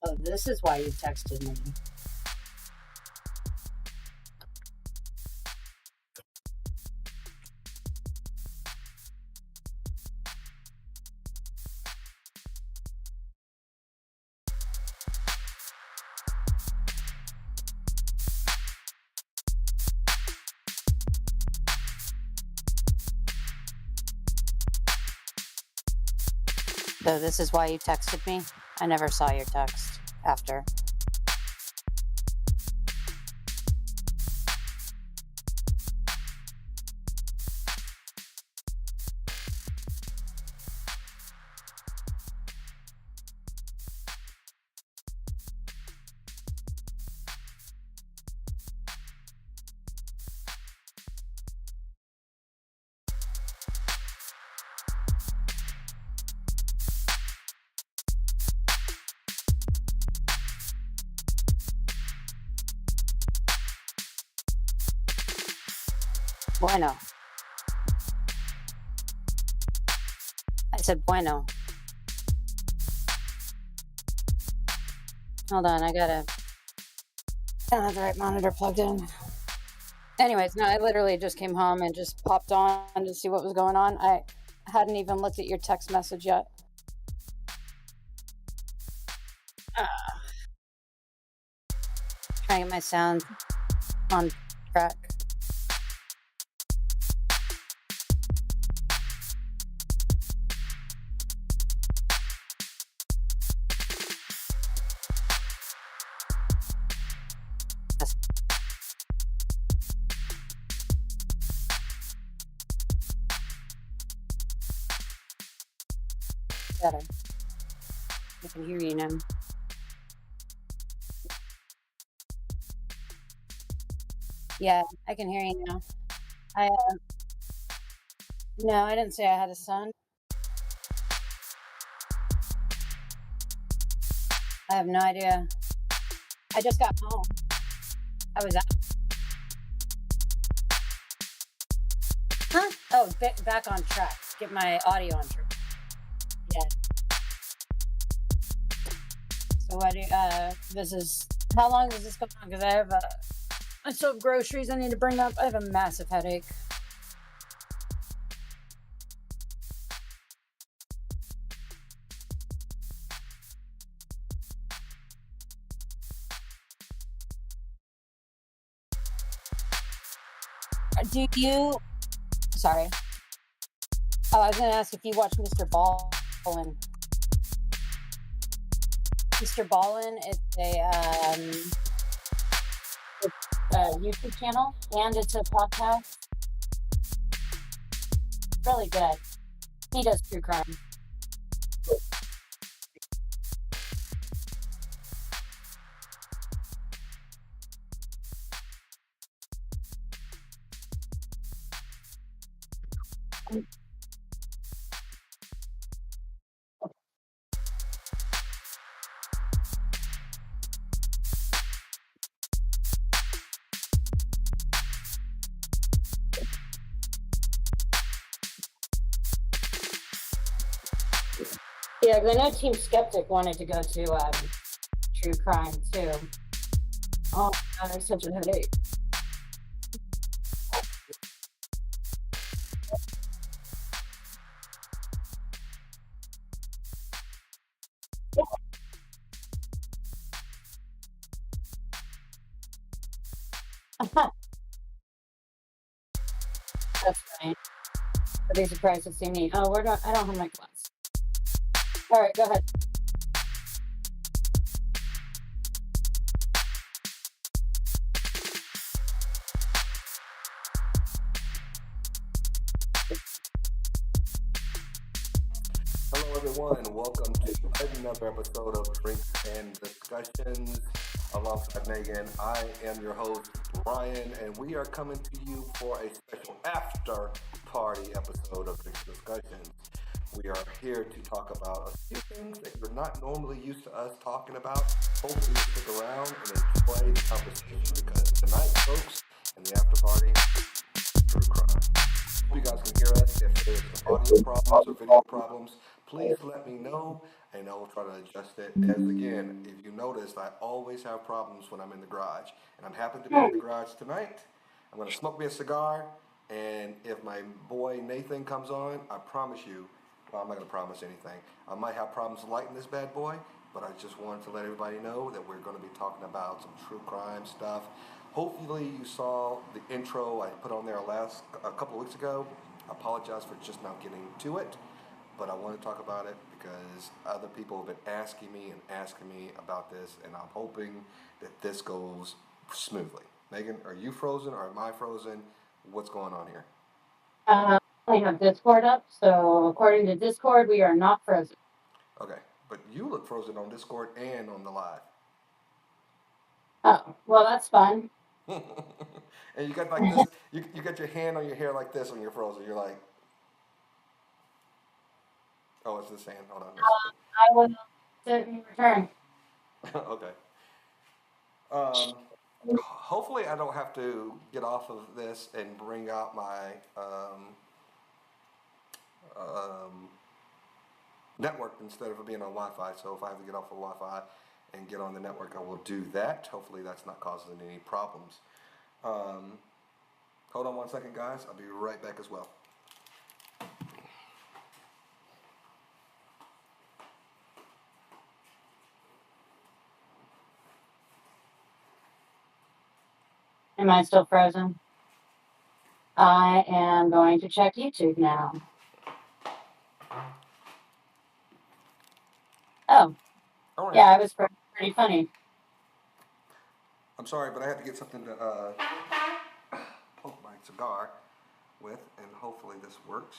Oh, this is why you texted me. So this is why you texted me? I never saw your text after. Bueno. I said bueno. Hold on, I don't have the right monitor plugged in. Anyways, no, I literally just came home and just popped on to see what was going on. I hadn't even looked at your text message yet. Trying to get my sound on track. Better. I can hear you now. Yeah, I can hear you now. I No, I didn't say I had a son. I have no idea. I just got home. I was out. Huh? Oh, back on track. Get my audio on track. Yeah. So what? This is how long does this go on? Because I still have groceries I need to bring up. I have a massive headache. Do you? Sorry. Oh, I was going to ask if you watch Mr. Ballin. Mr. Ballin, it's a YouTube channel and it's a podcast. Really good. He does true crime. Yeah, because I know Team Skeptic wanted to go to true crime too. Oh, God, I have such a headache. That's funny. I'd be surprised to see me. Oh, I don't have my glass. All right, go ahead. Hello, everyone. Welcome to another episode of Drinks and Discussions. Alongside Megan, I am your host, Brian, and we are coming to you for a special after party episode of Drinks and Discussions. We are here to talk about a few things that you're not normally used to us talking about. Hopefully you stick around and enjoy the conversation because tonight, folks, in the after party, true crime. Hope you guys can hear us. If there's some audio problems or video problems, please let me know and I will try to adjust it. As again, if you noticed, I always have problems when I'm in the garage. And I'm happy to be in the garage tonight. I'm going to smoke me a cigar. And if my boy Nathan comes on, I promise you, well, I'm not going to promise anything. I might have problems lighting this bad boy, but I just wanted to let everybody know that we're going to be talking about some true crime stuff. Hopefully you saw the intro I put on there a couple of weeks ago. I apologize for just not getting to it, but I want to talk about it because other people have been asking me about this, and I'm hoping that this goes smoothly. Megan, are you frozen or am I frozen? What's going on here? I have Discord up, so according to Discord, we are not frozen. Okay, but you look frozen on Discord and on the live. Oh, well, that's fun. And you got like this, you got your hand on your hair like this when you're frozen. You're like, oh, it's the sand. Hold on. I will sit in return. Okay. Um, hopefully, I don't have to get off of this and bring out my um, network instead of it being on Wi-Fi. So if I have to get off of Wi-Fi and get on the network, I will do that. Hopefully, that's not causing any problems. Um, hold on one second, guys. I'll be right back as well. Am I still frozen? I am going to check YouTube now. Oh, All right. yeah, it was pretty funny. I'm sorry, but I had to get something to poke my cigar with, and hopefully this works.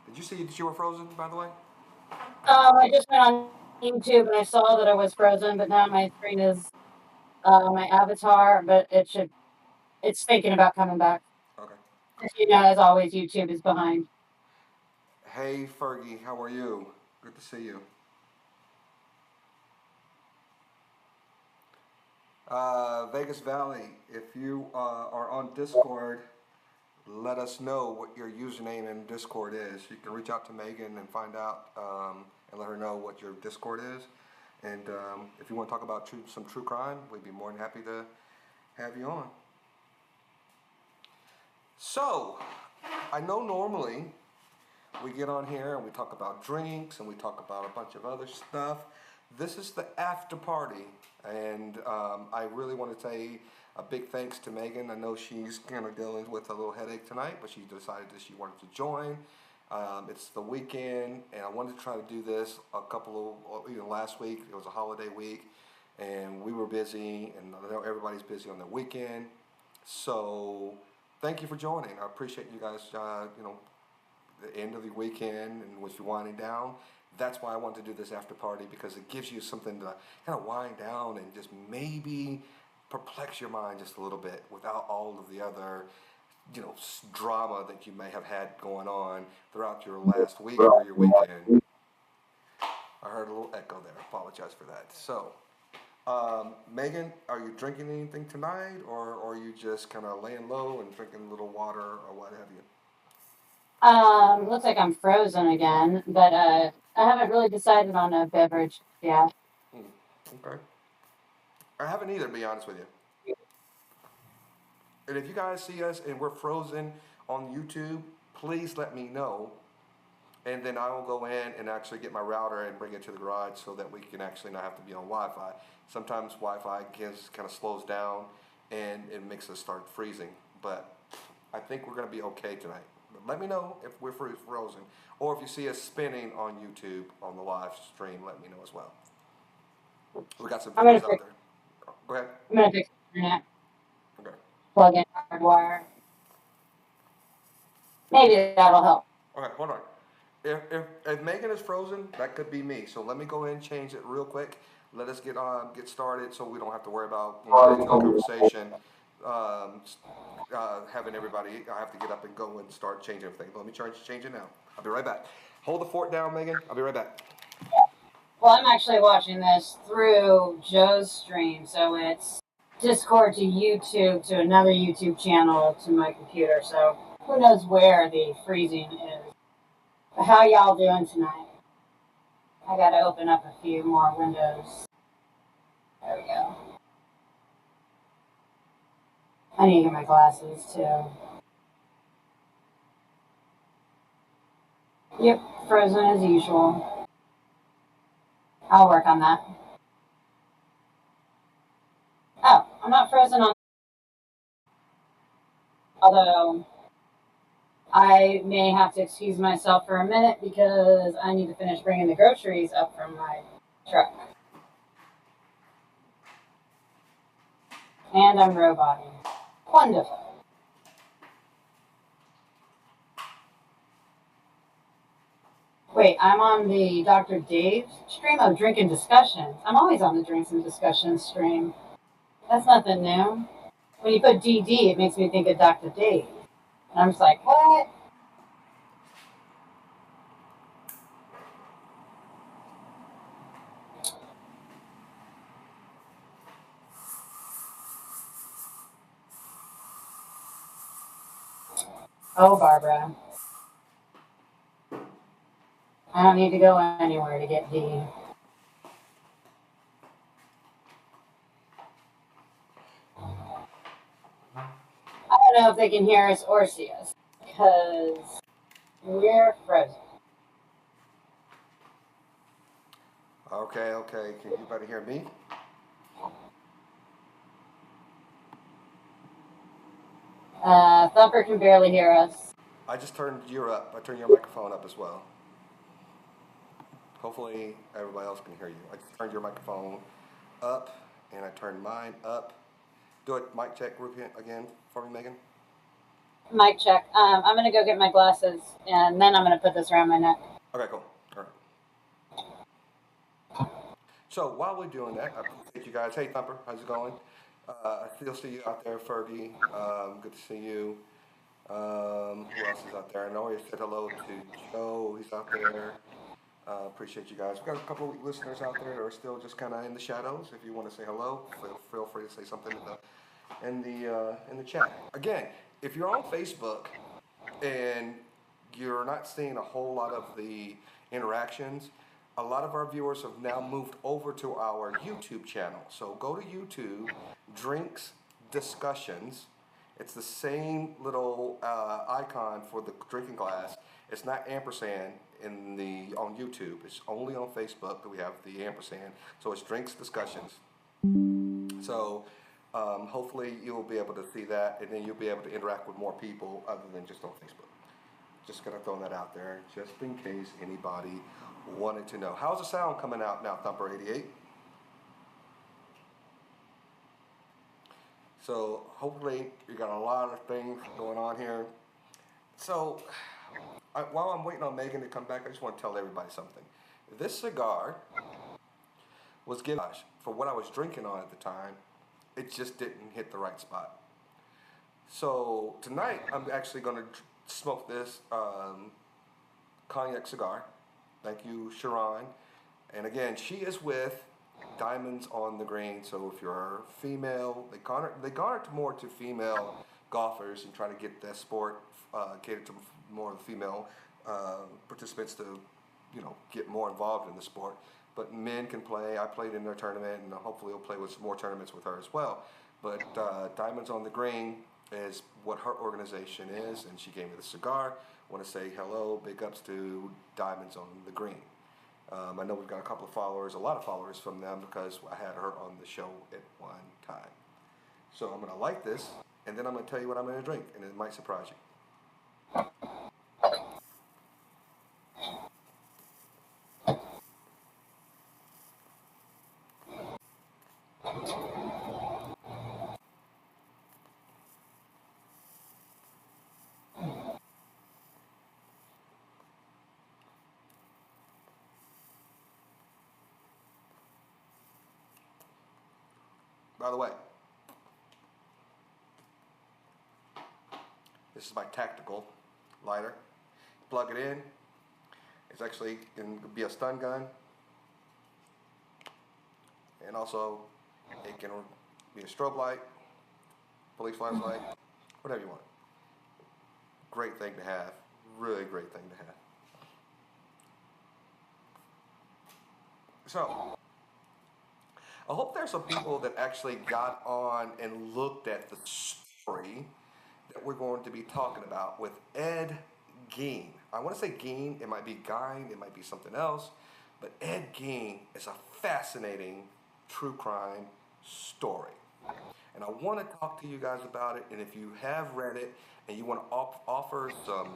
Did you see that you were frozen, by the way? I just went on YouTube and I saw that I was frozen, but now my screen is my avatar, but it's thinking about coming back. Okay. As you know, as always, YouTube is behind. Hey, Fergie, how are you? Good to see you. Vegas Valley, if you are on Discord, let us know what your username in Discord is. You can reach out to Megan and find out and let her know what your Discord is. And if you want to talk about some true crime, we'd be more than happy to have you on. So, I know normally we get on here and we talk about drinks and we talk about a bunch of other stuff. This is the after party, and I really want to say a big thanks to Megan. I know she's kind of dealing with a little headache tonight, but she decided that she wanted to join. It's the weekend, and I wanted to try to do this last week. It was a holiday week, and we were busy, and I know everybody's busy on the weekend. So, thank you for joining. I appreciate you guys, the end of the weekend and with you winding down. That's why I want to do this after party, because it gives you something to kind of wind down and just maybe perplex your mind just a little bit without all of the other, drama that you may have had going on throughout your last week or your weekend. I heard a little echo there. I apologize for that. So, Megan, are you drinking anything tonight, or are you just kind of laying low and drinking a little water or what have you? Looks like I'm frozen again, but I haven't really decided on a beverage yet. Okay. I haven't either, to be honest with you. And if you guys see us and we're frozen on YouTube, please let me know. And then I will go in and actually get my router and bring it to the garage so that we can actually not have to be on Wi-Fi. Sometimes Wi-Fi kind of slows down and it makes us start freezing. But I think we're going to be okay tonight. But let me know if we're frozen. Or if you see us spinning on YouTube on the live stream, let me know as well. We got some videos out there. Go ahead. I'm going to fix the internet. Okay. Plug in hardwire. Maybe that'll help. Okay, hold on. If Megan is frozen, that could be me. So let me go ahead and change it real quick. Let us get started so we don't have to worry about conversation. Having everybody, I have to get up and go and start changing everything. Let me change it now. I'll be right back. Hold the fort down, Megan. I'll be right back. Well, I'm actually watching this through Joe's stream, so it's Discord to YouTube to another YouTube channel to my computer. So who knows where the freezing is. But yeah, I'm going to fix the internet. Okay. Okay. All right. I'll be right back. Hold the fort down. Okay. Okay, hold on. If Megan is frozen, that could be me. So let me go ahead and change it real quick. Let us get started so we don't have to worry about conversation. Having everybody, I have to get up and go and start changing everything. Let me change it now. I'll be right back. How y'all doing tonight? I gotta open up a few more windows. There we go. I need to get my glasses too. Yep, frozen as usual. I'll work on that. Oh, I'm not frozen on. Although I may have to excuse myself for a minute because I need to finish bringing the groceries up from my truck. And I'm roboting. Wonderful. Wait, I'm on the Dr. Dave stream of Drink&Discussions. I'm always on the Drinks&Discussions stream. That's nothing new. When you put DD, it makes me think of Dr. Dave. And I'm just like, what? Oh, Barbara. I don't need to go anywhere to get D. I don't know if they can hear us or see us because we're frozen. Okay. Can you better hear me? Thumper can barely hear us. I just turned your microphone up as well. Hopefully everybody else can hear you. I just turned your microphone up and I turned mine up. Do it, mic check group again for me, Megan. Mic check. I'm gonna go get my glasses and then I'm gonna put this around my neck. Okay, cool. All right. So while we're doing that, I appreciate you guys. Hey, Thumper, how's it going? I still see you out there, Fergie. Good to see you. Who else is out there? I know you said hello to Joe. He's out there. Appreciate you guys. We've got a couple of listeners out there that are still just kind of in the shadows. If you want to say hello, feel free to say something in the chat. Again, if you're on Facebook and you're not seeing a whole lot of the interactions, a lot of our viewers have now moved over to our YouTube channel. So go to YouTube, Drinks Discussions. It's the same little icon for the drinking glass. It's not ampersand on YouTube. It's only on Facebook that we have the ampersand. So it's Drinks Discussions. So hopefully you'll be able to see that, and then you'll be able to interact with more people other than just on Facebook. Just gonna throw that out there, just in case anybody wanted to know. How's the sound coming out now, Thumper 88? So hopefully you got a lot of things going on here. So while I'm waiting on Megan to come back, I just want to tell everybody something. This cigar was given for what I was drinking on at the time. It just didn't hit the right spot. So tonight I'm actually going to smoke this cognac cigar. Thank you, Sharon. And again, she is with Diamonds on the Green. So if you're female, they garner more to female golfers and try to get that sport catered to more of the female participants to, get more involved in the sport. But men can play. I played in their tournament, and hopefully we'll play with some more tournaments with her as well. But Diamonds on the Green is what her organization is, and she gave me the cigar. I want to say hello, big ups to Diamonds on the Green. I know we've got a lot of followers from them because I had her on the show at one time. So I'm going to light this, and then I'm going to tell you what I'm going to drink, and it might surprise you. By the way, this is my tactical lighter. Plug it in. It's actually going to be a stun gun. And also, it can be a strobe light, police flashlight, whatever you want. Great thing to have. Really great thing to have. So, I hope there's some people that actually got on and looked at the story that we're going to be talking about with Ed Gein. I want to say Gein, it might be Gein, it might be something else, but Ed Gein is a fascinating true crime story. And I want to talk to you guys about it. And if you have read it and you want to offer some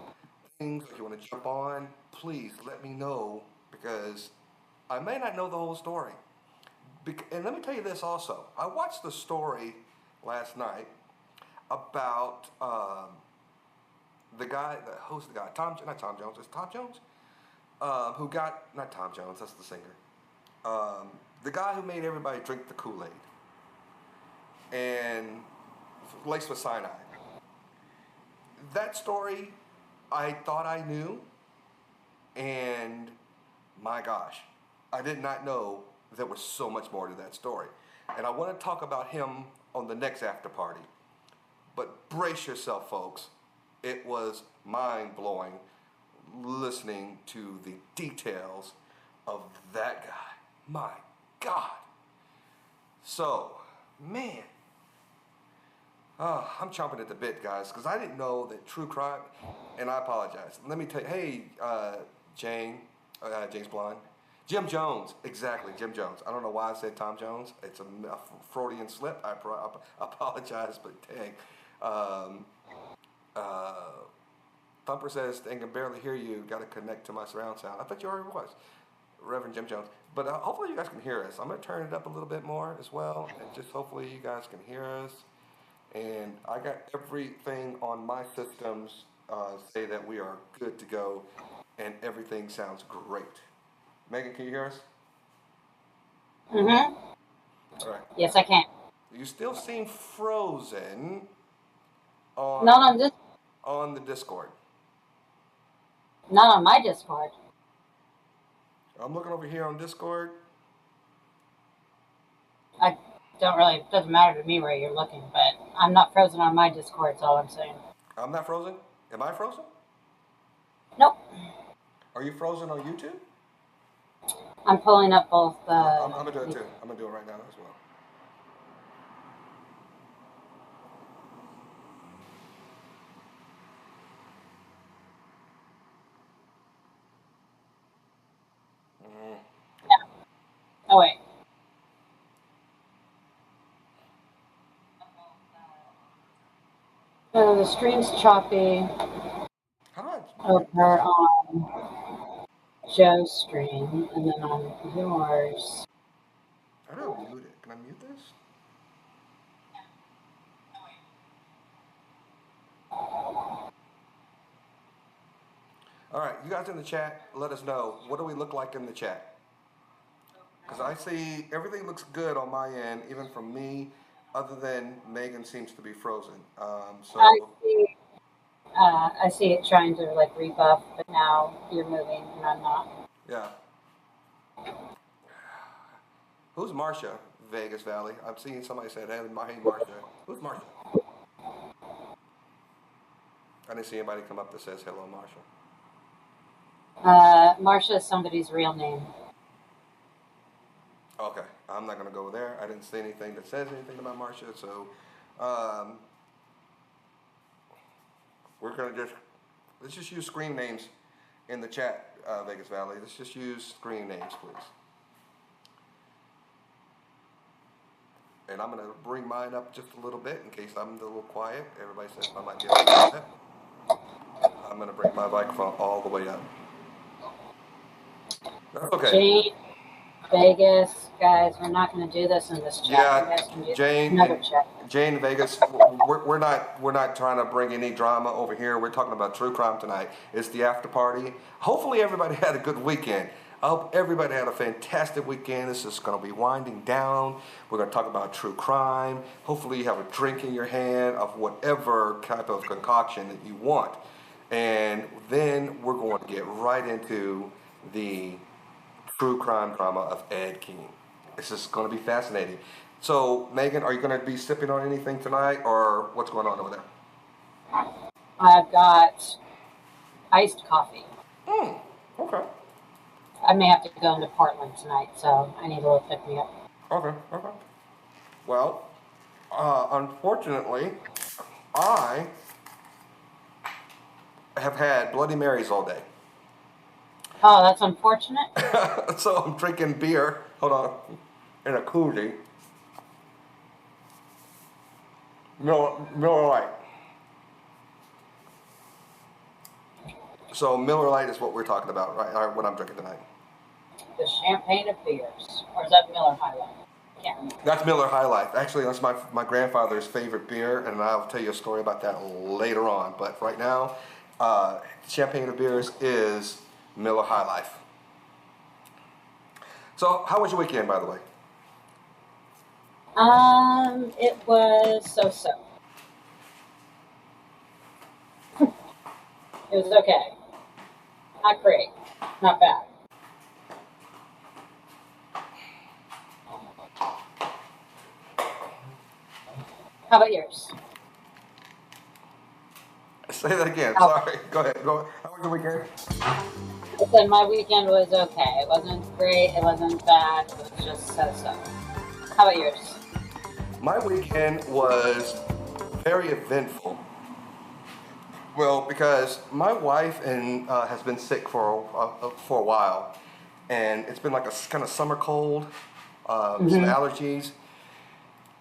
things, if you want to jump on, please let me know because I may not know the whole story. And let me tell you this also. I watched the story last night about the guy, who's the guy? Not Tom Jones. It's Tom Jones. Who got not Tom Jones? That's the singer. The guy who made everybody drink the Kool Aid and laced with cyanide. That story, I thought I knew, and my gosh, I did not know there was so much more to that story. And I want to talk about him on the next after party. But brace yourself, folks. It was mind blowing listening to the details of that guy. My God. So, man, I'm chomping at the bit, guys, because I didn't know that true crime, and I apologize. Let me tell you, hey, James Blonde. Jim Jones, exactly, Jim Jones. I don't know why I said Tom Jones. It's a Freudian slip. I apologize, but dang. Thumper says, I can barely hear you. Got to connect to my surround sound. I thought you already was, Reverend Jim Jones. But hopefully you guys can hear us. I'm going to turn it up a little bit more as well. And just hopefully you guys can hear us. And I got everything on my systems say that we are good to go. And everything sounds great. Megan, can you hear us? Mm-hmm. All right. Yes, I can. You still seem frozen Not on this. on the Discord. Not on my Discord. I'm looking over here on Discord. I don't really. It doesn't matter to me where you're looking, but I'm not frozen on my Discord. That's all I'm saying. I'm not frozen. Am I frozen? Nope. Are you frozen on YouTube? I'm pulling up both. I'm gonna do it too. I'm gonna do it right now as well. Oh wait. The stream's choppy How do I? over on Joe's stream, and then on yours. How do I mute it? Can I mute this? All right, you guys in the chat, let us know. What do we look like in the chat? Because I see everything looks good on my end, even from me, other than Megan seems to be frozen. I see it trying to like rebuff, but now you're moving and I'm not. Yeah. Who's Marsha? Vegas Valley. I'm seeing somebody said, hey, Marsha. Who's Marsha? I didn't see anybody come up that says hello, Marsha. Marsha is somebody's real name. Okay, I'm not gonna go there. I didn't see anything that says anything about Marsha, so we're gonna let's just use screen names in the chat, Vegas Valley. Let's just use screen names, please. And I'm gonna bring mine up just a little bit in case I'm a little quiet. Everybody says I might be a little quiet. I'm gonna bring my microphone all the way up. Okay. Gein, Vegas, guys, we're not going to do this in this chat. Yeah, Gein, Vegas. We're not trying to bring any drama over here. We're talking about true crime tonight. It's the after party. Hopefully, everybody had a good weekend. I hope everybody had a fantastic weekend. This is going to be winding down. We're going to talk about true crime. Hopefully, you have a drink in your hand of whatever type of concoction that you want, and then we're going to get right into the true crime drama of Ed Gein. It's just going to be fascinating. So, Megan, are you going to be sipping on anything tonight, or what's going on over there? I've got iced coffee. Okay. I may have to go into Portland tonight, so I need a little pick me up. Okay, okay. Well, unfortunately, I have had Bloody Marys all day. Oh, that's unfortunate. So I'm drinking beer. Hold on. In a koozie. Miller Lite. So Miller Lite is what we're talking about, right? Or what I'm drinking tonight. The champagne of beers. Or is that Miller High Life? I can't remember. That's Miller High Life. Actually, that's my grandfather's favorite beer, and I'll tell you a story about that later on. But right now, champagne of beers is Miller High Life. So, how was your weekend, by the way? It was so. It was okay. Not great. Not bad. How about yours? Say that again. How, Sorry. Go ahead. Go ahead. How was your weekend? I said my weekend was okay. It wasn't great. It wasn't bad. It was just so. How about yours? My weekend was very eventful. Well, because my wife has been sick for a while, and it's been like a kind of summer cold, some allergies.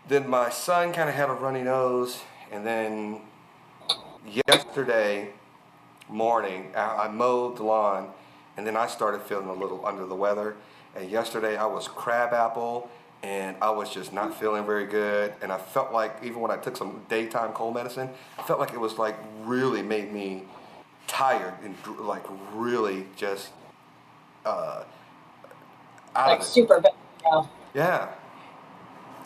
Then my son kind of had a runny nose, and then yesterday morning I mowed the lawn, and then I started feeling a little under the weather. And yesterday I was crabapple, and I was just not feeling very good. And I felt like even when I took some daytime cold medicine, I felt like it was like really made me tired and like really just uh, out Like of it. super bad. Yeah.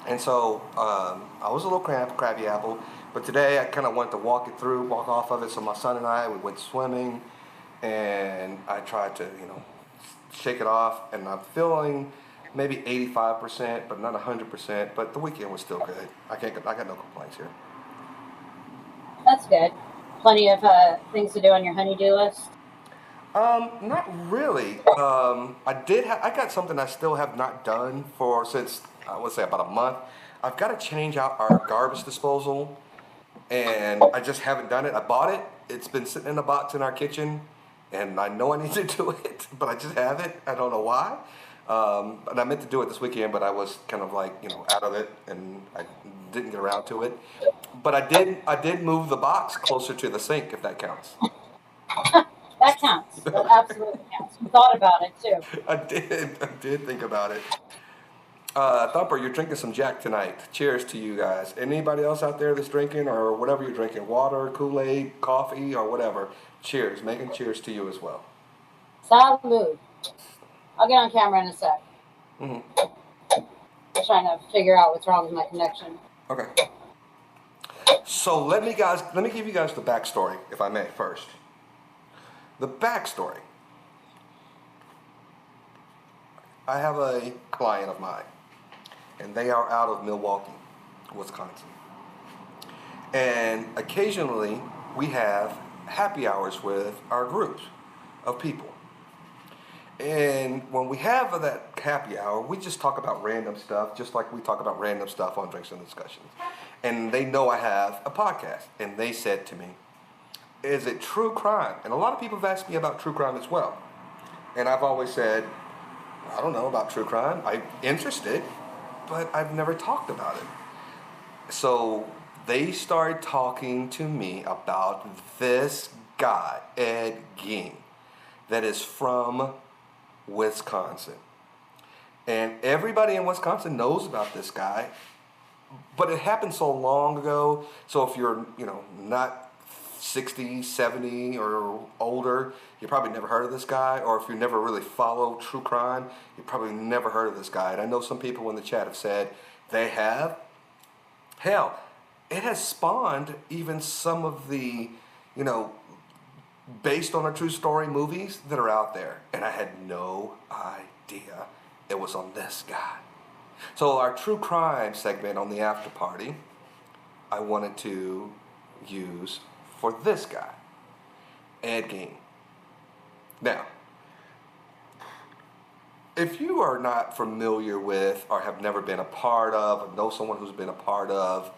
And so I was a little crabby apple, but today I kind of wanted to walk off of it. So my son and we went swimming, and I tried to, shake it off. And I'm feeling maybe 85%, but not 100%. But the weekend was still good. I got no complaints here. That's good. Plenty of things to do on your honey-do list. Not really. I got something I still have not done since I would say about a month. I've got to change out our garbage disposal, and I just haven't done it. I bought it. It's been sitting in a box in our kitchen, and I know I need to do it, but I just haven't. I don't know why. And I meant to do it this weekend, but I was kind of like out of it, and I didn't get around to it. But I did move the box closer to the sink, if that counts. That counts. That absolutely counts. You thought about it too. I did think about it. Thumper, you're drinking some Jack tonight. Cheers to you guys. Anybody else out there that's drinking or whatever you're drinking, water, Kool-Aid, coffee, or whatever, cheers. Making cheers to you as well. Salud. I'll get on camera in a sec. Mm-hmm. I'm trying to figure out what's wrong with my connection. Okay. So let me give you guys the backstory, if I may, first. The backstory. I have a client of mine, and they are out of Milwaukee, Wisconsin. And occasionally we have happy hours with our groups of people. And when we have that happy hour, we just talk about random stuff, just like we talk about random stuff on Drinks and Discussions. And they know I have a podcast. And they said to me, is it true crime? And a lot of people have asked me about true crime as well. And I've always said, I don't know about true crime. I'm interested, but I've never talked about it. So they started talking to me about this guy, Ed Gein, that is from Wisconsin. And everybody in Wisconsin knows about this guy, but it happened so long ago. So if you're, not 60, 70 or older, you probably never heard of this guy. Or if you never really follow true crime, you probably never heard of this guy. And I know some people in the chat have said they have. Hell, it has spawned even some of the, based on a true story movies that are out there. And I had no idea it was on this guy. So our true crime segment on the after party, I wanted to use for this guy, Ed Gein. Now, if you are not familiar with or have never been a part of, or know someone who's been a part of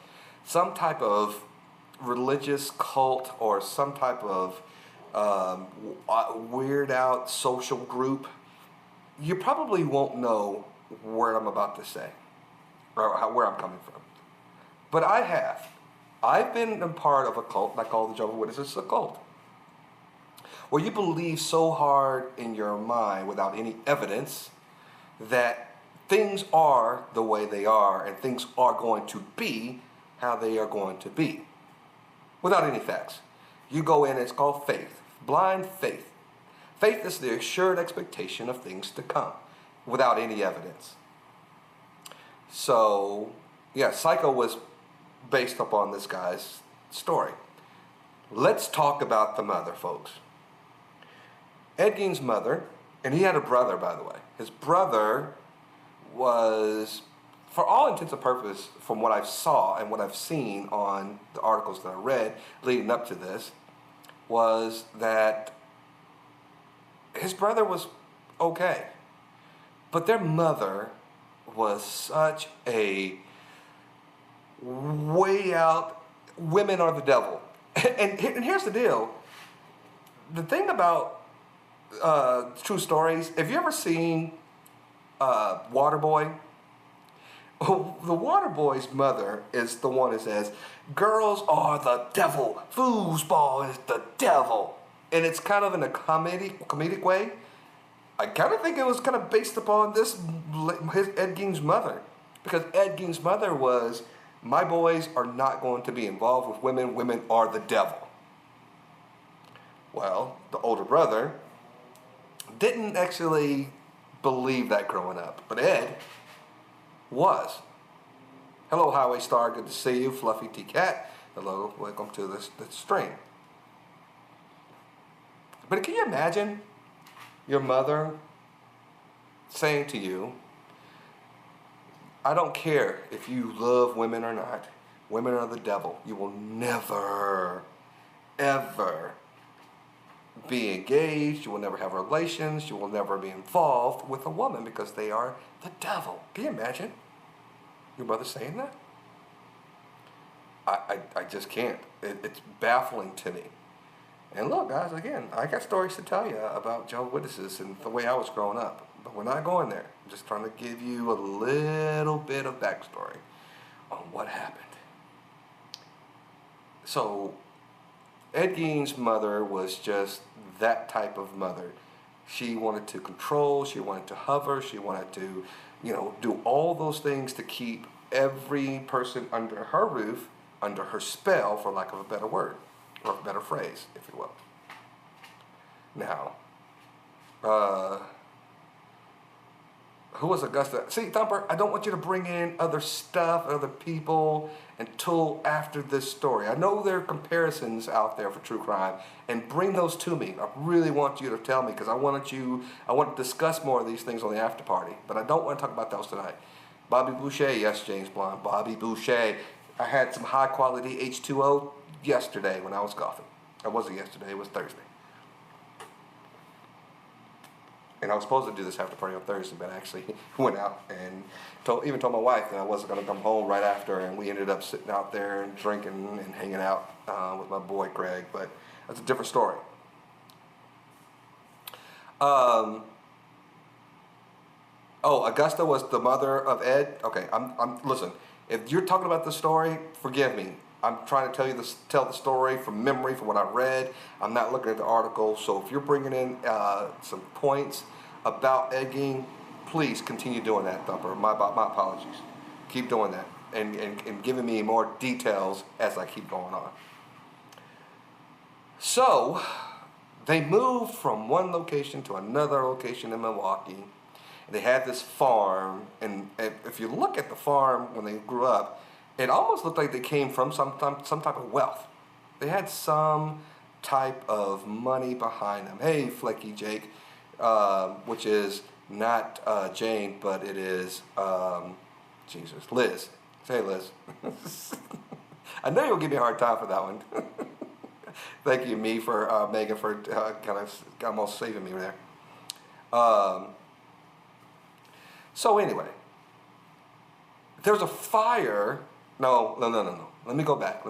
some type of religious cult or some type of weird out social group, you probably won't know where I'm about to say or where I'm coming from. But I have. I've been a part of a cult, and I call the Jehovah's Witnesses a cult, where you believe so hard in your mind without any evidence that things are the way they are and things are going to be how they are going to be without any facts. You go in, it's called faith, blind faith. Faith is the assured expectation of things to come without any evidence. So, yeah, Psycho was based upon this guy's story. Let's talk about the mother, folks. Ed Gein's mother, and he had a brother, by the way. His brother was, for all intents and purposes, from what I saw and what I've seen on the articles that I read leading up to this, was that his brother was okay. But their mother was such a way out, women are the devil. And here's the deal. The thing about true stories, have you ever seen Waterboy? The Waterboy's mother is the one that says, girls are the devil, foosball is the devil. And it's kind of in a comedic way. I kind of think it was kind of based upon Ed Gein's mother. Because Ed Gein's mother was, my boys are not going to be involved with women. Women are the devil. Well, the older brother didn't actually believe that growing up. But Ed was. Hello, Highway Star. Good to see you. Fluffy T Cat. Hello. Welcome to this stream. But can you imagine your mother saying to you, I don't care if you love women or not. Women are the devil. You will never, ever be engaged. You will never have relations. You will never be involved with a woman because they are the devil. Can you imagine your mother saying that? I just can't. It's baffling to me. And look, guys, again, I got stories to tell you about Jehovah's Witnesses and the way I was growing up. But we're not going there. I'm just trying to give you a little bit of backstory on what happened. So, Ed Gein's mother was just that type of mother. She wanted to control, she wanted to hover, she wanted to, do all those things to keep every person under her roof, under her spell, for lack of a better word, or a better phrase, if you will. Now, who was Augusta? See, Thumper, I don't want you to bring in other stuff, other people, until after this story. I know there are comparisons out there for true crime, and bring those to me. I really want you to tell me, because I want to discuss more of these things on the after party, but I don't want to talk about those tonight. Bobby Boucher, yes, James Blonde. Bobby Boucher. I had some high quality H2O yesterday when I was golfing. It wasn't yesterday, it was Thursday. And I was supposed to do this after party on Thursday, but I actually went out and told my wife that I wasn't going to come home right after, and we ended up sitting out there and drinking and hanging out with my boy Greg, but that's a different story. Augusta was the mother of Ed? Okay, listen, if you're talking about this story, forgive me. I'm trying to tell the story from memory, from what I read. I'm not looking at the article. So if you're bringing in some points about Ed Gein, please continue doing that, Thumper. My apologies. Keep doing that and giving me more details as I keep going on. So they moved from one location to another location in Milwaukee. They had this farm, and if you look at the farm when they grew up, it almost looked like they came from some type of wealth. They had some type of money behind them. Hey, Flecky Jake, which is not Jane, but it is, Liz. Say Liz. I know you'll give me a hard time for that one. Thank you, Megan, for kind of almost saving me there. So anyway, there's a fire. No. Let me go back.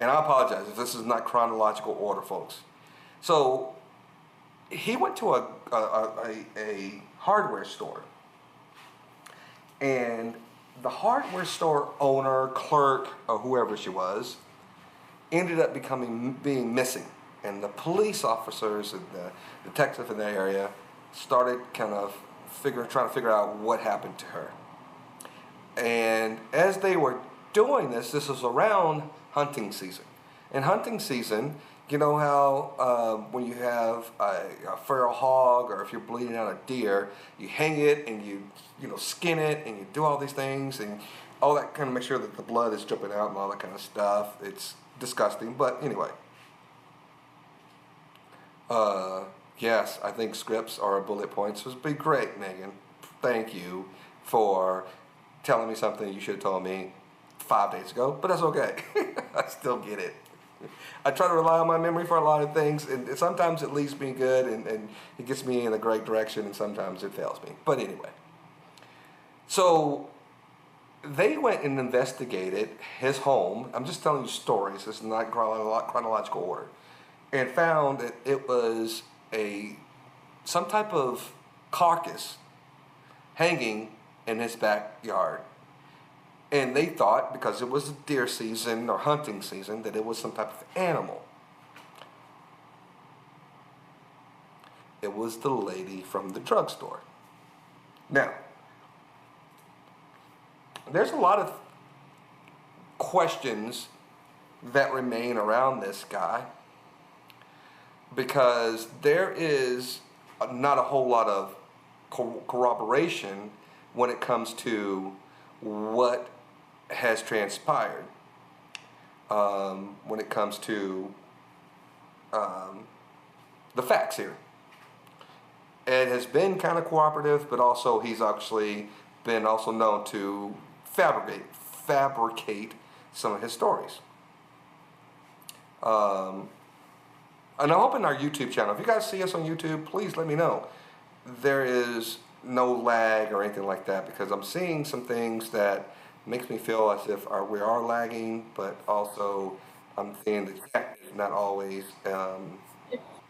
And I apologize if this is not chronological order, folks. So he went to a hardware store, and the hardware store owner, clerk, or whoever she was, ended up being missing. And the police officers and the detectives in that area started kind of trying to figure out what happened to her. And as they were doing this was around hunting season. In hunting season, you know how when you have a feral hog, or if you're bleeding out a deer, you hang it and you skin it and you do all these things and all that, kind of make sure that the blood is dripping out and all that kind of stuff. It's disgusting, but anyway. Yes, I think scripts are bullet points. It would be great, Megan. Thank you for telling me something you should have told me 5 days ago, but that's okay. I still get it. I try to rely on my memory for a lot of things, and sometimes it leads me good, and it gets me in a great direction, and sometimes it fails me. But anyway. So they went and investigated his home. I'm just telling you stories. It's not chronological order. And found that it was some type of carcass hanging in his backyard. And they thought, because it was deer season or hunting season, that it was some type of animal. It was the lady from the drugstore. Now, there's a lot of questions that remain around this guy, because there is not a whole lot of corroboration when it comes to what has transpired, when it comes to the facts here. Ed has been kind of cooperative, but also he's actually been also known to fabricate some of his stories. And I hope in our YouTube channel, if you guys see us on YouTube, please let me know. There is no lag or anything like that, because I'm seeing some things that makes me feel as if we are lagging, but also I'm seeing the chat is not always.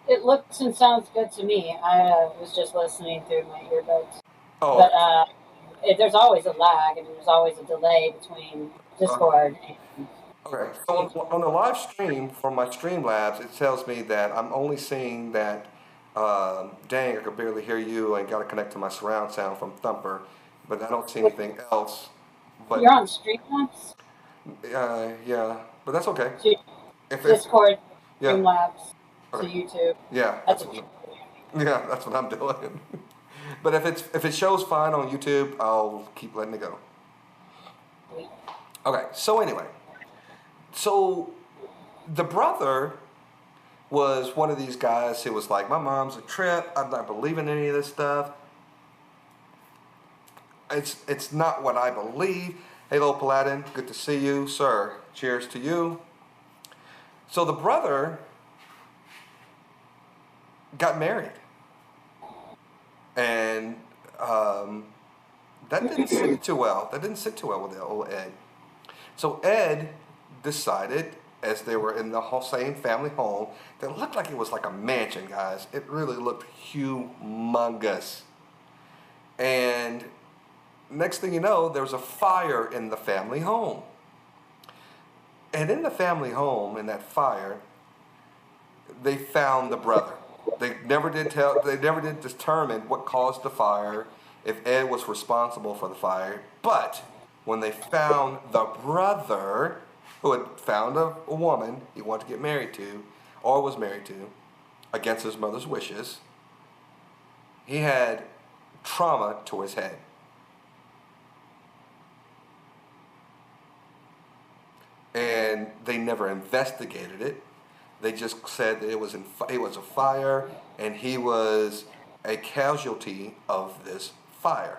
It looks and sounds good to me. I was just listening through my earbuds. Oh, But there's always a lag, and there's always a delay between Discord and. Okay, so on the live stream from my Streamlabs, it tells me that I'm only seeing that, dang, I could barely hear you, and got to connect to my surround sound from Thumper, but I don't see anything else. But You're on Streamlabs? yeah, but that's okay. If Discord, yeah, Streamlabs, okay. to YouTube. Yeah, that's what I'm doing. But if it shows fine on YouTube, I'll keep letting it go. Okay, so anyway. So the brother was one of these guys who was like, my mom's a trip. I'm not believing any of this stuff. It's not what I believe. Hey, hello, Paladin. Good to see you, sir. Cheers to you. So the brother got married. And that didn't sit too well. That didn't sit too well with the old Ed. So Ed decided, as they were in the same family home, that looked like it was like a mansion, guys. It really looked humongous. And next thing you know, there was a fire in the family home. And in the family home, in that fire, they found the brother. They never did determine what caused the fire, if Ed was responsible for the fire. But when they found the brother, who had found a woman he wanted to get married to, or was married to, against his mother's wishes, he had trauma to his head. And they never investigated it. They just said that it was a fire, and he was a casualty of this fire.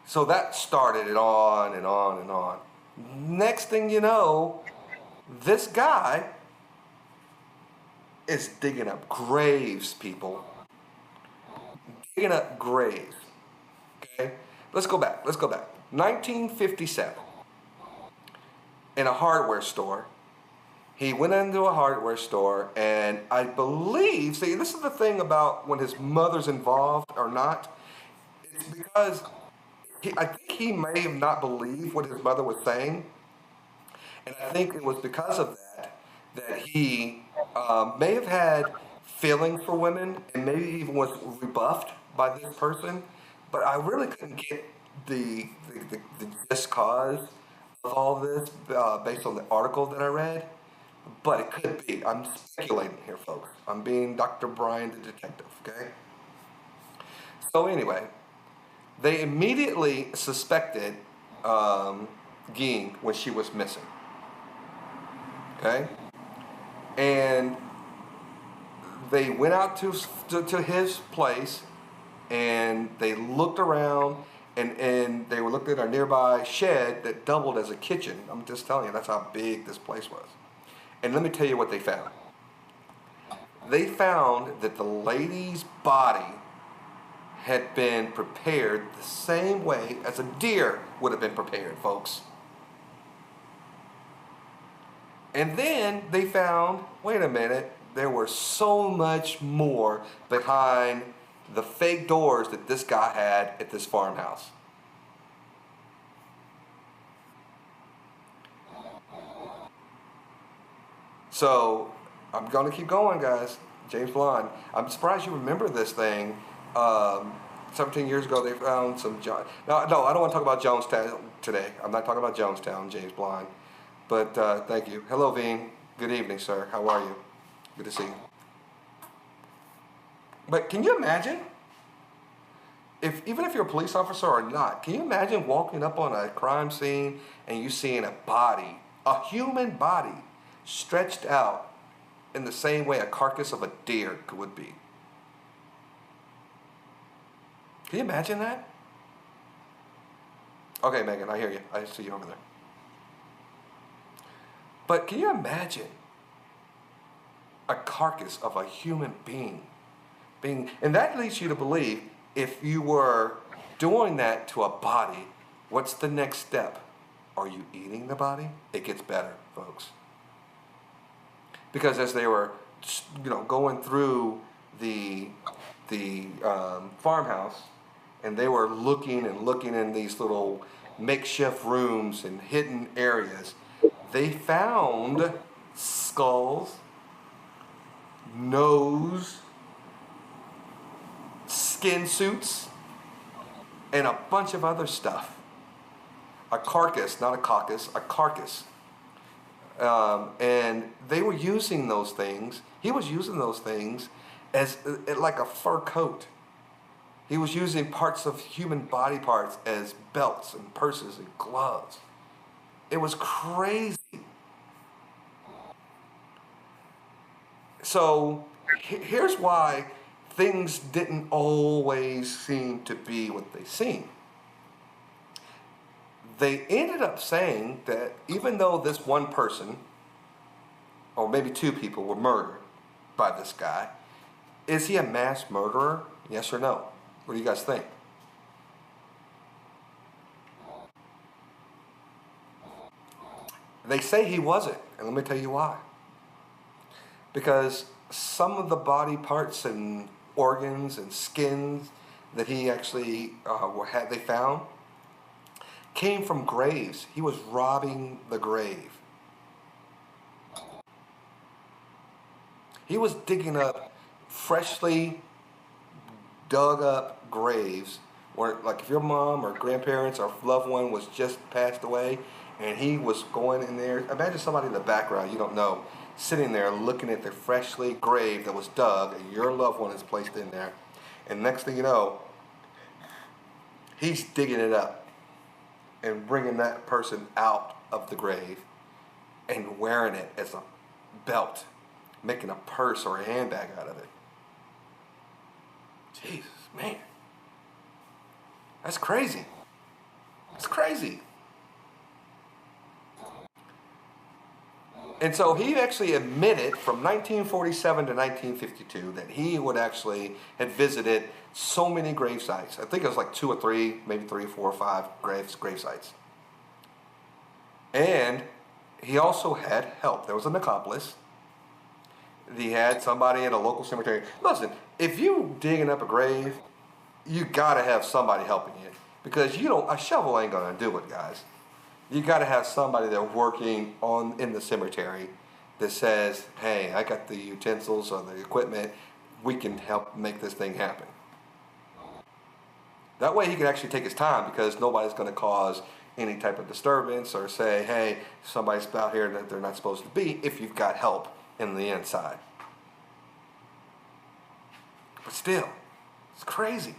So that started it on and on and on. Next thing you know, this guy is digging up graves, people. Digging up graves. Okay, let's go back. 1957, in a hardware store. He went into a hardware store, and I believe, see, this is the thing about when his mother's involved or not. It's because I think he may have not believed what his mother was saying, and I think it was because of that that he may have had feelings for women, and maybe even was rebuffed by this person. But I really couldn't get the just cause of all this based on the article that I read. But it could be. I'm speculating here, folks. I'm being Dr. Brian the detective, okay? So, anyway, they immediately suspected Gein when she was missing, okay? And they went out to his place, and they looked around, and they were looking at a nearby shed that doubled as a kitchen. I'm just telling you, that's how big this place was. And let me tell you what they found. They found that the lady's body had been prepared the same way as a deer would have been prepared, folks. And then they found, wait a minute, there was so much more behind the fake doors that this guy had at this farmhouse. So I'm going to keep going, guys. James Blonde. I'm surprised you remember this thing. 17 years ago, they found some John. No, I don't want to talk about Jonestown today. I'm not talking about Jonestown, James Blonde. But thank you. Hello, Veen. Good evening, sir. How are you? Good to see you. But can you imagine? Even if you're a police officer or not, can you imagine walking up on a crime scene and you seeing a body, a human body, stretched out in the same way a carcass of a deer would be? Can you imagine that? Okay, Megan, I hear you. I see you over there. But can you imagine a carcass of a human being and that leads you to believe if you were doing that to a body, what's the next step? Are you eating the body? It gets better, folks. Because as they were, going through the farmhouse, and they were looking in these little makeshift rooms and hidden areas, they found skulls, nose, skin suits, and a bunch of other stuff. A carcass, not a caucus, a carcass. And they were using those things. He was using those things as like a fur coat. He was using parts of human body parts as belts and purses and gloves. It was crazy. So here's why things didn't always seem to be what they seemed. They ended up saying that even though this one person, or maybe two people, were murdered by this guy, is he a mass murderer? Yes or no? What do you guys think? They say he wasn't, and let me tell you why. Because some of the body parts and organs and skins that he actually they found came from graves. He was robbing the grave. He was digging up freshly dug up graves where, like, if your mom or grandparents or loved one was just passed away and he was going in there, imagine somebody in the background you don't know sitting there looking at the freshly grave that was dug and your loved one is placed in there, and next thing you know, he's digging it up and bringing that person out of the grave and wearing it as a belt, making a purse or a handbag out of it. Jesus, man. That's crazy. It's crazy. And so he actually admitted from 1947 to 1952 that he would actually had visited so many grave sites. I think it was like two or three, maybe three, four or five grave sites. And he also had help. There was an accomplice. He had somebody at a local cemetery. Listen, if you digging up a grave, you gotta have somebody helping you because you don't. A shovel ain't gonna do it, guys. You gotta have somebody there working on in the cemetery that says, "Hey, I got the utensils or the equipment. We can help make this thing happen." That way, he can actually take his time because nobody's gonna cause any type of disturbance or say, "Hey, somebody's out here that they're not supposed to be." If you've got help in the inside, but still, it's crazy.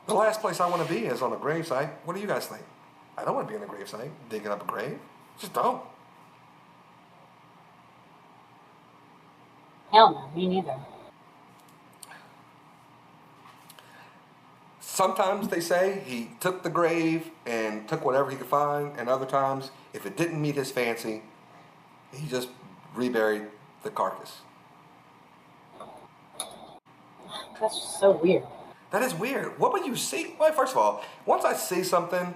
The last place I want to be is on a gravesite. What do you guys think? I don't want to be on a gravesite digging up a grave. Just don't. Hell no, me neither. Sometimes they say he took the grave and took whatever he could find, and other times, if it didn't meet his fancy, he just reburied the carcass. That's just so weird. That is weird. What would you see? Well, first of all, once I see something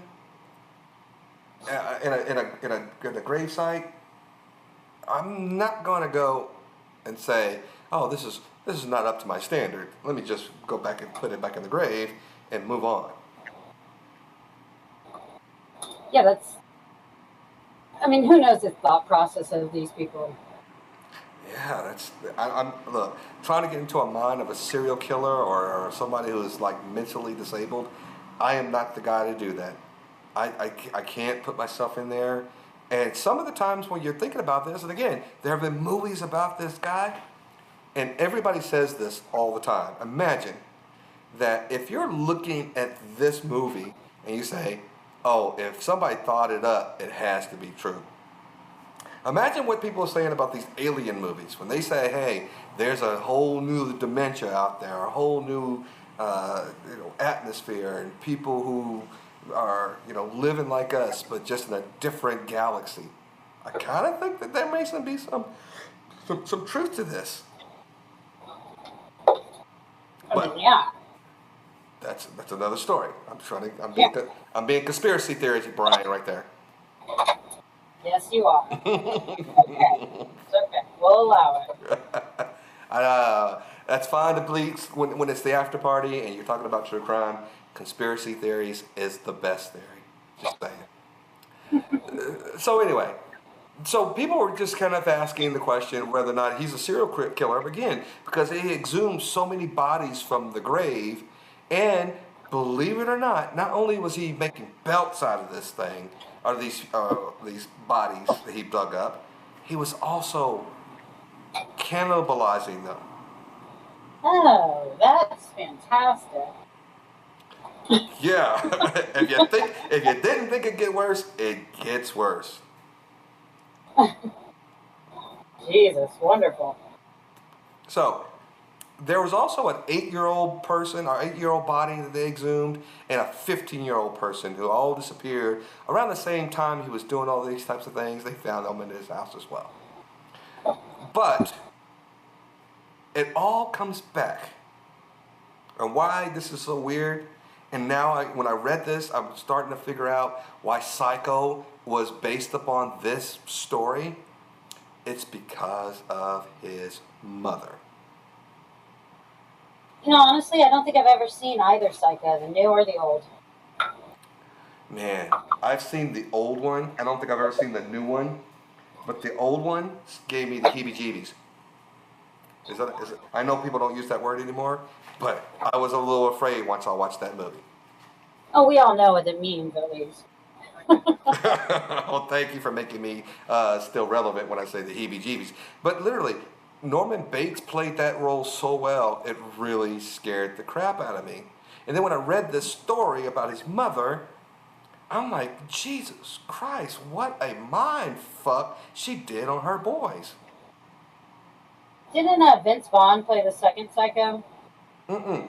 in a grave site, I'm not going to go and say, "Oh, this is not up to my standard. Let me just go back and put it back in the grave and move on." Yeah, that's. I mean, who knows the thought process of these people? Yeah, I'm look trying to get into a mind of a serial killer or somebody who is like mentally disabled. I am not the guy to do that. I can't put myself in there. And some of the times when you're thinking about this, and again, there have been movies about this guy, and everybody says this all the time. Imagine that if you're looking at this movie and you say, "Oh, if somebody thought it up, it has to be true." Imagine what people are saying about these alien movies when they say, "Hey, there's a whole new dementia out there, a whole new atmosphere, and people who are living like us, but just in a different galaxy." I kind of think that there may be some truth to this. But Yeah. that's another story. Yeah. I'm being conspiracy theories, Brian, right there. Yes, you are. Okay. It's okay. We'll allow it. That's fine to bleach when it's the after party and you're talking about true crime. Conspiracy theories is the best theory. Just saying. So anyway, so people were just kind of asking the question whether or not he's a serial killer again because he exhumed so many bodies from the grave, and believe it or not only was he making belts out of this thing or these bodies that he dug up, he was also cannibalizing them. Oh, that's fantastic. Yeah, if you didn't think it'd get worse, it gets worse. Jesus, wonderful. So there was also an 8-year-old person or 8-year-old body that they exhumed and a 15-year-old person who all disappeared around the same time he was doing all these types of things. They found them in his house as well. But it all comes back. And why this is so weird, and now when I read this, I'm starting to figure out why Psycho was based upon this story. It's because of his mother. Honestly, I don't think I've ever seen either Psycho, the new or the old. Man, I've seen the old one. I don't think I've ever seen the new one, but the old one gave me the heebie-jeebies. Is it? I know people don't use that word anymore, but I was a little afraid once I watched that movie. Oh, we all know what it means, at least. Well, thank you for making me still relevant when I say the heebie-jeebies. But literally, Norman Bates played that role so well, it really scared the crap out of me. And then when I read this story about his mother, I'm like, Jesus Christ, what a mind fuck she did on her boys. Didn't Vince Vaughn play the second Psycho? Mm-mm.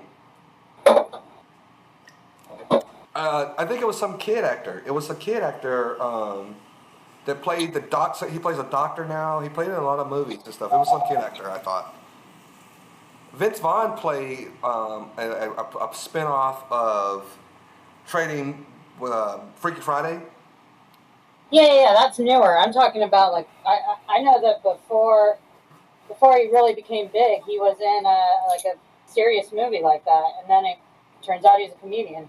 I think it was some kid actor. It was a kid actor. that played the doc. He plays a doctor now. He played in a lot of movies and stuff. It was some kid actor, I thought. Vince Vaughn played a spinoff of Trading with Freaky Friday. Yeah, that's newer. I'm talking about like I know that before he really became big, he was in a serious movie like that, and then it turns out he's a comedian.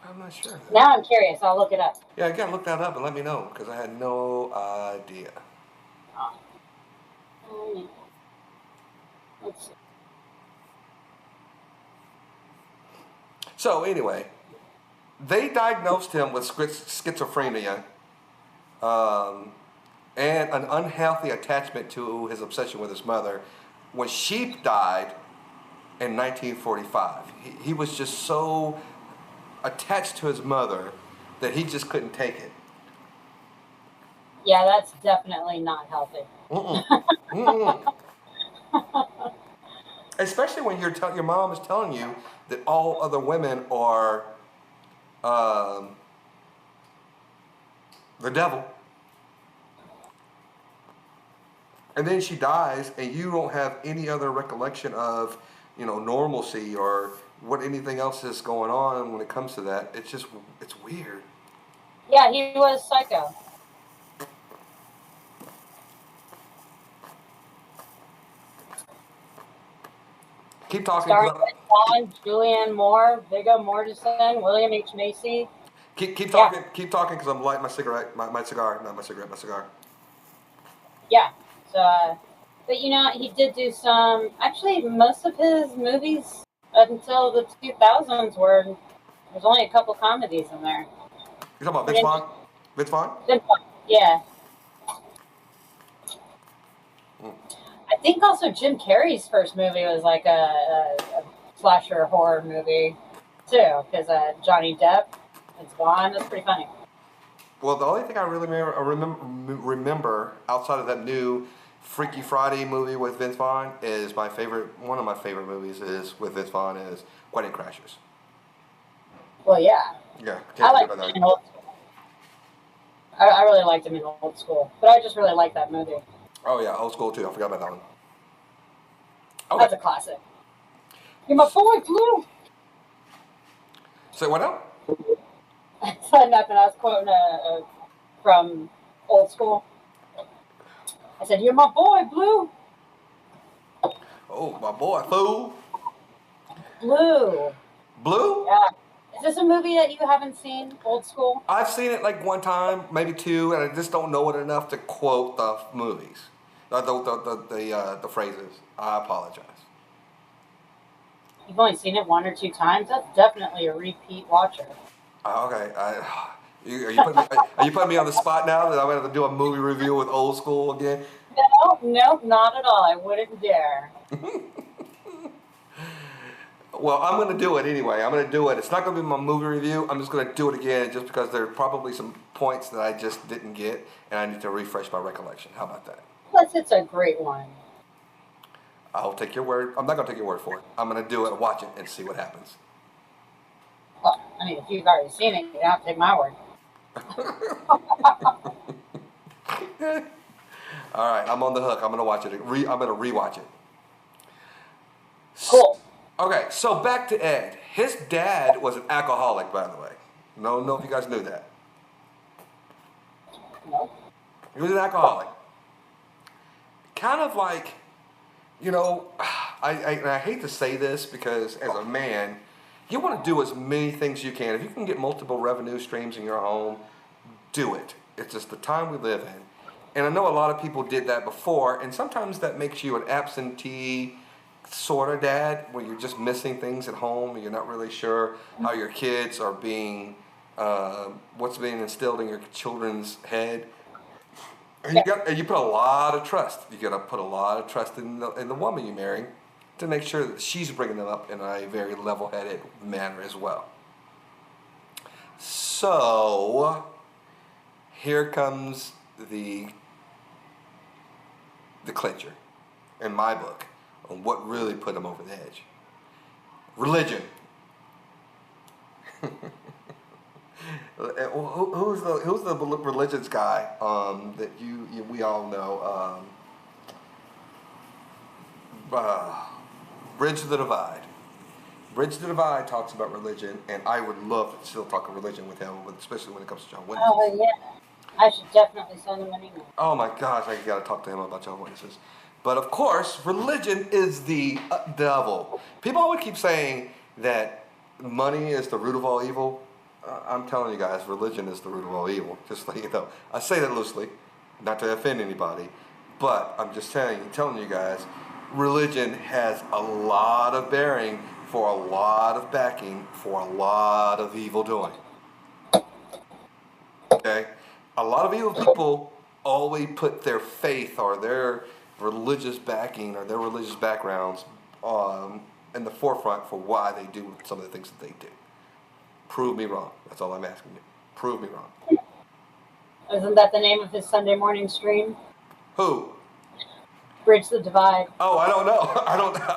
I'm not sure. Now I'm curious. I'll look it up. Yeah, again, look that up and let me know because I had no idea. Let's see. So anyway, they diagnosed him with schizophrenia and an unhealthy attachment to his obsession with his mother. When she died in 1945, he was just so attached to his mother that he just couldn't take it. Yeah, that's definitely not healthy. Mm-mm. Mm-mm. Especially when your mom is telling you that all other women are the devil. And then she dies, and you don't have any other recollection of, normalcy or what anything else is going on when it comes to that. It's weird. Yeah, he was psycho. Keep talking. Starring Vince Vaughn, Julianne Moore, Viggo Mortensen, William H. Macy. Keep talking. Yeah. Keep talking because I'm lighting my cigarette. My cigar, not my cigarette. My cigar. Yeah. So, but he did do some. Actually, most of his movies until the 2000s there's only a couple comedies in there. You're talking about Vince Vaughn? Vince Vaughn? Vince Vaughn. Yeah. I think also Jim Carrey's first movie was like a slasher horror movie too, because Johnny Depp, Vince Vaughn, that's pretty funny. Well, the only thing I really remember outside of that new Freaky Friday movie with Vince Vaughn is one of my favorite movies is with Vince Vaughn is Wedding Crashers. Well, yeah. Yeah, I like him in Old School. I really liked him in Old School, but I just really like that movie. Oh yeah, Old School too. I forgot about that one. Okay. That's a classic. You're my boy, Blue. Say what now? I said nothing. I was quoting from Old School. I said, "You're my boy, Blue." Oh, my boy, fool. Blue. Blue? Yeah. Is this a movie that you haven't seen, Old School? I've seen it like one time, maybe two, and I just don't know it enough to quote the movies, the phrases. I apologize. You've only seen it one or two times? That's definitely a repeat watcher. Okay. Are you putting me on the spot now that I'm going to do a movie review with Old School again? No, not at all. I wouldn't dare. Well, I'm going to do it anyway. I'm going to do it. It's not going to be my movie review. I'm just going to do it again just because there are probably some points that I just didn't get and I need to refresh my recollection. How about that? Plus, it's a great one. I'll take your word. I'm not going to take your word for it. I'm going to do it, watch it, and see what happens. Well, I mean, if you've already seen it, you don't have to take my word. All right, I'm on the hook. I'm going to watch it. I'm going to rewatch it. Cool. Okay, so back to Ed. His dad was an alcoholic, by the way. No, if you guys knew that. No. He was an alcoholic. Kind of like, I hate to say this because as a man, you want to do as many things as you can. If you can get multiple revenue streams in your home, do it. It's just the time we live in. And I know a lot of people did that before, and sometimes that makes you an absentee sort of dad, where you're just missing things at home and you're not really sure how your kids are being, what's being instilled in your children's head. And you put a lot of trust. You got to put a lot of trust in the woman you're marrying to make sure that she's bringing them up in a very level-headed manner as well. So here comes the clincher in my book on what really put him over the edge. Religion. Who's the who's the religious guy that we all know? Bridge the Divide. Bridge the Divide talks about religion, and I would love to still talk religion with him, especially when it comes to John Witnesses. Oh, yeah. I should definitely send him an email. Oh my gosh, I gotta talk to him about John Witnesses. But of course, religion is the devil. People always keep saying that money is the root of all evil. I'm telling you guys, religion is the root of all evil. Just so you know, I say that loosely, not to offend anybody, but I'm just telling you guys, religion has a lot of bearing for a lot of backing for a lot of evil doing. Okay, a lot of evil people always put their faith or their religious backing or their religious backgrounds in the forefront for why they do some of the things that they do. Prove me wrong. That's all I'm asking you. Prove me wrong. Isn't that the name of his Sunday morning stream? Who? Bridge the Divide. Oh, I don't know.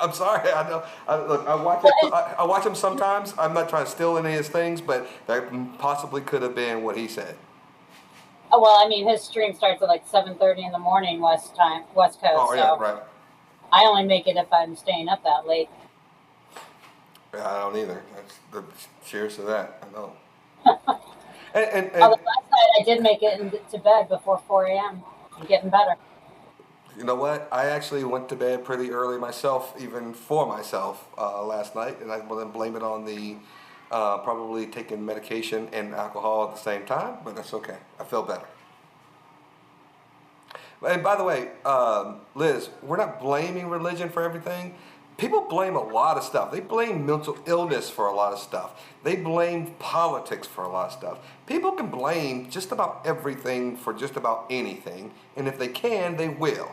I'm sorry. I know. Look, I watch him sometimes. I'm not trying to steal any of his things, but that possibly could have been what he said. Oh, well, I mean, his stream starts at like 7:30 in the morning West Coast. Oh, yeah, so right. I only make it if I'm staying up that late. Yeah, I don't either. Cheers to that. I know. Although last night I did make it to bed before 4 a.m. I'm getting better. You know what? I actually went to bed pretty early myself, even for myself, last night, and I will then blame it on the probably taking medication and alcohol at the same time, but that's okay. I feel better. And by the way, Liz, we're not blaming religion for everything. People blame a lot of stuff. They blame mental illness for a lot of stuff. They blame politics for a lot of stuff. People can blame just about everything for just about anything, and if they can, they will.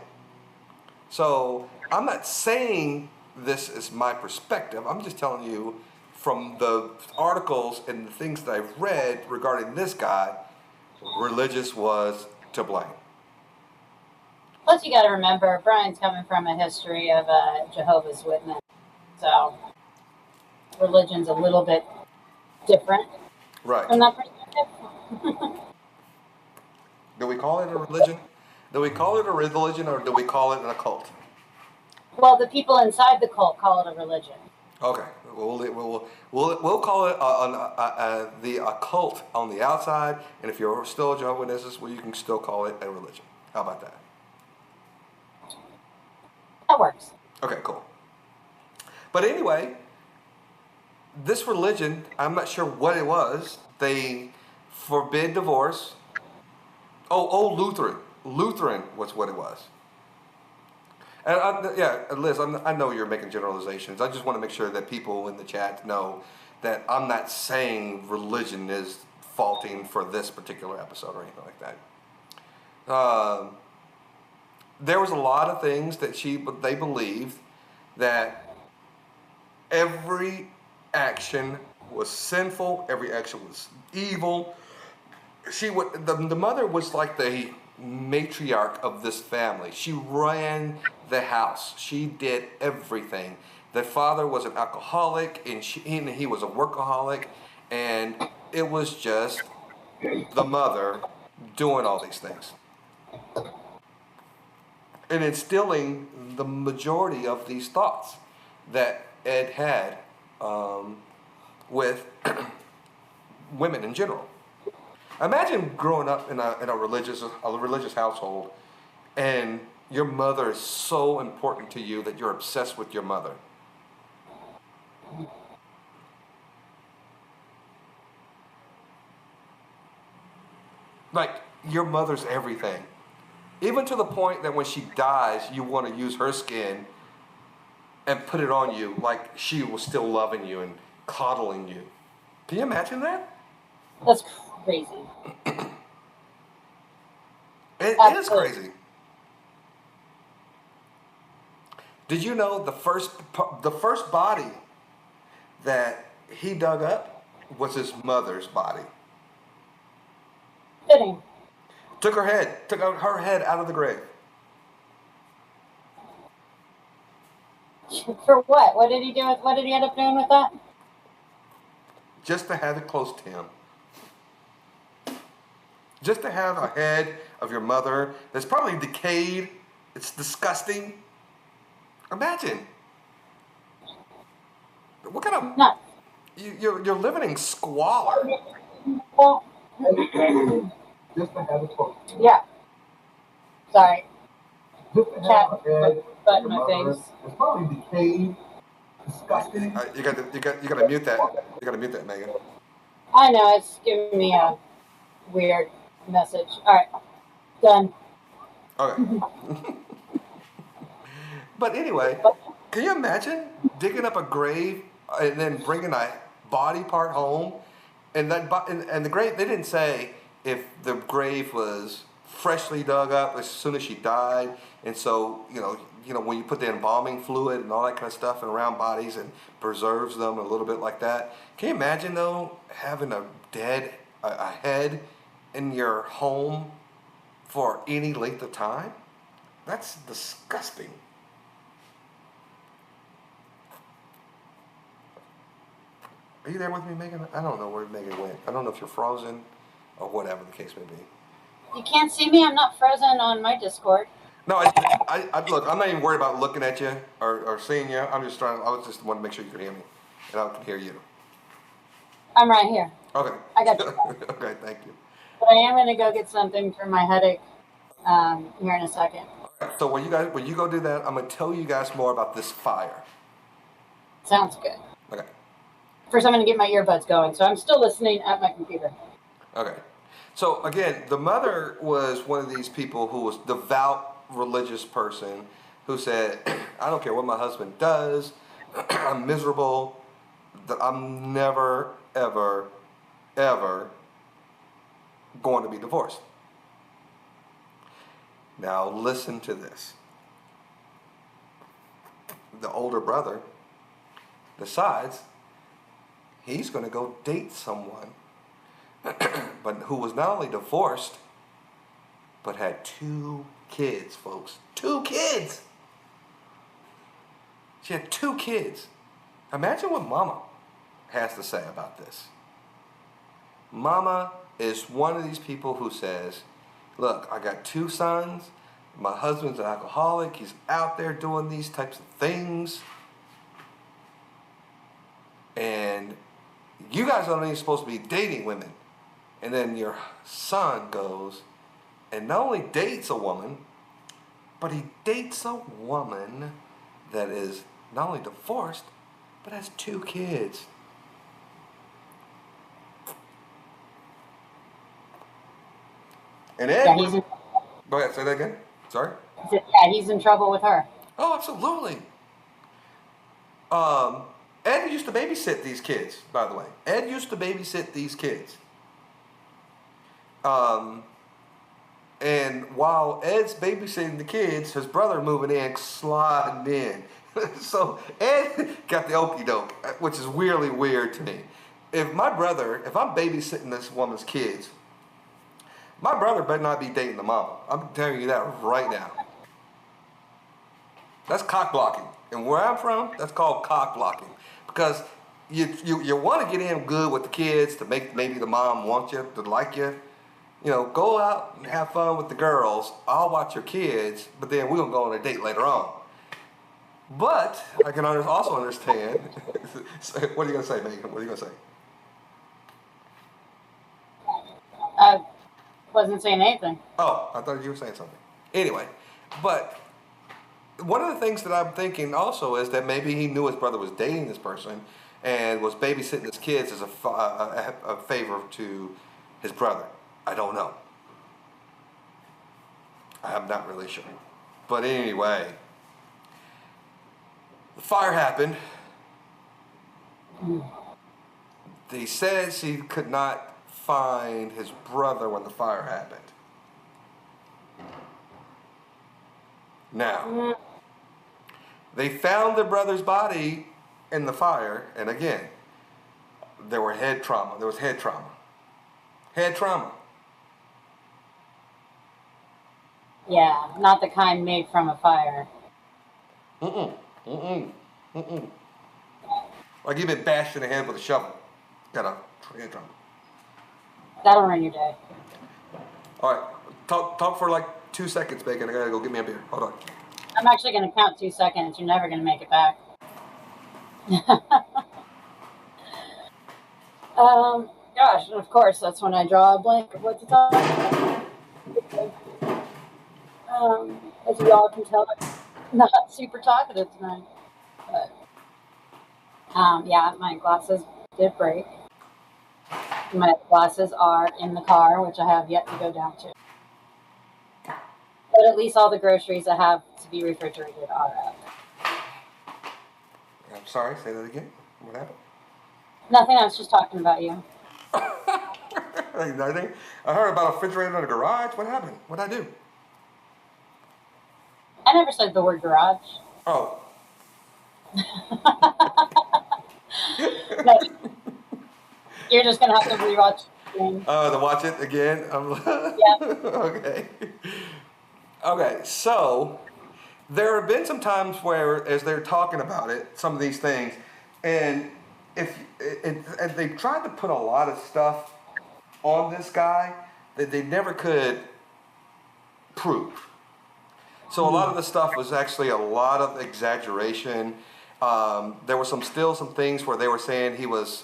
So I'm not saying this is my perspective. I'm just telling you from the articles and the things that I've read regarding this guy, religious was to blame. Plus, you got to remember, Brian's coming from a history of Jehovah's Witness, so religion's a little bit different Right. from that perspective. Do we call it a religion? Do we call it a religion, or do we call it an occult? Well, the people inside the cult call it a religion. Okay, we'll call it the occult on the outside, and if you're still a Jehovah's Witnesses, well, you can still call it a religion. How about that? That works. Okay, cool. But anyway, this religion, I'm not sure what it was. They forbid divorce. Lutheran. Lutheran was what it was. And Liz, I know you're making generalizations. I just want to make sure that people in the chat know that I'm not saying religion is faulting for this particular episode or anything like that. There was a lot of things that they believed that every action was sinful, every action was evil. The mother was like the matriarch of this family. She ran the house. She did everything. The father was an alcoholic, and he was a workaholic, and it was just the mother doing all these things and instilling the majority of these thoughts that Ed had with women in general. Imagine growing up in a religious household, and your mother is so important to you that you're obsessed with your mother. Like, your mother's everything. Even to the point that when she dies, you want to use her skin and put it on you like she was still loving you and coddling you. Can you imagine that? That's crazy. It is crazy. Did you know the first body that he dug up was his mother's body? Fitting. Took her head out of the grave. For what? What did he end up doing with that? Just to have it close to him. just to have a head of your mother that's probably decayed. It's disgusting. Imagine. What kind of No. you're living in squalor. Well, yeah. Sorry. Cat butt in my face. It's probably decayed, disgusting. You got to mute that. You got to mute that, Megan. I know, it's giving me a weird message. All right. Done. Okay. But anyway, can you imagine digging up a grave and then bringing a body part home? And and the grave, they didn't say if the grave was freshly dug up as soon as she died. And so, when you put the embalming fluid and all that kind of stuff in around bodies and preserves them a little bit like that. Can you imagine though having a head in your home for any length of time? That's disgusting. Are you there with me, Megan? I don't know where Megan went. I don't know if you're frozen or whatever the case may be. You can't see me. I'm not frozen on my Discord. No, look. I'm not even worried about looking at you or seeing you. I was just wanting to make sure you could hear me, and I can hear you. I'm right here. Okay. I got you. Okay, thank you. But I am going to go get something for my headache here in a second. All right, so when you go do that, I'm gonna tell you guys more about this fire. Sounds good. Okay. First, I'm going to get my earbuds going. So I'm still listening at my computer. Okay. So again, the mother was one of these people who was devout religious person who said, I don't care what my husband does, I'm miserable, that I'm never, ever, ever going to be divorced. Now listen to this. The older brother decides he's going to go date someone but who was not only divorced, but had 2 kids, folks. 2 kids! She had 2 kids. Imagine what Mama has to say about this. Mama is one of these people who says, look, I got 2 sons. My husband's an alcoholic. He's out there doing these types of things. And you guys aren't even supposed to be dating women. And then your son goes and not only dates a woman, but he dates a woman that is not only divorced, but has 2 kids. And Ed, Yeah, go ahead, say that again. Sorry? Yeah, he's in trouble with her. Oh, absolutely. Ed used to babysit these kids, by the way. Ed used to babysit these kids. And while Ed's babysitting the kids, his brother moving in, sliding in. So Ed got the okie doke, which is weirdly weird to me. If I'm babysitting this woman's kids, my brother better not be dating the mama. I'm telling you that right now. That's cock blocking. And where I'm from, that's called cock blocking. Because you want to get in good with the kids to make maybe the mom want you, to like you. Go out and have fun with the girls. I'll watch your kids, but then we're going to go on a date later on. But I can also understand. What are you going to say, Megan? What are you going to say? I wasn't saying anything. Oh, I thought you were saying something. Anyway, but one of the things that I'm thinking also is that maybe he knew his brother was dating this person and was babysitting his kids as a favor to his brother. I don't know. I'm not really sure. But anyway, the fire happened. He says he could not find his brother when the fire happened. Now, they found their brother's body in the fire, and again, there was head trauma. Head trauma. Yeah, not the kind made from a fire. Like you've been bashed in the head with a shovel. Got a head trauma. That'll ruin your day. All right. Talk for like 2 seconds, Bacon. I gotta go get me a beer. Hold on. I'm actually going to count 2 seconds. You're never going to make it back. Gosh, and of course, that's when I draw a blank of what to talk about. As you all can tell, I'm not super talkative tonight. But, yeah, my glasses did break. My glasses are in the car, which I have yet to go down to. But at least all the groceries I have to be refrigerated are up. I'm sorry. Say that again. What happened? Nothing. I was just talking about you. Nothing. I heard about a refrigerator in the garage. What happened? What'd I do? I never said the word garage. Oh. No, you're just gonna have to rewatch the thing. To watch it again. Yeah. Okay. Okay. So there have been some times where, as they're talking about it, some of these things, and and they tried to put a lot of stuff on this guy that they never could prove. So a lot of the stuff was actually a lot of exaggeration. There were still some things where they were saying he was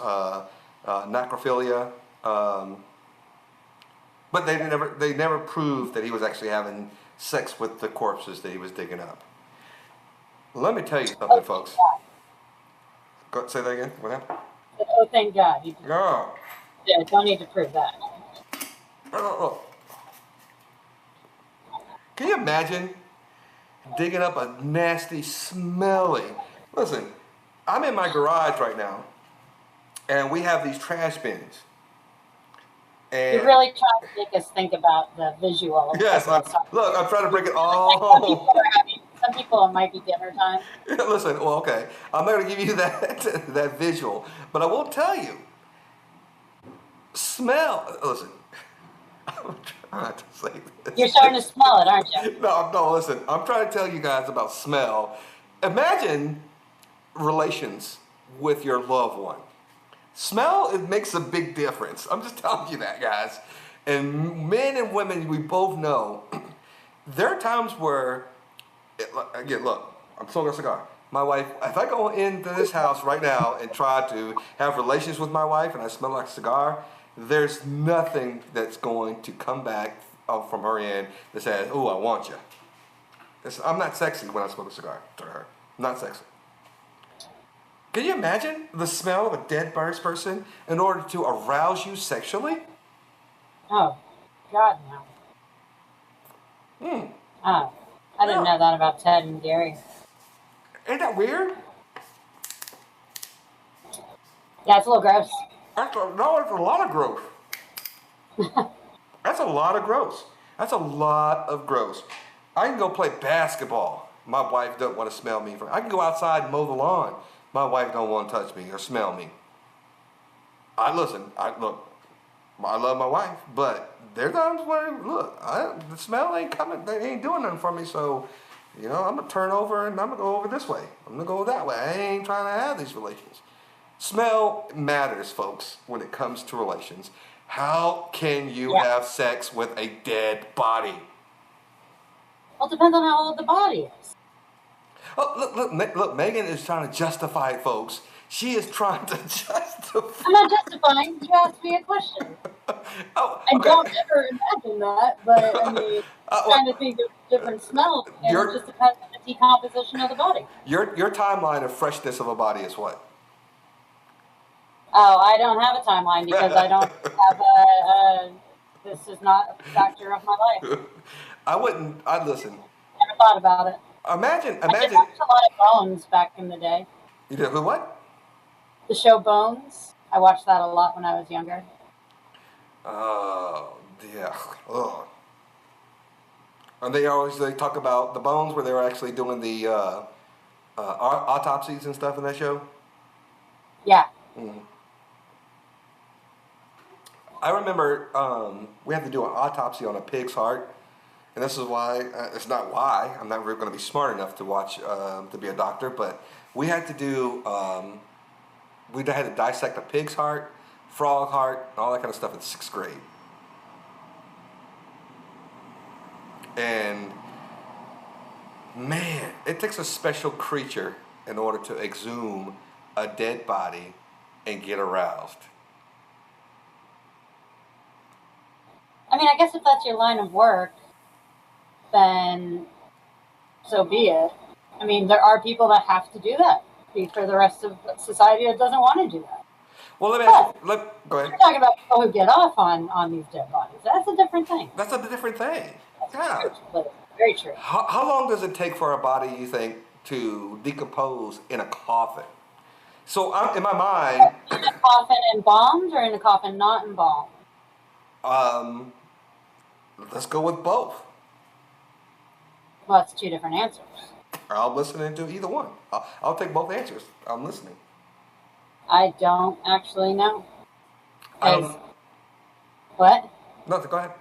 necrophilia, but they never proved that he was actually having sex with the corpses that he was digging up. Let me tell you something, folks. Go, say that again. What happened? Oh, thank God. Oh. Yeah, don't need to prove that. Oh. Can you imagine digging up a nasty, smelly? Listen, I'm in my garage right now, and we have these trash bins. And You're really trying to make us think about the visual. yes, I'm trying to break it all. Some people, it might be dinner time. Listen, well, okay, I'm not going to give you that visual, but I will tell you. Smell. Listen, I'm trying not to say this. You're starting to smell it, aren't you? No, listen. I'm trying to tell you guys about smell. Imagine relations with your loved one. Smell, it makes a big difference. I'm just telling you that, guys. And men and women, we both know, there are times where, again, look, I'm smoking a cigar. My wife, if I go into this house right now and try to have relations with my wife and I smell like a cigar, there's nothing that's going to come back from her end that says, "Oh, I want you." I'm not sexy when I smoke a cigar to her. I'm not sexy. Can you imagine the smell of a dead person in order to arouse you sexually? Oh, God, no. Oh, I didn't know that about Ted and Gary. Ain't that weird? Yeah, it's a little gross. It's a lot of gross. That's a lot of gross. That's a lot of gross. I can go play basketball. My wife doesn't want to smell me. I can go outside and mow the lawn. My wife don't want to touch me or smell me. I love my wife, but there's times where the smell ain't coming. They ain't doing nothing for me. So, I'm gonna turn over and I'm gonna go over this way. I'm gonna go that way. I ain't trying to have these relations. Smell matters, folks, when it comes to relations. How can you have sex with a dead body? Well, it depends on how old the body is. Oh, look, Megan is trying to justify it, folks. She is trying to justify. I'm not justifying. You asked me a question. Oh, I okay. don't ever imagine that, but I mean, trying to think of different smells, and it just depends on the decomposition of the body. Your timeline of freshness of a body is what? Oh, I don't have a timeline because I don't have this is not a factor of my life. I'd listen. Never thought about it. Imagine. I did watch a lot of Bones back in the day. You did who? What? The show Bones. I watched that a lot when I was younger. Oh, yeah. Ugh. And they talk about the Bones where they were actually doing the autopsies and stuff in that show? Yeah. Mm. I remember we had to do an autopsy on a pig's heart. And this is why, it's not why, I'm not really going to be smart enough to watch, to be a doctor, but we had to do, we had to dissect a pig's heart, frog heart, and all that kind of stuff in 6th grade. And man, it takes a special creature in order to exhume a dead body and get aroused. I mean, I guess if that's your line of work, then so be it. I mean, there are people that have to do that for the rest of society that doesn't want to do that. Well, let me ask But you. Go ahead. you're talking about people who get off on these dead bodies. That's a different thing. That's a different thing. That's Yeah. true. Very true. How long does it take for a body, you think, to decompose in a coffin? So in my mind, In a coffin embalmed or in a coffin not embalmed? um, let's go with both. Well, that's two different answers. I'm listening to either one. I'll take both answers. I'm listening. I don't actually know. I don't know. What? No, go ahead.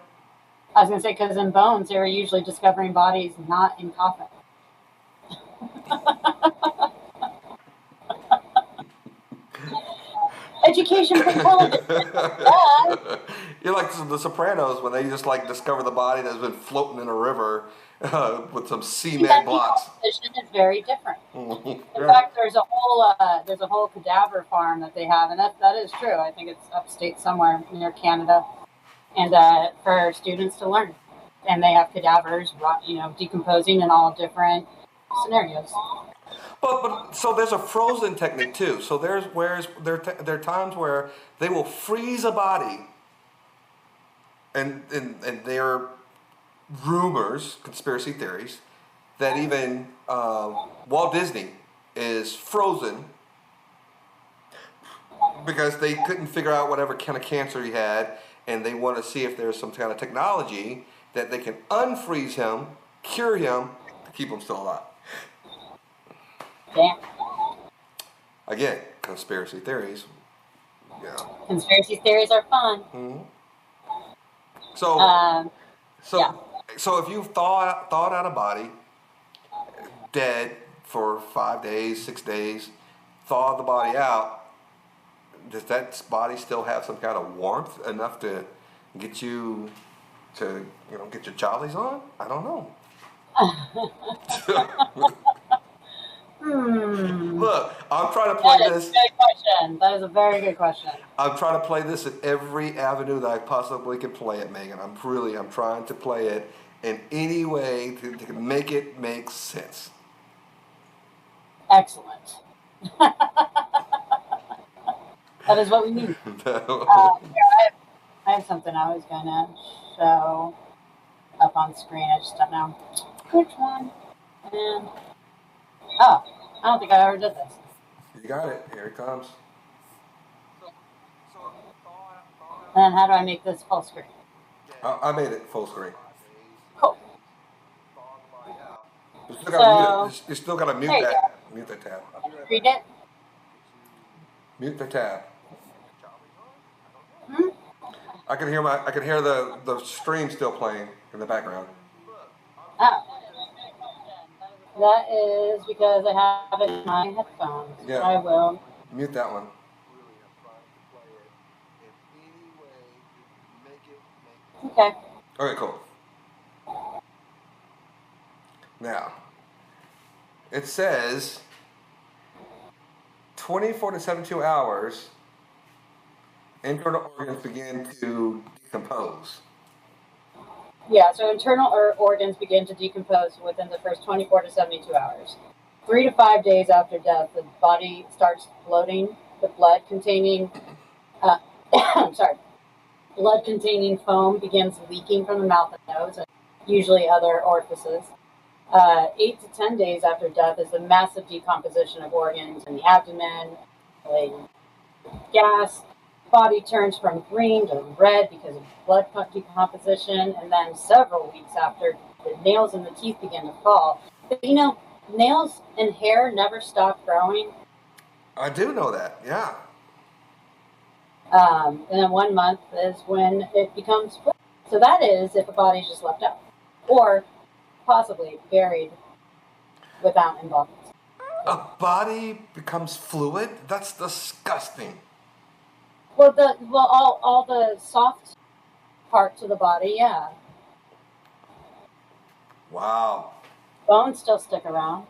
I was going to say, because in bones, they were usually discovering bodies not in coffins. Education for television. Yeah. You're like the Sopranos when they just like discover the body that's been floating in a river with some cement blocks. Decomposition is very different. In In fact, there's a whole cadaver farm that they have, and that is true. I think it's upstate somewhere near Canada, and for students to learn, and they have cadavers, decomposing in all different scenarios. But so there's a frozen technique too. So there are times where they will freeze a body, and there are rumors, conspiracy theories, that even Walt Disney is frozen because they couldn't figure out whatever kind of cancer he had, and they want to see if there's some kind of technology that they can unfreeze him, cure him, to keep him still alive. Damn. Again, conspiracy theories. Yeah. Conspiracy theories are fun. Mm-hmm. So, Yeah. so if you thawed out a body, dead for 5 days, 6 days, thaw the body out, does that body still have some kind of warmth enough to get you to get your jollies on? I don't know. Look, I'm trying to play this. That is a good question. That is a very good question. I'm trying to play this at every avenue that I possibly can play it, Megan. I'm trying to play it in any way to make it make sense. Excellent. That is what we need. I have something I was going to show up on screen. I just don't know which one. And I don't think I ever did this. You got it. Here it comes. And how do I make this full screen? I made it full screen. Cool. You still got to mute that. Mute that tab. Read it. Mute the tab. Hmm? I can hear the stream still playing in the background. Oh. That is because I have it in my headphones. Yeah. I will. Mute that one. Okay. Okay, cool. Now, it says 24 to 72 hours, internal organs begin to decompose. Yeah, so internal organs begin to decompose within the first 24 to 72 hours. 3 to 5 days after death, the body starts floating. The blood-containing blood-containing foam begins leaking from the mouth and nose, and usually other orifices. 8 to 10 days after death is the massive decomposition of organs in the abdomen, like gas. Body turns from green to red because of blood decomposition, and then several weeks after, the nails and the teeth begin to fall. But nails and hair never stop growing. I do know that, yeah. And then 1 month is when it becomes fluid. So that is if a body's just left out, or possibly buried without involvement. A body becomes fluid? That's disgusting. All the soft parts of the body, yeah. Wow. Bones still stick around.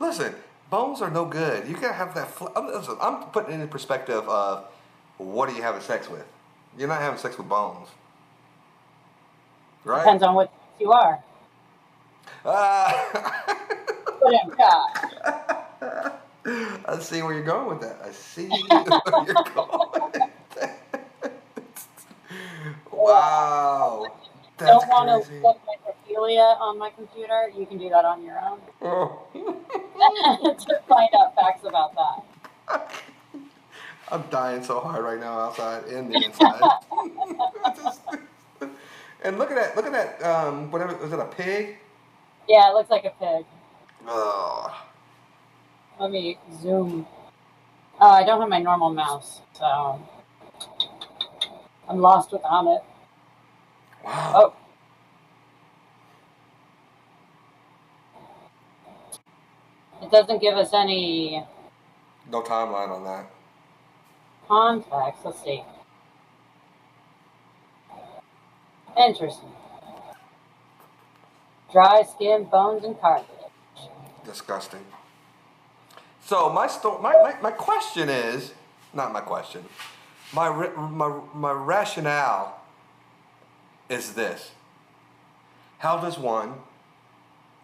Listen, bones are no good. You gotta have that. Listen, I'm putting it in perspective of what are you having sex with? You're not having sex with bones, right? Depends on what you are. Uh, Put in God. I see where you're going with that. I see where you're going with that. Yeah. Wow. That's Don't want to crazy. look necrophilia on my computer, you can do that on your own Oh. to find out facts about that. I'm dying so hard right now outside and the inside. Just- and look at that. Look at that. Whatever. Was it a pig? Yeah, it looks like a pig. Oh. Let me zoom. Oh, I don't have my normal mouse, so I'm lost without it. Wow. Oh, it doesn't give us any No timeline on that. context. Let's see. Interesting. Dry skin, bones, and cartilage. Disgusting. So my question is not my question. My rationale is this: how does one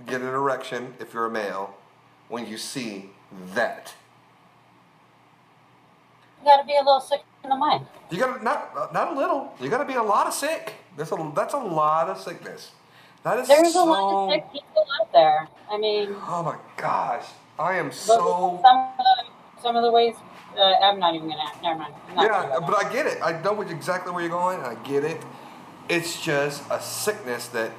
get an erection if you're a male when you see that? You got to be a little sick in the mind. You got not a little. You got to be a lot of sick. That's a lot of sickness. That is There's a lot of so. sick people out there. I mean, Oh my gosh, I am but so. some of the ways. I'm not even gonna. Never mind. I'm not gonna Yeah, go but there. I get it. I know exactly where you're going. I get it. It's just a sickness that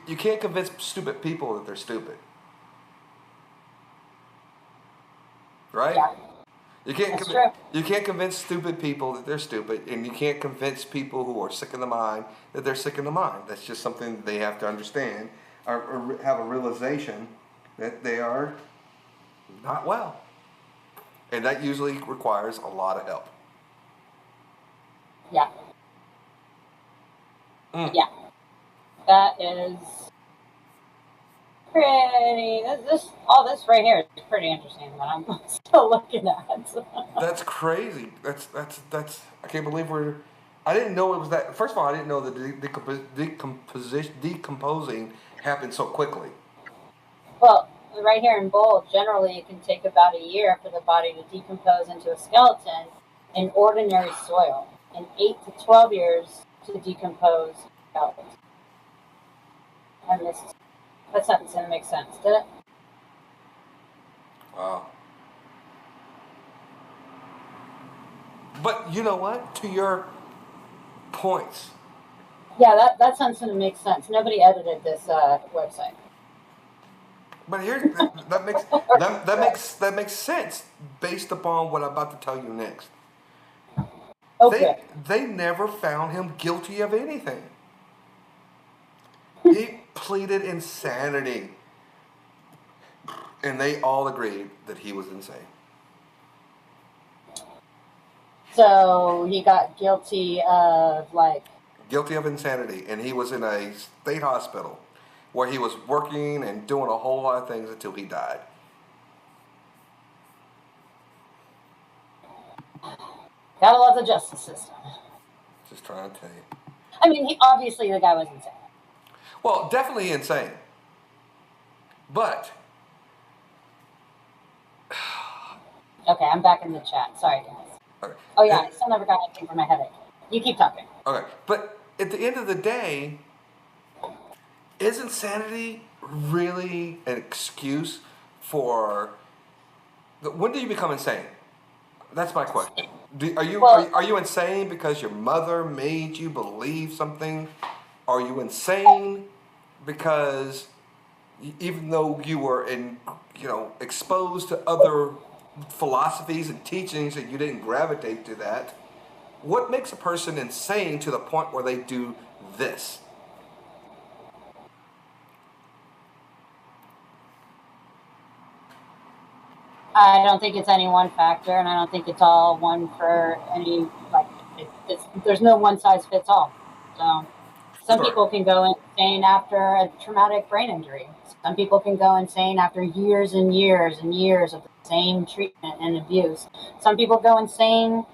you can't convince stupid people that they're stupid, right? Yeah, that's true. You can't convince stupid people that they're stupid, and you can't convince people who are sick in the mind that they're sick in the mind. That's just something they have to understand or have a realization that they are not well, and that usually requires a lot of help. Yeah, Mm. yeah. That is pretty. All this right here is pretty interesting. That I'm still looking at. That's crazy. That's. I can't believe we're. I didn't know it was that. First of all, I didn't know that decomposing happened so quickly. Well, right here in bold, generally it can take about a year for the body to decompose into a skeleton in ordinary soil, and 8 to 12 years to decompose skeleton. I missed. That sentence didn't make sense, did it? Wow. But you know what? To your points. Yeah, that sentence didn't make sense. Nobody edited this website. But here, that makes sense based upon what I'm about to tell you next. Oh, good. They never found him guilty of anything. He pleaded insanity, and they all agreed that he was insane. So he got guilty of like. Guilty of insanity, and he was in a state hospital where he was working and doing a whole lot of things until he died. Gotta love the justice system. Just trying to tell you. I mean, obviously the guy was insane. Well, definitely insane. But Okay, I'm back in the chat. Sorry, guys. okay. Oh yeah, I still never got anything for my headache. You keep talking. Okay, but at the end of the day, is insanity really an excuse for? When do you become insane? That's my question. Well, Are you insane because your mother made you believe something? Are you insane because even though you were exposed to other philosophies and teachings and you didn't gravitate to that? What makes a person insane to the point where they do this? I don't think it's any one factor, and I don't think it's all one for any, like, there's no one size fits all. So, Some Sure. people can go insane after a traumatic brain injury. Some people can go insane after years and years and years of the same treatment and abuse. Some people go insane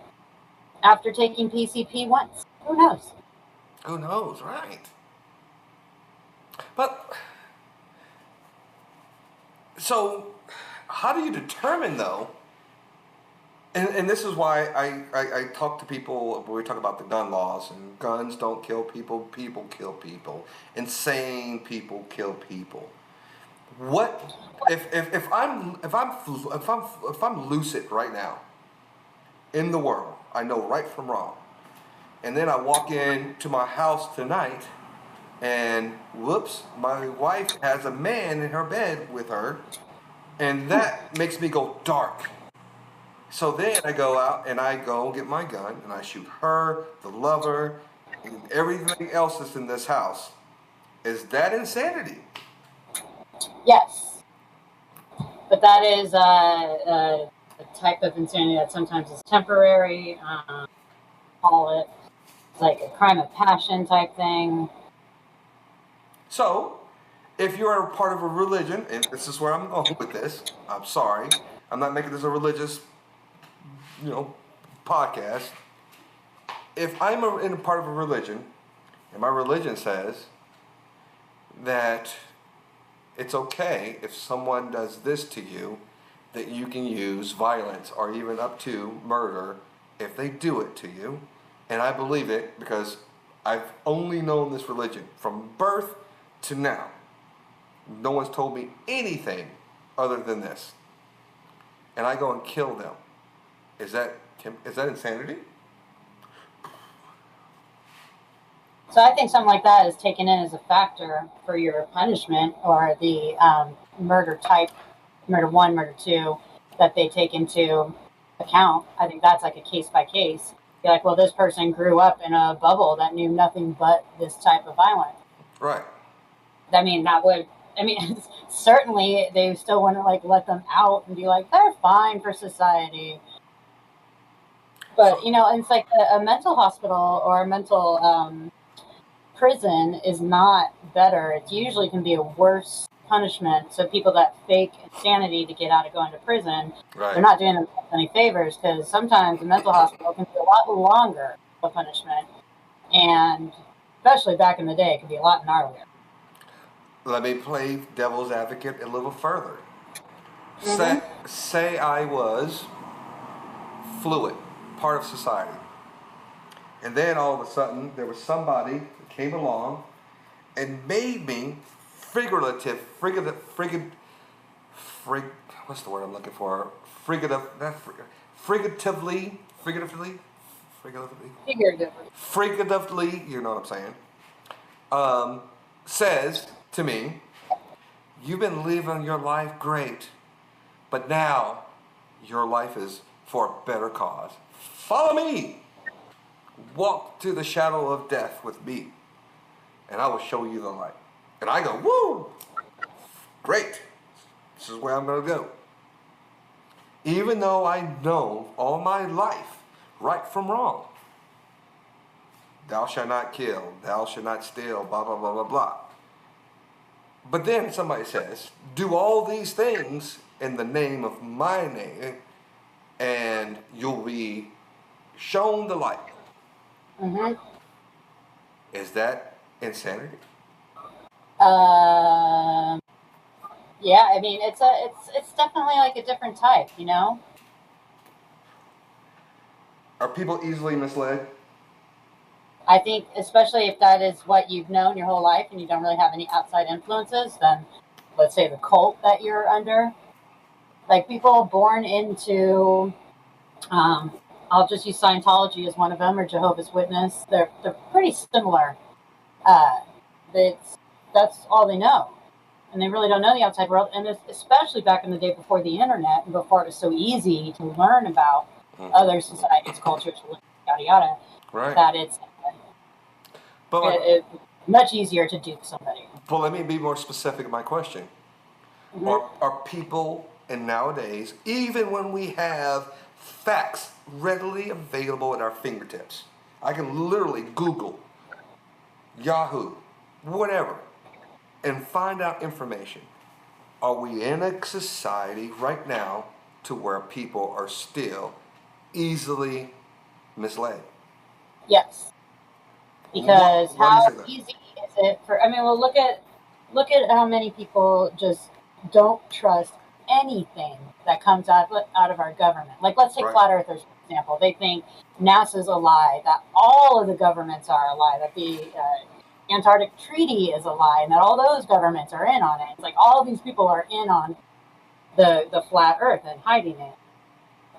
after taking PCP once. Who knows? Who knows, right? But so, how do you determine though? And this is why I talk to people when we talk about the gun laws and guns don't kill people, people kill people. Insane people kill people. What if I'm lucid right now in the world, I know right from wrong, and then I walk into my house tonight, and whoops, my wife has a man in her bed with her, and that makes me go dark. So then I go out and I go get my gun and I shoot her, the lover, and everything else that's in this house. Is that insanity? Yes, but that is a type of insanity that sometimes is temporary. Call it like a crime of passion type thing. So, if you're a part of a religion, and this is where I'm going with this, I'm sorry, I'm not making this a religious, you know, podcast. If in a part of a religion, and my religion says that it's okay if someone does this to you, that you can use violence or even up to murder if they do it to you. And I believe it because I've only known this religion from birth to now. No one's told me anything other than this. And I go and kill them. Is that insanity? So I think something like that is taken in as a factor for your punishment or the murder type, murder one, murder two, that they take into account. I think that's like a case by case. You're like, well, this person grew up in a bubble that knew nothing but this type of violence. Right. Certainly they still want to like let them out and be like, they're fine for society. But, it's like a mental hospital or a mental prison is not better. It usually can be a worse punishment. So people that fake insanity to get out of going to prison, Right. They're not doing themselves any favors because sometimes a mental hospital can be a lot longer of a punishment. And especially back in the day, it can be a lot gnarlier. Let me play devil's advocate a little further. Say I was fluid, part of society. And then all of a sudden, there was somebody that came along and made me what's the word I'm looking for? Figuratively, you know what I'm saying? Says to me, you've been living your life great, but now your life is for a better cause. Follow me. Walk to the shadow of death with me, and I will show you the light. And I go, woo, great. This is where I'm going to go. Even though I know all my life, right from wrong. Thou shalt not kill, thou shalt not steal, blah, blah, blah, blah, blah. But then somebody says, do all these things in the name of my name, and you'll be shown the light. Mm-hmm. Is that insanity? Yeah, I mean, it's definitely like a different type, Are people easily misled? I think, especially if that is what you've known your whole life and you don't really have any outside influences, then let's say the cult that you're under, like people born into, I'll just use Scientology as one of them, or Jehovah's Witness. They're pretty similar. That's all they know, and they really don't know the outside world. And especially back in the day before the internet and before it was so easy to learn about other societies, cultures, yada yada. Right. That it's much easier to dupe somebody. But let me be more specific in my question. Mm-hmm. Are people, and nowadays, even when we have facts readily available at our fingertips, I can literally Google, Yahoo, whatever, and find out information. Are we in a society right now to where people are still easily misled? Yes. Because Why do you how say that? easy is it for, I mean, well, look at how many people just don't trust anything that comes out of our government. Like, let's take Right. flat earthers, for example. They think NASA's a lie, that all of the governments are a lie, that the Antarctic Treaty is a lie, and that all those governments are in on it. It's like all these people are in on the flat earth and hiding it.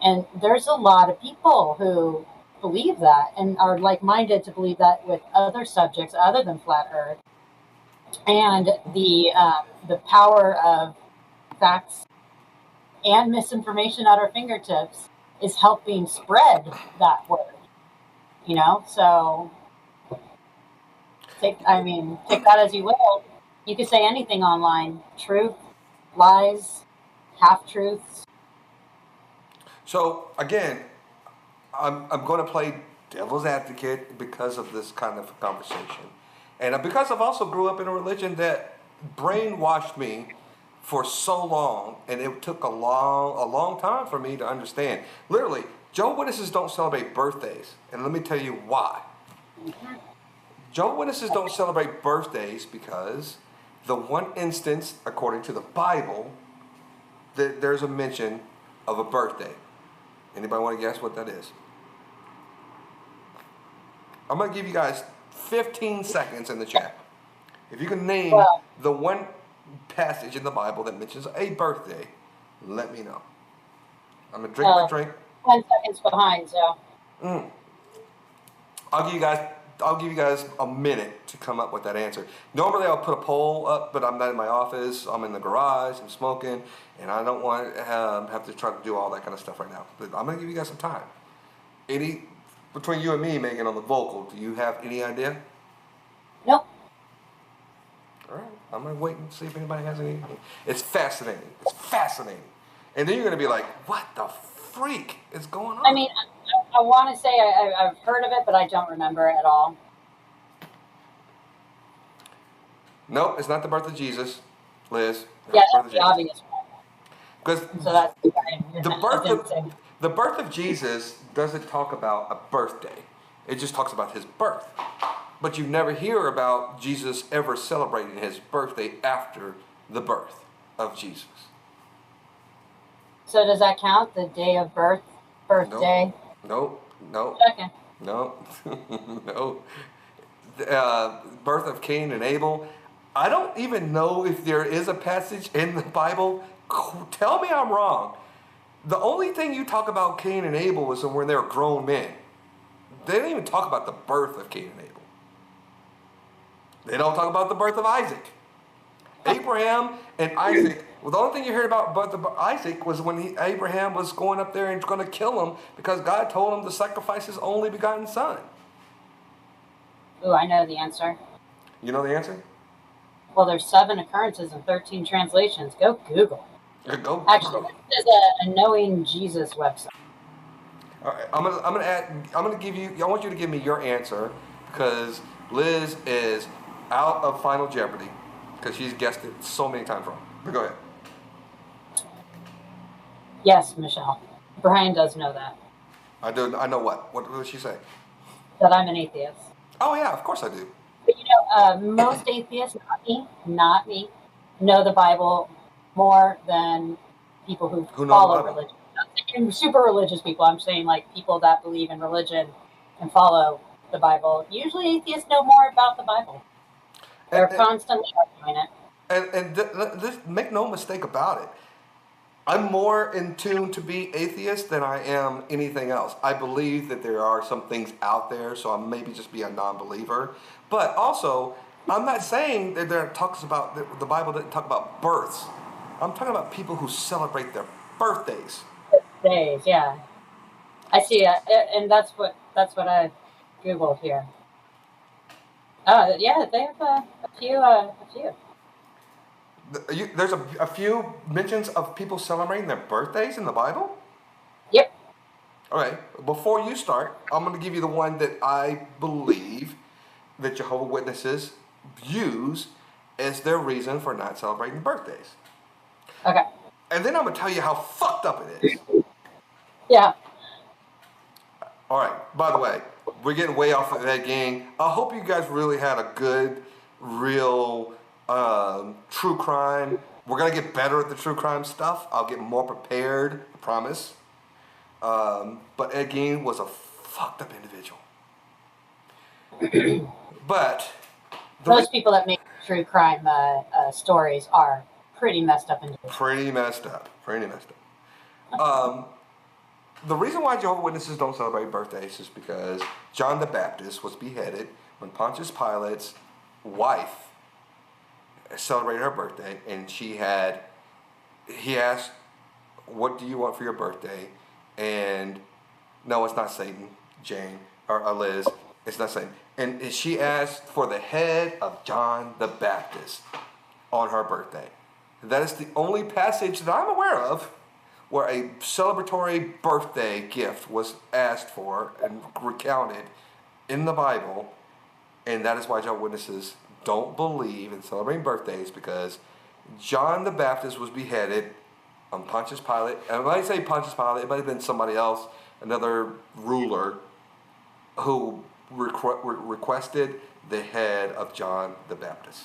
And there's a lot of people who believe that and are like-minded to believe that with other subjects other than flat earth. And the power of facts and misinformation at our fingertips is helping spread that word. So take that as you will. You can say anything online: truth, lies, half truths. So again, I'm going to play devil's advocate because of this kind of conversation, and because I've also grew up in a religion that brainwashed me for so long, and it took a long time for me to understand. Literally, Jehovah's Witnesses don't celebrate birthdays, and let me tell you why. Jehovah's Witnesses don't celebrate birthdays because the one instance, according to the Bible, that there's a mention of a birthday. Anybody want to guess what that is? I'm going to give you guys 15 seconds in the chat. If you can name Well, the one passage in the Bible that mentions a birthday, let me know. I'm going to drink my drink. 10 seconds behind, so. I'll give you guys a minute to come up with that answer. Normally I'll put a poll up, but I'm not in my office. I'm in the garage. I'm smoking, and I don't want to have to try to do all that kind of stuff right now. But I'm going to give you guys some time. Between you and me, Megan, on the vocal, do you have any idea? Nope. All right, I'm going to wait and see if anybody has any. It's fascinating. It's fascinating. And then you're going to be like, what the freak is going on? I mean, I want to say I've heard of it, but I don't remember it at all. Nope, it's not the birth of Jesus, Liz. Yeah, Birth that's of the Jesus. obvious one. Because So that's the birth of Jesus doesn't talk about a birthday. It just talks about his birth. But you never hear about Jesus ever celebrating his birthday after the birth of Jesus. So does that count? The day of birth, birthday? Nope. Okay. No. No. Birth of Cain and Abel. I don't even know if there is a passage in the Bible. Tell me I'm wrong. The only thing you talk about Cain and Abel is when they're grown men. They don't even talk about the birth of Cain and Abel. They don't talk about the birth of Isaac. Abraham and Isaac. Well, the only thing you heard about birth of Isaac was when Abraham was going up there and going to kill him because God told him to sacrifice his only begotten son. Ooh, I know the answer. You know the answer? Well, there's 7 occurrences and 13 translations. Go Google. Go. Actually, this is a Knowing Jesus website. All right, I'm gonna give you. I want you to give me your answer because Liz is out of Final Jeopardy because she's guessed it so many times wrong. But go ahead. Yes, Michelle. Brian does know that. I do. I know what. What did she say? That I'm an atheist. Oh yeah, of course I do. But most atheists, not me, know the Bible more than people who know follow the Bible? religion. I'm not saying super religious people. I'm saying like people that believe in religion and follow the Bible. Usually atheists know more about the Bible. They're constantly arguing it. And make no mistake about it. I'm more in tune to be atheist than I am anything else. I believe that there are some things out there, so I maybe just be a non-believer. But also, I'm not saying that the Bible didn't talk about births. I'm talking about people who celebrate their birthdays. Days, yeah. I see, and that's what I googled here. Yeah, they have a few. There's a few mentions of people celebrating their birthdays in the Bible? Yep. All right. Before you start, I'm going to give you the one that I believe that Jehovah's Witnesses use as their reason for not celebrating birthdays. Okay. And then I'm going to tell you how fucked up it is. Yeah. All right. By the way, we're getting way off of that, gang. I hope you guys really had a good, real true crime. We're going to get better at the true crime stuff. I'll get more prepared, I promise. But Ed Gein was a fucked up individual. But most people that make true crime stories are pretty messed up individuals. Pretty messed up. The reason why Jehovah's Witnesses don't celebrate birthdays is because John the Baptist was beheaded when Pontius Pilate's wife celebrated her birthday, and he asked, "What do you want for your birthday?" And no, it's not Satan, Jane, or Liz. It's not Satan. And she asked for the head of John the Baptist on her birthday. That is the only passage that I'm aware of where a celebratory birthday gift was asked for and recounted in the Bible. And that is why Jehovah's Witnesses don't believe in celebrating birthdays, because John the Baptist was beheaded on Pontius Pilate. And when I say Pontius Pilate, it might have been somebody else, another ruler, who requested the head of John the Baptist.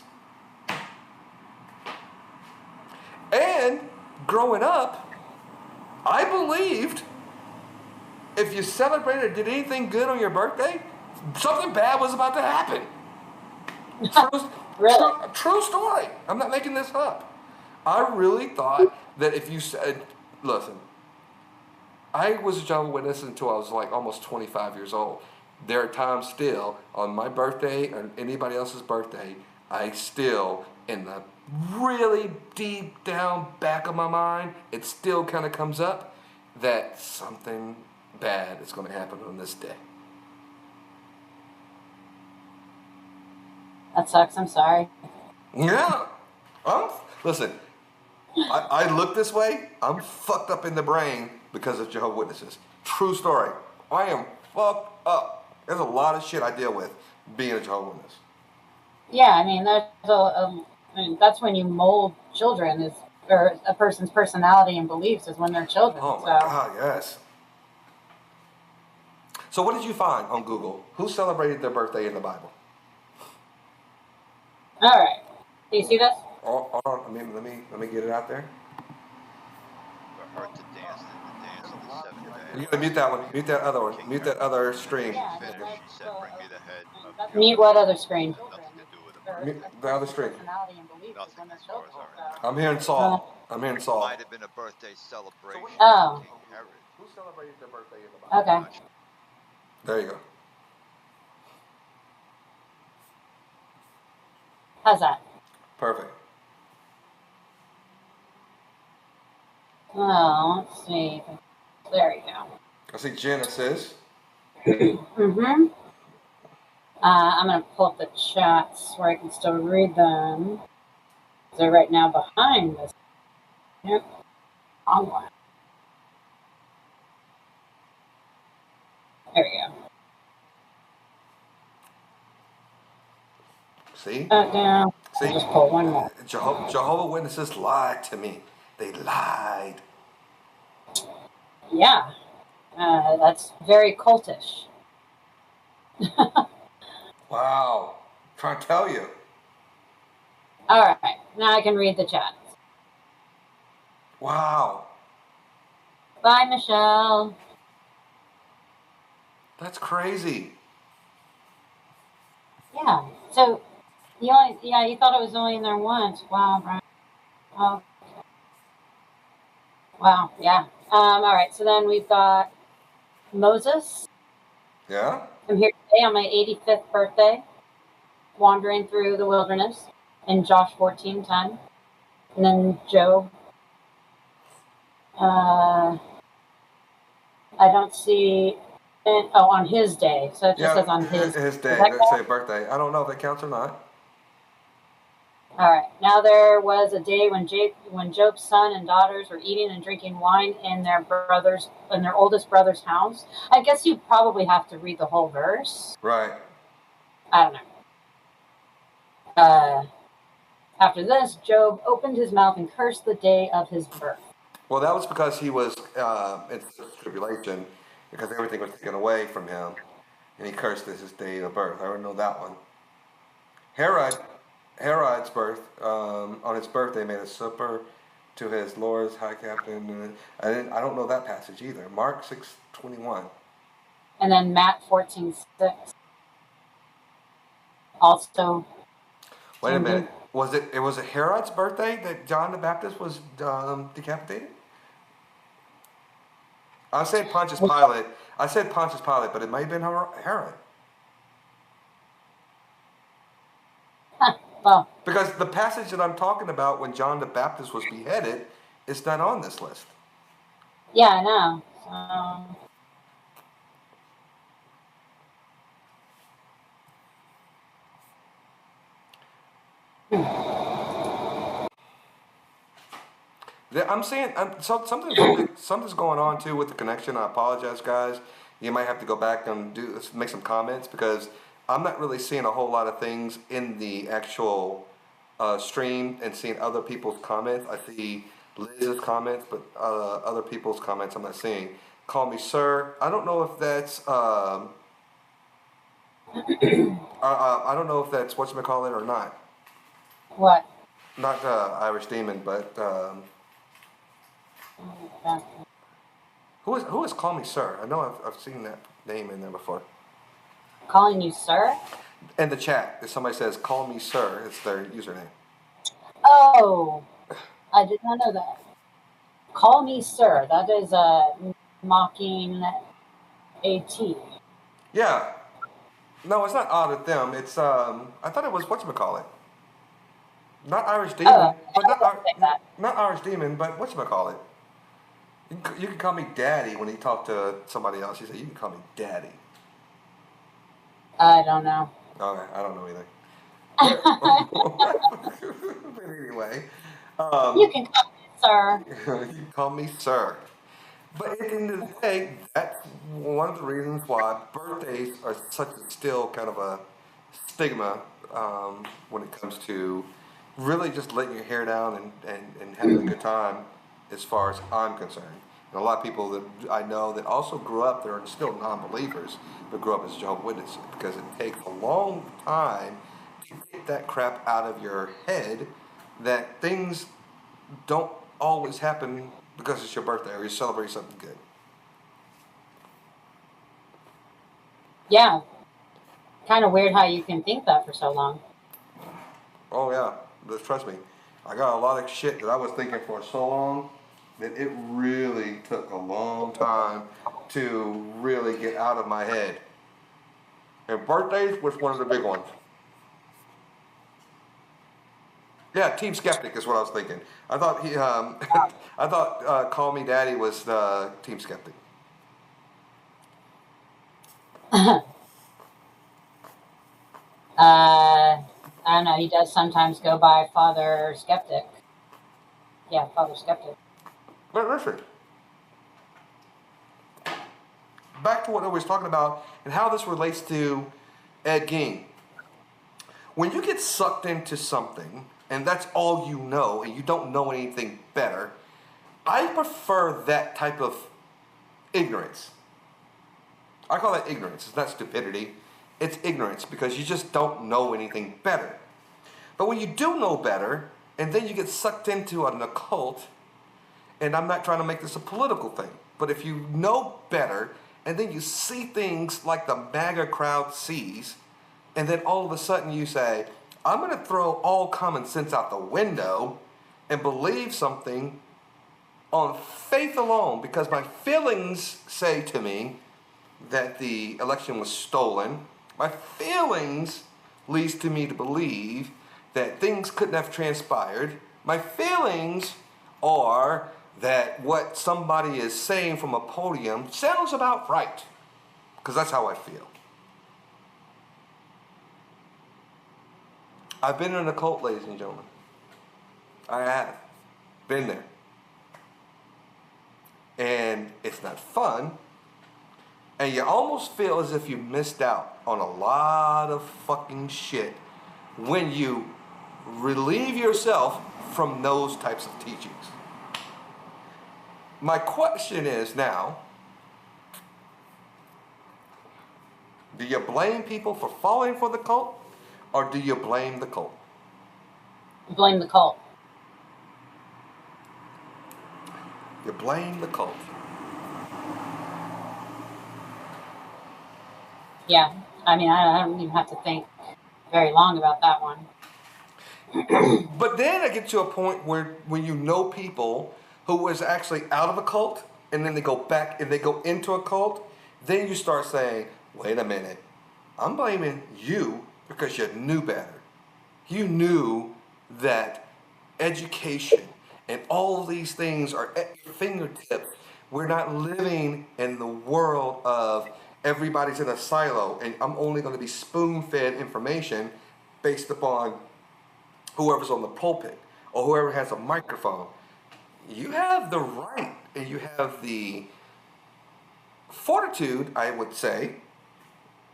And growing up, I believed if you celebrated or did anything good on your birthday, something bad was about to happen. True story. I'm not making this up. I really thought that if you said, listen, I was a Jehovah's Witness until I was like almost 25 years old. There are times still on my birthday or anybody else's birthday, I still, in the really deep down back of my mind, it still kind of comes up that something bad is going to happen on this day. That sucks. I'm sorry. Yeah. Listen, I look this way. I'm fucked up in the brain because of Jehovah's Witnesses. True story. I am fucked up. There's a lot of shit I deal with being a Jehovah's Witness. Yeah, I mean, that's when you mold children, or a person's personality and beliefs is when they're children. Oh my God, yes. So what did you find on Google? Who celebrated their birthday in the Bible? All right. Do you see this? Hold on. Let me get it out there. For her to dance of the 7th day. You gotta mute that one. Mute that other one. Mute that other stream. Yeah, She said, "Bring me the head of mute what other screen? nothing to do with it." Mute the other stream. Nothing as far as I remember. I'm hearing Saul. I'm hearing Saul. Might have been a birthday celebration. Oh. King Herod. Who celebrated their birthday in the Bible? Okay. There you go. How's that? Perfect. Oh, let's see. There we go. I see Genesis. Mm-hmm. I'm going to pull up the chats where I can still read them. They're right now behind this. Yep. Wrong one. There we go. See? Down. See? I'll just pull one more. Jehovah's Witnesses lied to me. They lied. Yeah. That's very cultish. Wow. I'm trying to tell you. All right. Now I can read the chat. Wow. Bye, Michelle. That's crazy. Yeah. So, you thought it was only in there once. Wow, Brian. Oh. Wow. Yeah. All right. So then we've got Moses. Yeah? I'm here today on my 85th birthday, wandering through the wilderness in Josh 14:10. And then Job. I don't see. On his day. So it just says on his day. It doesn't say birthday. I don't know if that counts or not. All right. Now there was a day when Job's son and daughters were eating and drinking wine in their oldest brother's house. I guess you probably have to read the whole verse. Right. I don't know. after this, Job opened his mouth and cursed the day of his birth. Well, that was because he was in such tribulation because everything was taken away from him, and he cursed his day of birth. I already know that one. Herod, Herod's birth, on his birthday, made a supper to his lord's high captain. I don't know that passage either. Mark 6:21. And then Matt 14:6. Also. Wait a minute. Was it Herod's birthday that John the Baptist was decapitated? I said Pontius Pilate. I said Pontius Pilate, but it might have been Herod. Well, Because the passage that I'm talking about when John the Baptist was beheaded is not on this list. yeah, I know. I'm saying something's going on too with the connection. I apologize, guys. You might have to go back and make some comments because I'm not really seeing a whole lot of things in the actual stream and seeing other people's comments. I see Liz's comments, but other people's comments I'm not seeing. Call me sir. I don't know if that's I don't know if that's whatchamacallit or not. What? Not Irish Demon, but who is Call Me Sir? I know I've seen that name in there before. Calling you sir? In the chat, if somebody says Call Me Sir, it's their username. Oh, I did not know that. Call me sir. That is mocking AT. Yeah. No, it's not odd at them. It's I thought it was whatchamacallit. Not Irish Demon, but not Irish Demon, but whatchamacallit. You can call me Daddy when he talked to somebody else. He said, you can call me Daddy. I don't know. Okay, I don't know either. But anyway. You can call me sir. You can call me Sir. But at the end of the day, that's one of the reasons why birthdays are still kind of a stigma when it comes to really just letting your hair down and having a good time as far as I'm concerned. And a lot of people that I know that also grew up, they're still non-believers, but grew up as Jehovah's Witnesses because it takes a long time to get that crap out of your head that things don't always happen because it's your birthday or you celebrate something good. Yeah. Kind of weird how you can think that for so long. Oh yeah, but trust me, I got a lot of shit that I was thinking for so long that it really took a long time to really get out of my head. And birthdays was one of the big ones. Yeah, Team Skeptic is what I was thinking. I thought I thought Call Me Daddy was Team Skeptic. I don't know. He does sometimes go by Father Skeptic. Yeah, Father Skeptic. But listen, back to what I was talking about and how this relates to Ed Gein. When you get sucked into something and that's all you know and you don't know anything better, I prefer that type of ignorance. I call that ignorance. It's not stupidity. It's ignorance because you just don't know anything better. But when you do know better and then you get sucked into an occult, and I'm not trying to make this a political thing, but if you know better and then you see things like the MAGA crowd sees, and then all of a sudden you say, I'm going to throw all common sense out the window and believe something on faith alone because my feelings say to me that the election was stolen. My feelings leads to me to believe that things couldn't have transpired. My feelings are that what somebody is saying from a podium sounds about right. Because that's how I feel. I've been in a cult, ladies and gentlemen. I have been there. And it's not fun. And you almost feel as if you missed out on a lot of fucking shit when you relieve yourself from those types of teachings. My question is now, do you blame people for falling for the cult, or do you blame the cult? Blame the cult. You blame the cult. Yeah, I mean, I don't even have to think very long about that one. But then I get to a point where when you know people who was actually out of a cult and then they go back and they go into a cult, then you start saying, wait a minute, I'm blaming you because you knew better. You knew that education and all of these things are at your fingertips. We're not living in the world of everybody's in a silo and I'm only going to be spoon-fed information based upon whoever's on the pulpit or whoever has a microphone. You have the right and you have the fortitude, I would say,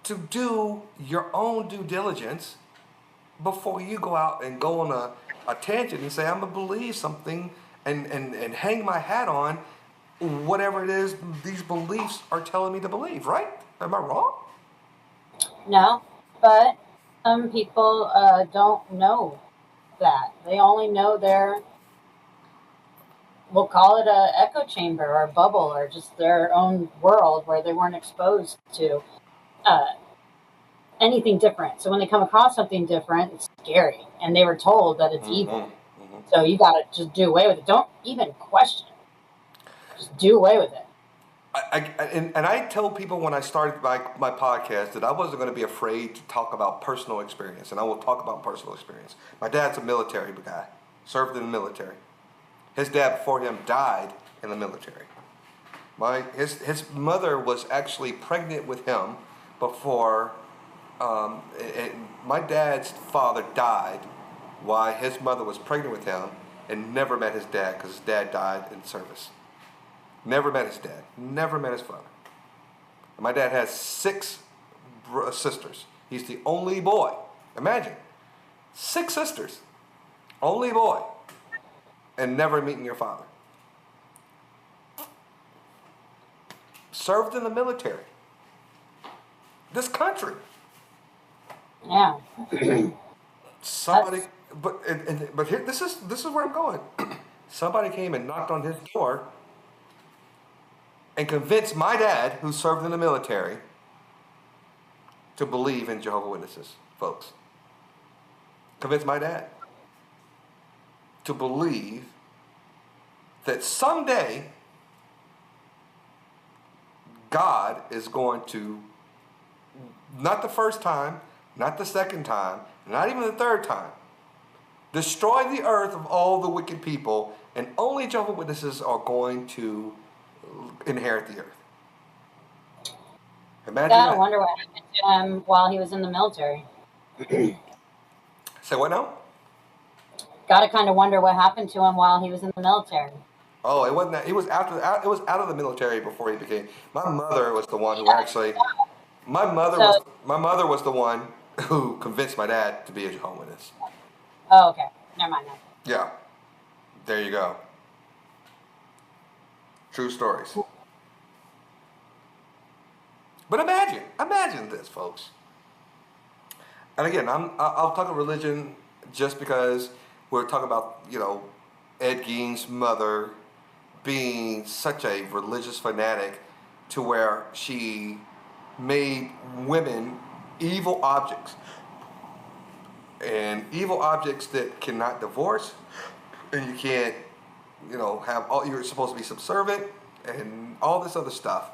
to do your own due diligence before you go out and go on a tangent and say, I'm going to believe something and hang my hat on whatever it is these beliefs are telling me to believe, right? Am I wrong? No, but some people don't know that. They only know we'll call it a echo chamber or a bubble or just their own world where they weren't exposed to anything different. So when they come across something different, it's scary. And they were told that it's evil. Mm-hmm. So you got to just do away with it. Don't even question it. Just do away with it. I tell people when I started my podcast that I wasn't going to be afraid to talk about personal experience, and I will talk about personal experience. My dad's a military guy, served in the military. His dad before him died in the military. His mother was actually pregnant with him before my dad's father died while his mother was pregnant with him and never met his dad because his dad died in service. Never met his dad. Never met his father. And my dad has 6 sisters. He's the only boy. Imagine. 6 sisters. Only boy. And never meeting your father. Served in the military. This country. Yeah. Somebody, but here, this is where I'm going. Somebody came and knocked on his door and convinced my dad, who served in the military, to believe in Jehovah's Witnesses, folks. Convinced my dad to believe that someday God is going to, not the first time, not the second time, not even the third time, destroy the earth of all the wicked people, and only Jehovah's Witnesses are going to inherit the earth. Imagine that. I wonder what happened to him while he was in the military. Say what now? Gotta kind of wonder what happened to him while he was in the military. Oh, it wasn't that. It was out of the military before he became. My mother was the one who actually. My mother was the one who convinced my dad to be a Jehovah's Witness. Oh, okay. Never mind that. Yeah. There you go. True stories. But imagine this, folks. And again, I'll talk about religion just because we're talking about, Ed Gein's mother being such a religious fanatic to where she made women evil objects. And evil objects that cannot divorce, and you can't, have all, you're supposed to be subservient and all this other stuff.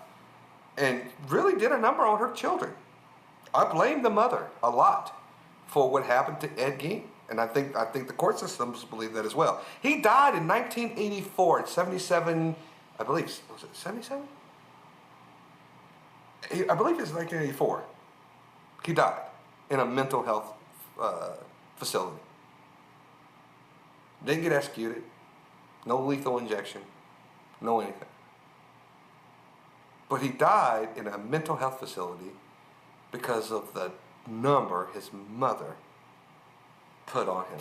And really did a number on her children. I blame the mother a lot for what happened to Ed Gein. And I think the court systems believe that as well. He died in 1984 at 77, I believe. Was it 77? I believe it's 1984. He died in a mental health facility. Didn't get executed. No lethal injection. No anything. But he died in a mental health facility because of the number his mother put on him.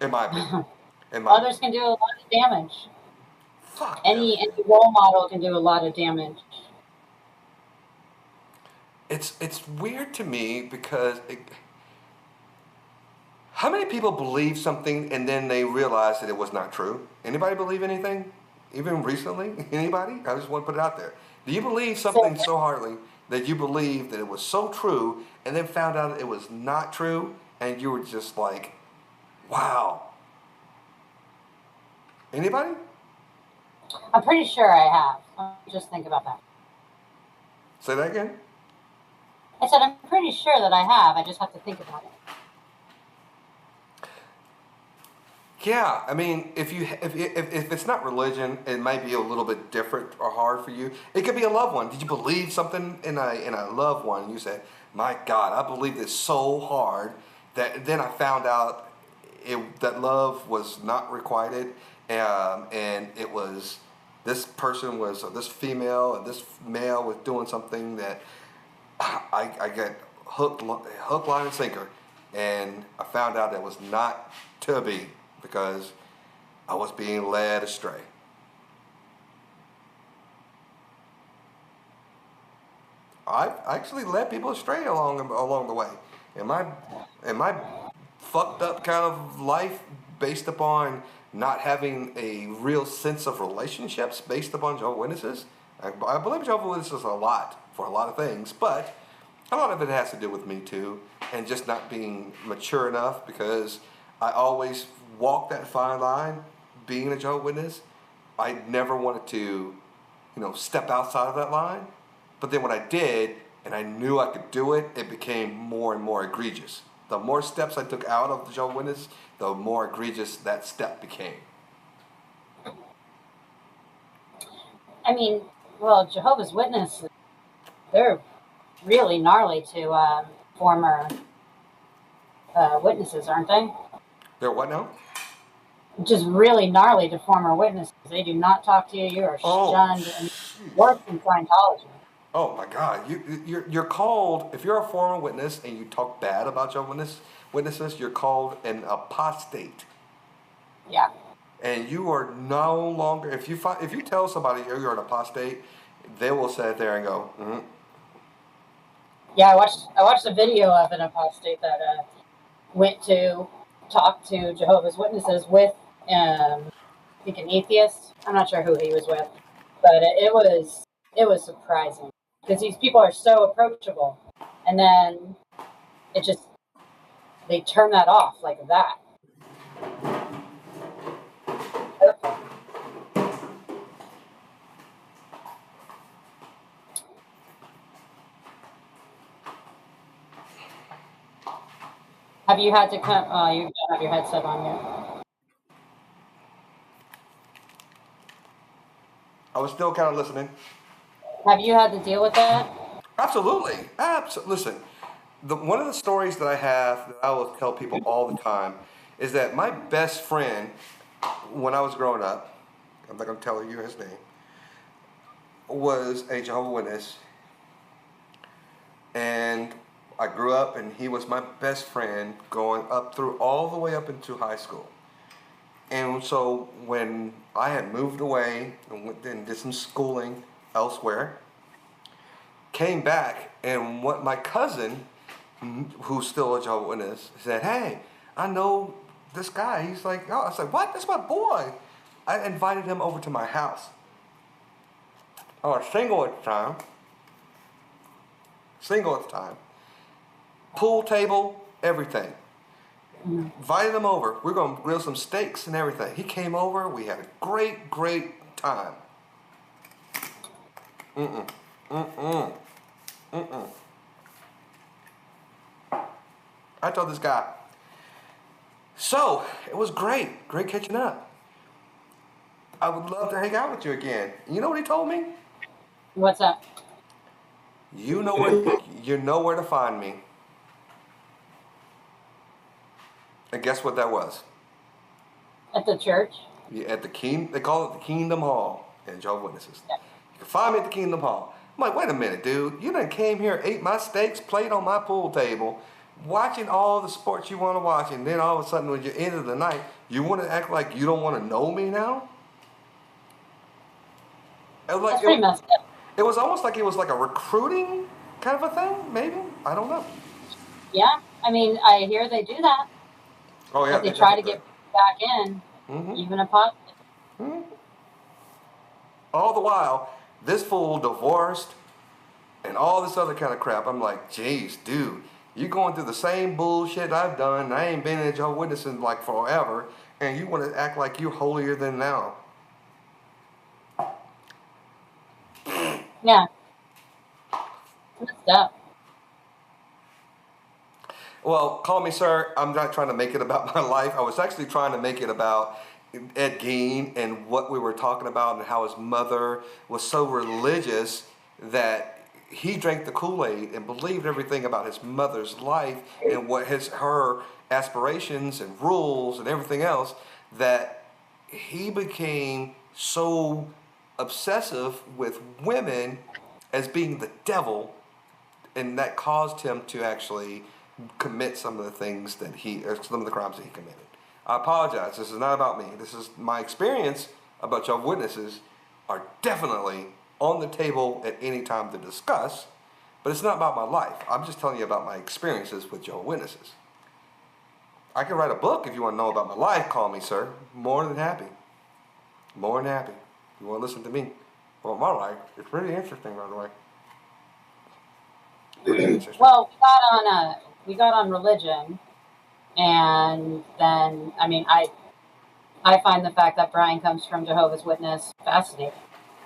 In my opinion. Others can do a lot of damage. Fuck any role model can do a lot of damage. It's weird to me because how many people believe something and then they realize that it was not true? Anybody believe anything? Even recently? Anybody? I just want to put it out there. Do you believe something so hardly that you believe that it was so true and then found out it was not true and you were just like, wow. Anybody? I'm pretty sure I have. Just think about that. Say that again? I said I'm pretty sure that I have. I just have to think about it. Yeah, I mean, if it's not religion, it might be a little bit different or hard for you. It could be a loved one. Did you believe something in a loved one? You said, "My God, I believed it so hard that then I found out that love was not requited, and it was this person was or this female and this male was doing something that I got hook, line, and sinker, and I found out that was not to be." Because I was being led astray. I've actually led people astray along the way. Am I fucked up kind of life based upon not having a real sense of relationships based upon Jehovah's Witnesses? I believe Jehovah's Witnesses a lot for a lot of things, but a lot of it has to do with me too, and just not being mature enough because I always walk that fine line being a Jehovah's Witness. I never wanted to, step outside of that line. But then when I did, and I knew I could do it, it became more and more egregious. The more steps I took out of the Jehovah's Witness, the more egregious that step became. I mean, well, Jehovah's Witnesses, they're really gnarly to former witnesses, aren't they? They're what now? Just really gnarly to former witnesses. They do not talk to you. You are shunned and worse than Scientology. Oh my God! You're called, if you're a former witness and you talk bad about your witnesses, you're called an apostate. Yeah. And you are no longer, if you tell somebody you're an apostate, they will sit there and go, mm-hmm. Yeah, I watched a video of an apostate that went to talk to Jehovah's Witnesses with I think an atheist. I'm not sure who he was with, but it was surprising because these people are so approachable, and then they turn that off like that. Have you had to come? You don't have your headset on yet. I was still kind of listening. Have you had to deal with that? Absolutely. Listen, one of the stories that I have that I will tell people all the time is that my best friend, when I was growing up, I'm not going to tell you his name, was a Jehovah's Witness. And I grew up and he was my best friend going up through all the way up into high school. And so when I had moved away and went and did some schooling elsewhere, came back, and what my cousin, who's still a Jehovah's Witness, said, "Hey, I know this guy." He's like, "Oh," I said, "What? That's my boy." I invited him over to my house. I was single at the time. Pool table, everything. Invited him over. We're going to grill some steaks and everything. He came over. We had a great, great time. I told this guy. So, it was great. Great catching up. I would love to hang out with you again. You know what he told me? What's up? You know where to find me. And guess what that was? At the church? Yeah, at the they call it the Kingdom Hall in Jehovah's Witnesses. Yeah. You can find me at the Kingdom Hall. I'm like, wait a minute, dude. You done came here, ate my steaks, played on my pool table, watching all the sports you want to watch, and then all of a sudden, when you're end of the night, you want to act like you don't want to know me now? It was like That's pretty messed up. it was almost like it was like a recruiting kind of a thing. Maybe I don't know. Yeah, I mean, I hear they do that. Oh yeah, That they try to get back in, Mm-hmm. even a pot. Mm-hmm. All the while, this fool divorced and all this other kind of crap. I'm like, geez, dude, you going through the same bullshit I've done. I ain't been in Jehovah's Witness in like forever, and you want to act like you're holier than thou. Yeah, messed up. Well, call me sir. I'm not trying to make it about my life. I was actually trying to make it about Ed Gein and what we were talking about and how his mother was so religious that he drank the Kool-Aid and believed everything about his mother's life and what her aspirations and rules and everything else that he became so obsessive with women as being the devil, and that caused him to actually commit some of the things that or some of the crimes that he committed. I apologize. This is not about me. This is my experience about Jehovah's Witnesses are definitely on the table at any time to discuss, but it's not about my life. I'm just telling you about my experiences with Jehovah's Witnesses. I can write a book if you want to know about my life. Call me, sir. More than happy. More than happy. If you want to listen to me about my life, it's pretty interesting, by the way. Well, we got on religion, and then I mean, I find the fact that Brian comes from Jehovah's Witness fascinating,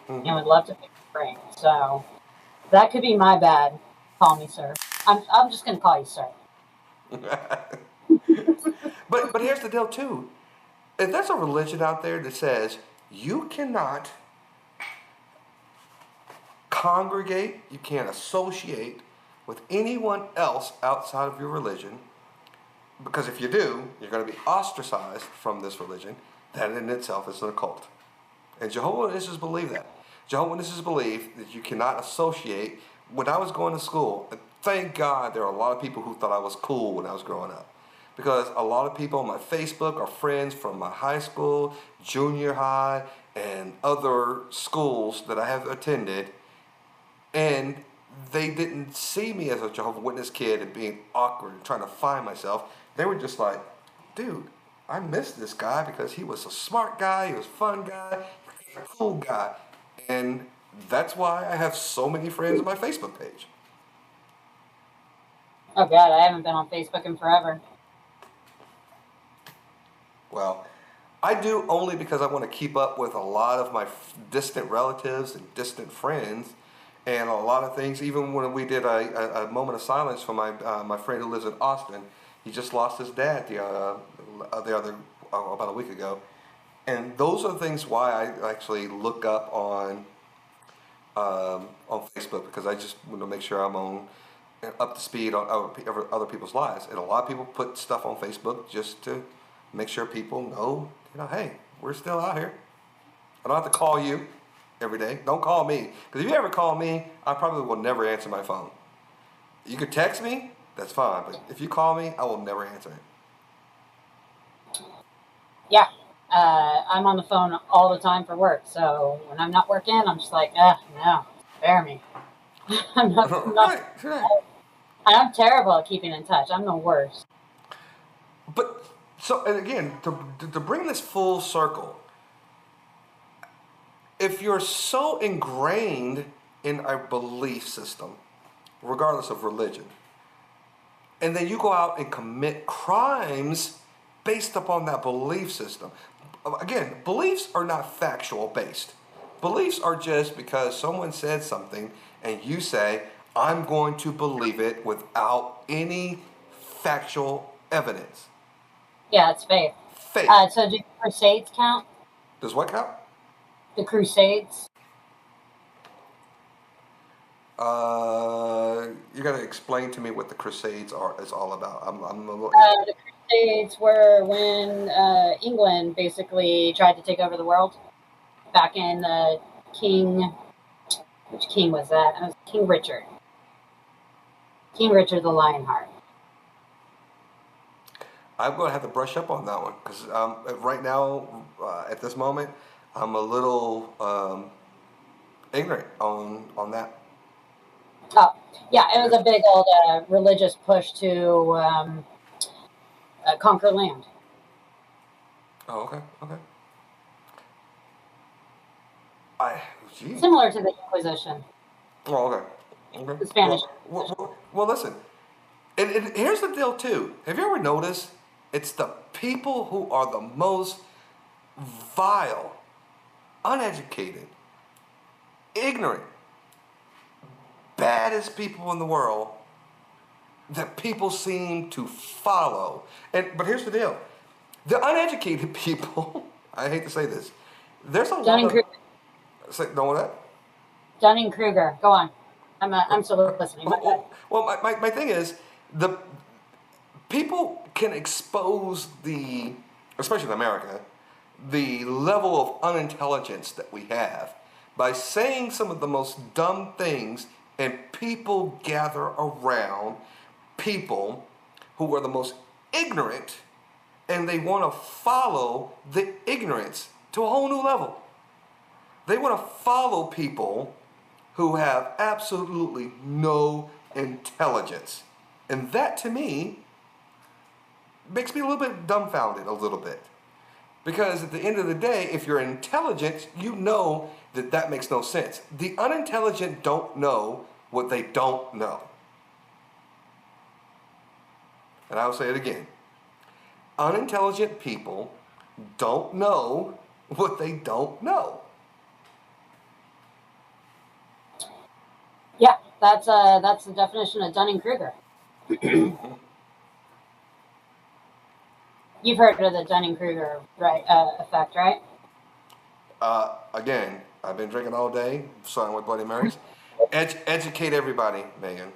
and would love to pick his brain. So that could be my bad. Call me sir. I'm just gonna call you sir. But here's the deal too. If there's a religion out there that says you cannot congregate, you can't associate with anyone else outside of your religion, because if you do, you're going to be ostracized from this religion, that in itself is an occult. And Jehovah's Witnesses believe that. Jehovah's Witnesses believe that you cannot associate. When I was going to school, thank God there are a lot of people who thought I was cool when I was growing up. Because a lot of people on my Facebook are friends from my high school, junior high, and other schools that I have attended. And they didn't see me as a Jehovah's Witness kid and being awkward and trying to find myself. They were just like, dude, I miss this guy because he was a smart guy, he was a fun guy, he was a cool guy. And that's why I have so many friends on my Facebook page. Oh God, I haven't been on Facebook in forever. Well, I do only because I want to keep up with a lot of my distant relatives and distant friends, and a lot of things. Even when we did a moment of silence for my friend who lives in Austin, he just lost his dad the other about a week ago, and those are the things why I actually look up on Facebook, because I just want to make sure I'm up to speed on other people's lives. And a lot of people put stuff on Facebook just to make sure people know, hey, we're still out here. I don't have to call you every day. Don't call me. Because if you ever call me, I probably will never answer my phone. You could text me, that's fine. But if you call me, I will never answer it. Yeah. I'm on the phone all the time for work. So when I'm not working, I'm just like, no, spare me. I'm I'm terrible at keeping in touch. I'm the worst. But, so, and again, to bring this full circle, if you're so ingrained in a belief system, regardless of religion, and then you go out and commit crimes based upon that belief system. Again, beliefs are not factual based. Beliefs are just because someone said something and you say, I'm going to believe it without any factual evidence. Yeah, it's faith. Faith. So do crusades count? Does what count? The crusades. You got to explain to me what the Crusades is all about. I'm a little. The Crusades were when England basically tried to take over the world back in King Which king was that? It was King Richard. King Richard the Lionheart. I'm going to have to brush up on that one because right now, at this moment, I'm a little ignorant on that. Oh, yeah, it was a big old religious push to conquer land. Oh, okay, okay. Gee. Similar to the Inquisition, Oh, okay, okay. the Spanish Inquisition. Well, listen. And here's the deal too. Have you ever noticed? It's the people who are the most vile, uneducated, ignorant, baddest people in the world that people seem to follow. But here's the deal: the uneducated people. I hate to say this. There's a lot of. Say, know what that? Dunning-Kruger. Go on. I'm still listening. Well, my thing is the people can expose especially in America, the level of unintelligence that we have by saying some of the most dumb things, and people gather around people who are the most ignorant, and they want to follow the ignorance to a whole new level. They want to follow people who have absolutely no intelligence. And that, to me, makes me a little bit dumbfounded a little bit. Because at the end of the day, if you're intelligent, you know that makes no sense. The unintelligent don't know what they don't know. And I'll say it again. Unintelligent people don't know what they don't know. Yeah, that's the definition of Dunning-Kruger. You've heard of the Dunning-Kruger effect, right? Again, I've been drinking all day, starting with Bloody Marys. Educate everybody, Megan.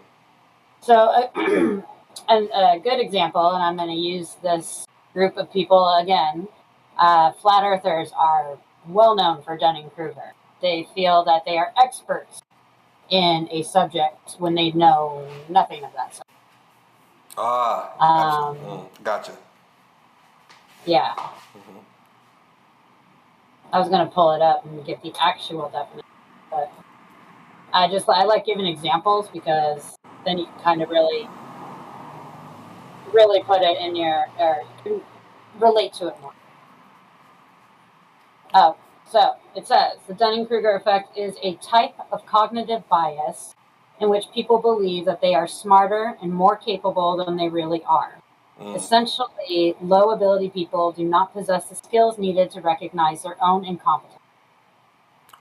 So, and a good example, and I'm going to use this group of people again. Flat earthers are well known for Dunning-Kruger. They feel that they are experts in a subject when they know nothing of that subject. Gotcha. Yeah. Mm-hmm. I was going to pull it up and get the actual definition, but I like giving examples because then you can kind of really put it in or relate to it more. Oh, so it says the Dunning-Kruger effect is a type of cognitive bias in which people believe that they are smarter and more capable than they really are. Essentially, low ability people do not possess the skills needed to recognize their own incompetence.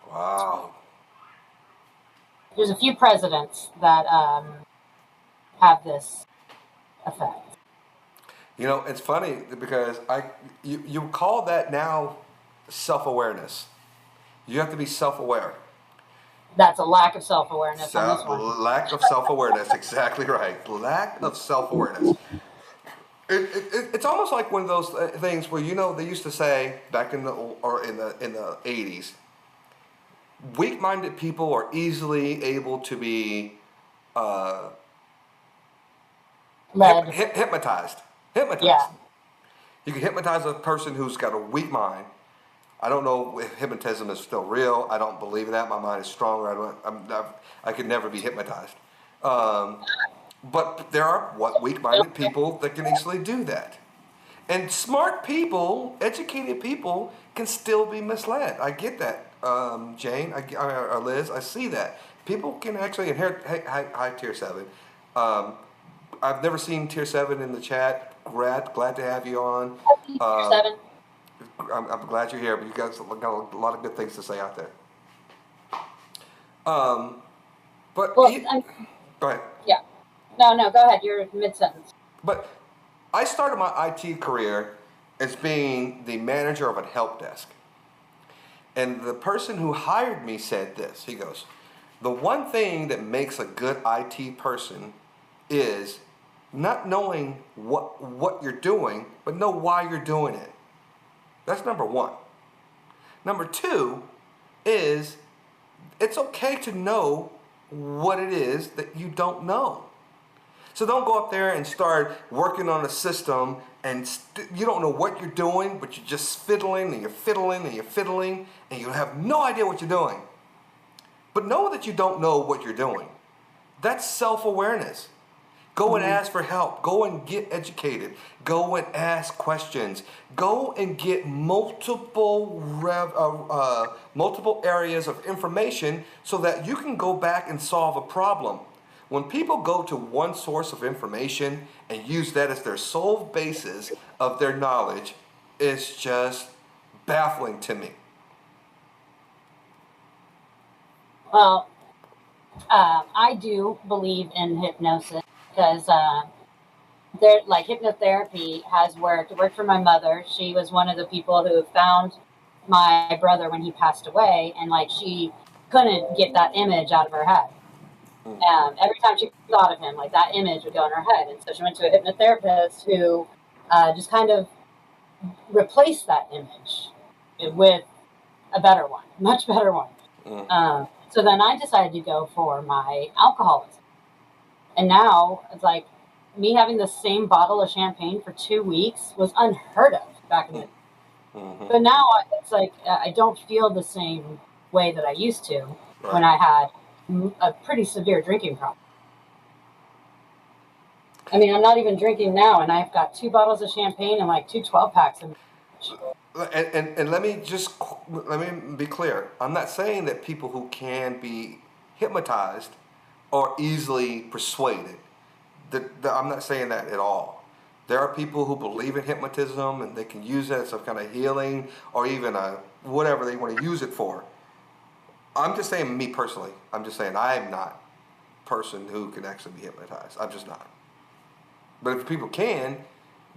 Wow. There's a few presidents that have this effect. You know, it's funny because you call that now self-awareness. You have to be self-aware. That's a lack of self-awareness on this one. Lack of self-awareness, exactly right. Lack of self-awareness. It's almost like one of those things where they used to say back in the 80s, weak-minded people are easily able to be hypnotized. Yeah. You can hypnotize a person who's got a weak mind. I don't know if hypnotism is still real. I don't believe in that. My mind is stronger. I could never be hypnotized. But there are weak-minded people that can easily do that. And smart people, educated people, can still be misled. I get that, Jane, or Liz. I see that. People can actually inherit. Hi, Tier 7. I've never seen Tier 7 in the chat. Glad to have you on. Tier 7. I'm glad you're here, but you guys got a lot of good things to say out there. Go ahead. Yeah. No, go ahead. You're mid-sentence. But I started my IT career as being the manager of a help desk. And the person who hired me said this. He goes, the one thing that makes a good IT person is not knowing what you're doing, but know why you're doing it. That's number one. Number two is it's okay to know what it is that you don't know. So don't go up there and start working on a system and you don't know what you're doing, but you're just fiddling and you're fiddling and you're fiddling and you have no idea what you're doing. But know that you don't know what you're doing. That's self-awareness. Go and ask for help. Go and get educated. Go and ask questions. Go and get multiple areas of information so that you can go back and solve a problem. When people go to one source of information and use that as their sole basis of their knowledge, it's just baffling to me. Well, I do believe in hypnosis because like hypnotherapy has worked. It worked for my mother. She was one of the people who found my brother when he passed away, and like she couldn't get that image out of her head. Every time she thought of him, like that image would go in her head, and so she went to a hypnotherapist who just kind of replaced that image with a better one, much better one. So then I decided to go for my alcoholism. And now it's like me having the same bottle of champagne for 2 weeks was unheard of back in the day. But now it's like I don't feel the same way that I used to when I had a pretty severe drinking problem. I mean, I'm not even drinking now, and I've got 2 bottles of champagne and like 2 12-packs. And let me be clear. I'm not saying that people who can be hypnotized are easily persuaded. I'm not saying that at all. There are people who believe in hypnotism and they can use it as some kind of healing or even whatever they want to use it for. I'm just saying, me personally, I'm just saying I am not a person who can actually be hypnotized. I'm just not. But if people can,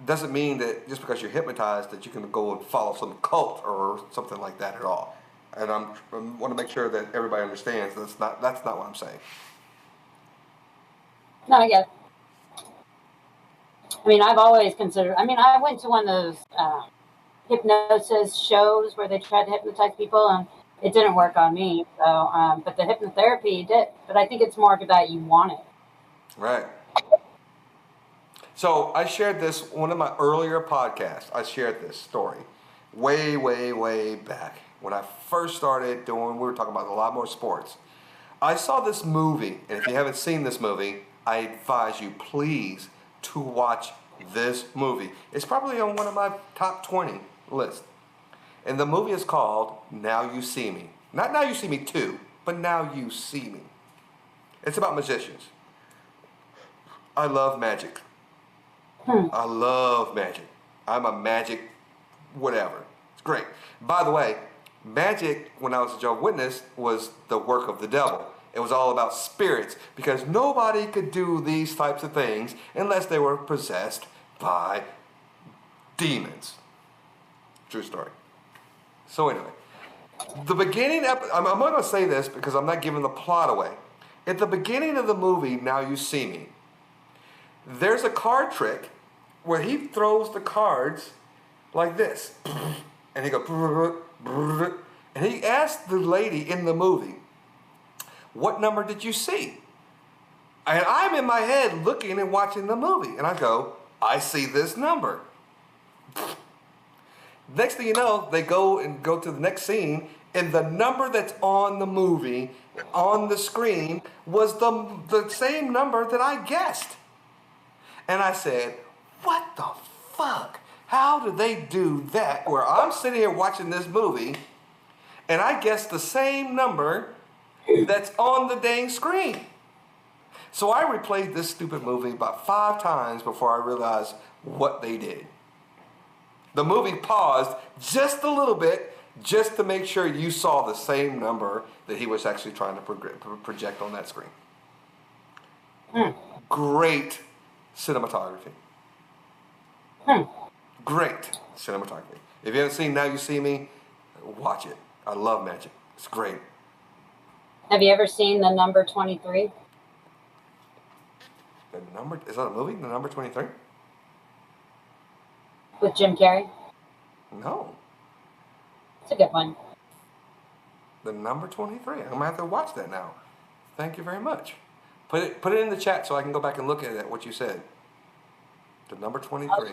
doesn't mean that just because you're hypnotized that you can go and follow some cult or something like that at all. And I want to make sure that everybody understands that's not what I'm saying. No, I get it. I mean, I've always considered. I mean, I went to one of those hypnosis shows where they tried to hypnotize people, and it didn't work on me. So, but the hypnotherapy did. But I think it's more about you want it. Right. So I shared this, one of my earlier podcasts, I shared this story way, way, way back. When I first started we were talking about a lot more sports. I saw this movie, and if you haven't seen this movie, I advise you please to watch this movie. It's probably on one of my top 20 lists. And the movie is called Now You See Me. Not Now You See Me 2, but Now You See Me. It's about magicians. I love magic. I love magic. I'm a magic whatever. It's great. By the way, magic, when I was a Jehovah's Witness, was the work of the devil. It was all about spirits because nobody could do these types of things unless they were possessed by demons. True story. So anyway, the beginning, I'm not going to say this because I'm not giving the plot away. At the beginning of the movie, Now You See Me, there's a card trick where he throws the cards like this. And he goes, and he asked the lady in the movie, what number did you see? And I'm in my head looking and watching the movie. And I go, I see this number. Next thing you know, they go to the next scene, and the number that's on the movie, on the screen, was the same number that I guessed. And I said, what the fuck? How do they do that? Where I'm sitting here watching this movie, and I guessed the same number that's on the dang screen. So I replayed this stupid movie about 5 times before I realized what they did. The movie paused just a little bit just to make sure you saw the same number that he was actually trying to project on that screen. Great cinematography. Great cinematography. If you haven't seen Now You See Me, watch it. I love magic. It's great. Have you ever seen The Number 23? Is that a movie? The Number 23? With Jim Carrey? No. It's a good one. The number 23. I'm gonna have to watch that now. Thank you very much. Put it in the chat so I can go back and look at it. What you said. The number 23.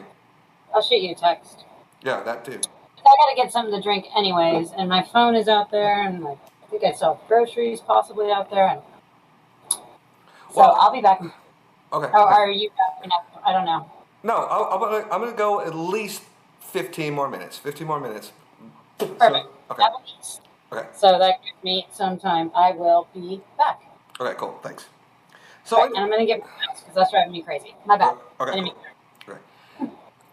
I'll shoot you a text. Yeah, that too. I gotta get something to drink anyways, and my phone is out there, and I think I saw groceries possibly out there. So I'll be back. Okay. Or are you wrapping up? I don't know. No, I'm gonna go at least 15 more minutes. 15 more minutes. Perfect. Okay. Okay. So that gives me some time. I will be back. Okay, cool. Thanks. So right, and I'm gonna get my notes because that's driving me crazy. My bad. Okay. Cool. Okay.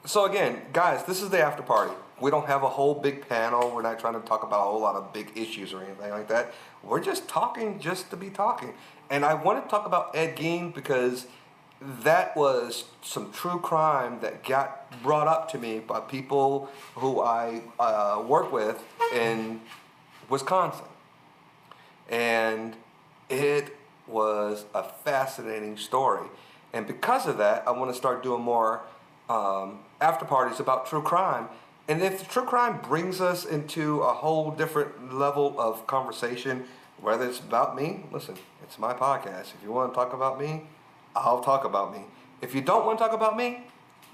So again, guys, this is the after party. We don't have a whole big panel. We're not trying to talk about a whole lot of big issues or anything like that. We're just talking just to be talking. And I want to talk about Ed Gein because that was some true crime that got brought up to me by people who I work with in Wisconsin. And it was a fascinating story. And because of that, I want to start doing more after parties about true crime. And if the true crime brings us into a whole different level of conversation, whether it's about me, listen, it's my podcast. If you want to talk about me, I'll talk about me. If you don't want to talk about me,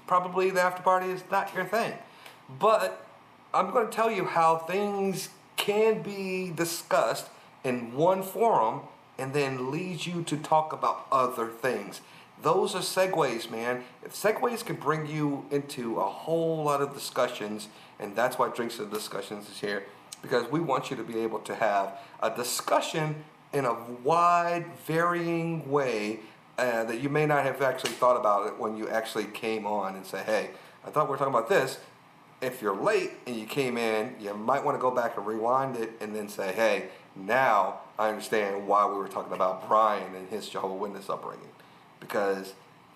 probably the after party is not your thing. But I'm going to tell you how things can be discussed in one forum and then lead you to talk about other things. Those are segues, man. If segues can bring you into a whole lot of discussions, and that's why Drinks and Discussions is here, because we want you to be able to have a discussion in a wide, varying way that you may not have actually thought about it when you actually came on and say, hey, I thought we were talking about this. If you're late and you came in, you might want to go back and rewind it and then say, hey, now I understand why we were talking about Brian and his Jehovah's Witness upbringing. Because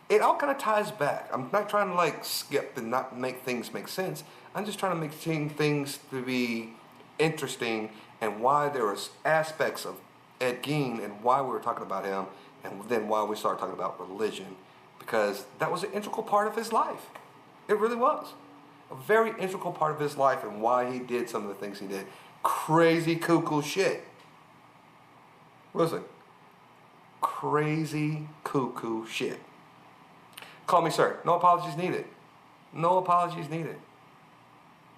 it all kind of ties back. I'm not trying to like skip and not make things make sense. I'm just trying to make things to be interesting and why there was aspects of Ed Gein and why we were talking about him and then why we started talking about religion. Because that was an integral part of his life. It really was. A very integral part of his life and why he did some of the things he did. Crazy cuckoo shit. Listen. Crazy cuckoo shit. Call me sir. No apologies needed. No apologies needed.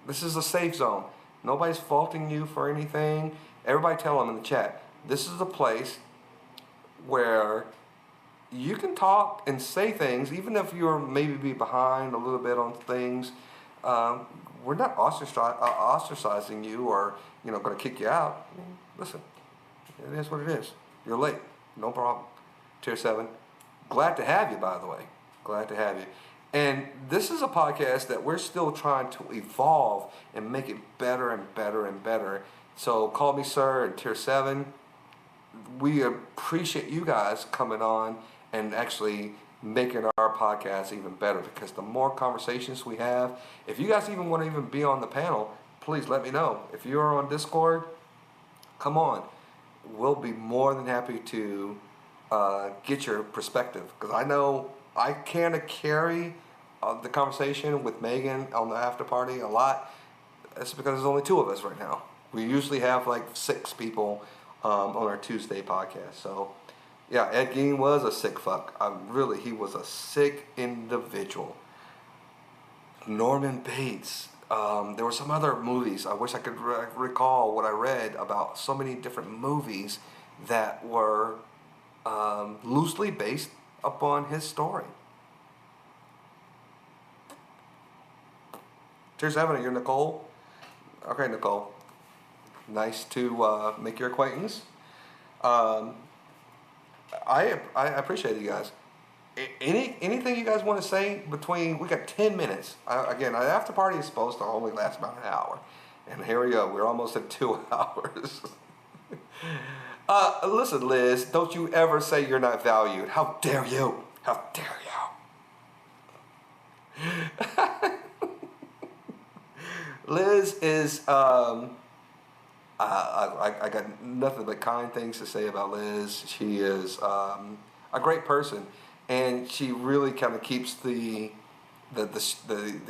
This is a safe zone. Nobody's faulting you for anything. Everybody tell them in the chat. This is a place where you can talk and say things, even if you're maybe be behind a little bit on things. We're not ostracizing you or going to kick you out. I mean, listen, it is what it is. You're late. No problem. Tier 7. Glad to have you, by the way. Glad to have you. And this is a podcast that we're still trying to evolve and make it better and better and better. So call me sir and Tier 7. We appreciate you guys coming on and actually making our podcast even better, because the more conversations we have, if you guys even want to even be on the panel, please let me know. If you're on Discord, come on. We'll be more than happy to get your perspective, because I know I kind of carry the conversation with Megan on the after party a lot. That's because there's only 2 of us right now. We usually have like 6 people on our Tuesday podcast. So yeah, Ed Gein was a sick fuck. He was a sick individual. Norman Bates. There were some other movies. I wish I could recall what I read about so many different movies that were loosely based upon his story. Tier 7, you're Nicole? Okay, Nicole. Nice to make your acquaintance. I appreciate you guys. Anything you guys want to say between, we got 10 minutes. Again, our after party is supposed to only last about an hour. And here we go. We're almost at 2 hours. Listen, Liz, don't you ever say you're not valued. How dare you? How dare you? Liz is, I got nothing but kind things to say about Liz. She is a great person, and she really kind of keeps the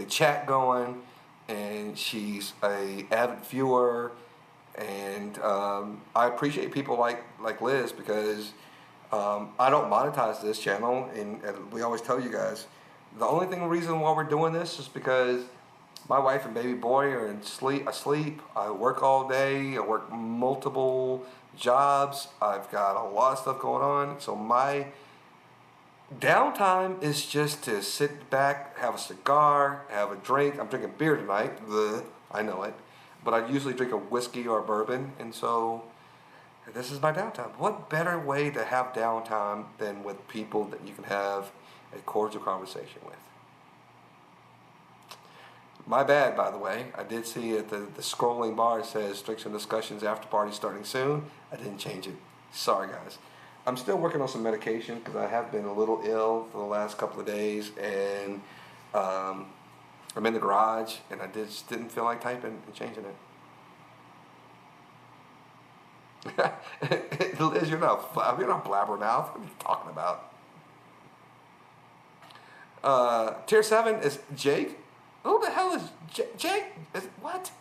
chat going, and she's a avid viewer, And I appreciate people like Liz because I don't monetize this channel, and we always tell you guys the only reason why we're doing this is because my wife and baby boy are asleep. I work all day. I work multiple jobs. I've got a lot of stuff going on. So my downtime is just to sit back, have a cigar, have a drink. I'm drinking beer tonight. Bleh, I know it. But I usually drink a whiskey or a bourbon. And so this is my downtime. What better way to have downtime than with people that you can have a cordial conversation with? My bad, by the way. I did see at the scrolling bar says Drinks and Discussions after party starting soon. I didn't change it. Sorry, guys. I'm still working on some medication because I have been a little ill for the last couple of days, and I'm in the garage, and I just didn't feel like typing and changing it. Liz, you're not blabbermouth. What are you talking about? Tier 7 is Jake. Who the hell is Jake? What?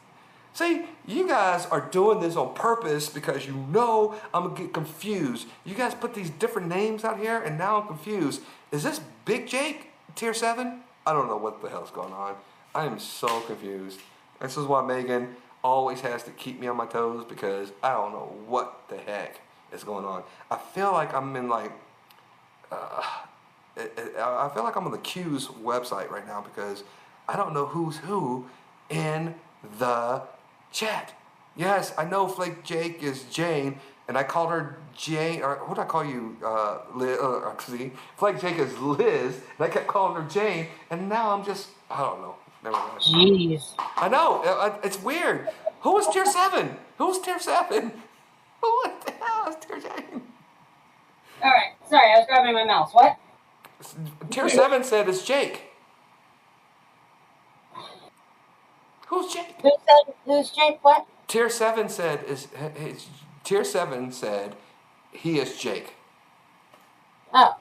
See, you guys are doing this on purpose because you know I'm going to get confused. You guys put these different names out here, and now I'm confused. Is this Big Jake, Tier 7? I don't know what the hell's going on. I am so confused. This is why Megan always has to keep me on my toes because I don't know what the heck is going on. I feel like I'm in I feel like I'm on the Q's website right now because I don't know who's who in the chat. Yes, I know Flake Jake is Jane, and I called her Jane, or what did I call you, Liz? See, Flake Jake is Liz, and I kept calling her Jane, and now I'm just, I don't know. Never mind. Jeez. I know, it's weird. Who is Tier 7? Who's Tier 7? What the hell is Tier 7? All right. Sorry, I was grabbing my mouse. What? Tier 7 said it's Jake. Who's Jake? Who said who's Jake? What? Tier 7 said Tier 7 said he is Jake. Oh.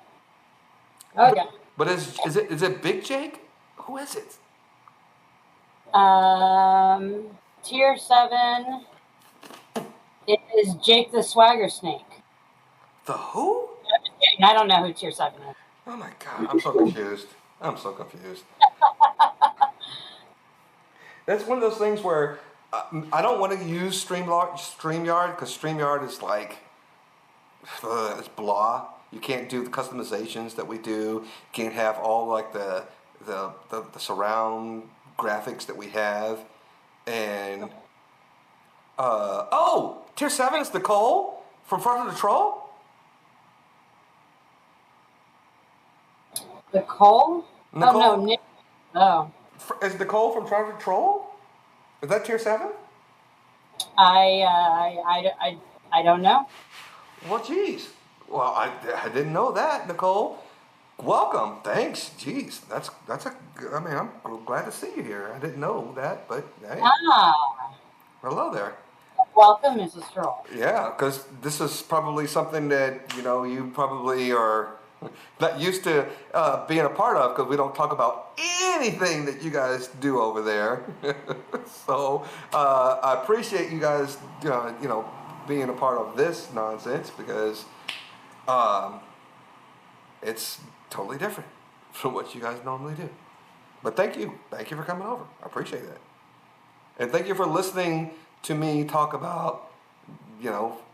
Okay. But is it Big Jake? Who is it? Tier 7. It is Jake the Swagger Snake. The who? I don't know who Tier 7 is. Oh my god, I'm so confused. That's one of those things where I don't want to use StreamYard because StreamYard is like, it's blah. You can't do the customizations that we do. You can't have all like the surround graphics that we have. And Tier 7 is Nicole from Front of the Troll. Nicole? Nicole? Oh no, Nick. Oh. Is Nicole from Front of the Troll? Is that Tier 7? I don't know. Well, geez. Well, I didn't know that, Nicole. Welcome. Thanks. Jeez, I mean, I'm glad to see you here. I didn't know that, but hey. Hello there. Welcome, Mrs. Troll. Yeah, because this is probably something that, you probably are not used to being a part of because we don't talk about anything that you guys do over there. So I appreciate you guys, being a part of this nonsense because it's totally different from what you guys normally do. But thank you for coming over. I appreciate that, and thank you for listening to me talk about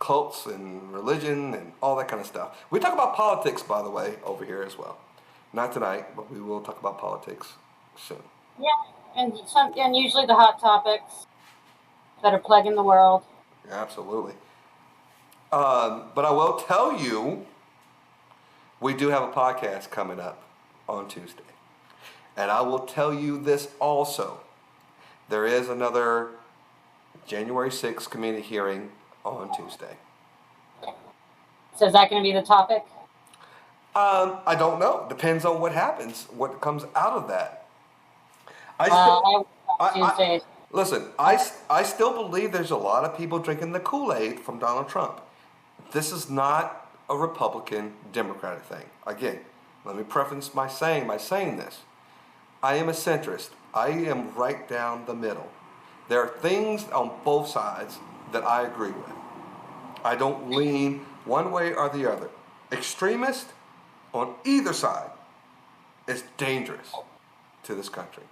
cults and religion and all that kind of stuff. We talk about politics, by the way, over here as well. Not tonight, but we will talk about politics soon. Yeah, and usually the hot topics that are plaguing the world. Absolutely. But I will tell you, we do have a podcast coming up on Tuesday. And I will tell you this also. There is another January 6th community hearing on Tuesday. So is that going to be the topic? I don't know. Depends on what happens, what comes out of that. Listen, I still believe there's a lot of people drinking the Kool-Aid from Donald Trump. This is not a Republican Democratic thing. Again, let me preface by saying this. I am a centrist. I am right down the middle. There are things on both sides that I agree with. I don't lean one way or the other. Extremist on either side is dangerous to this country.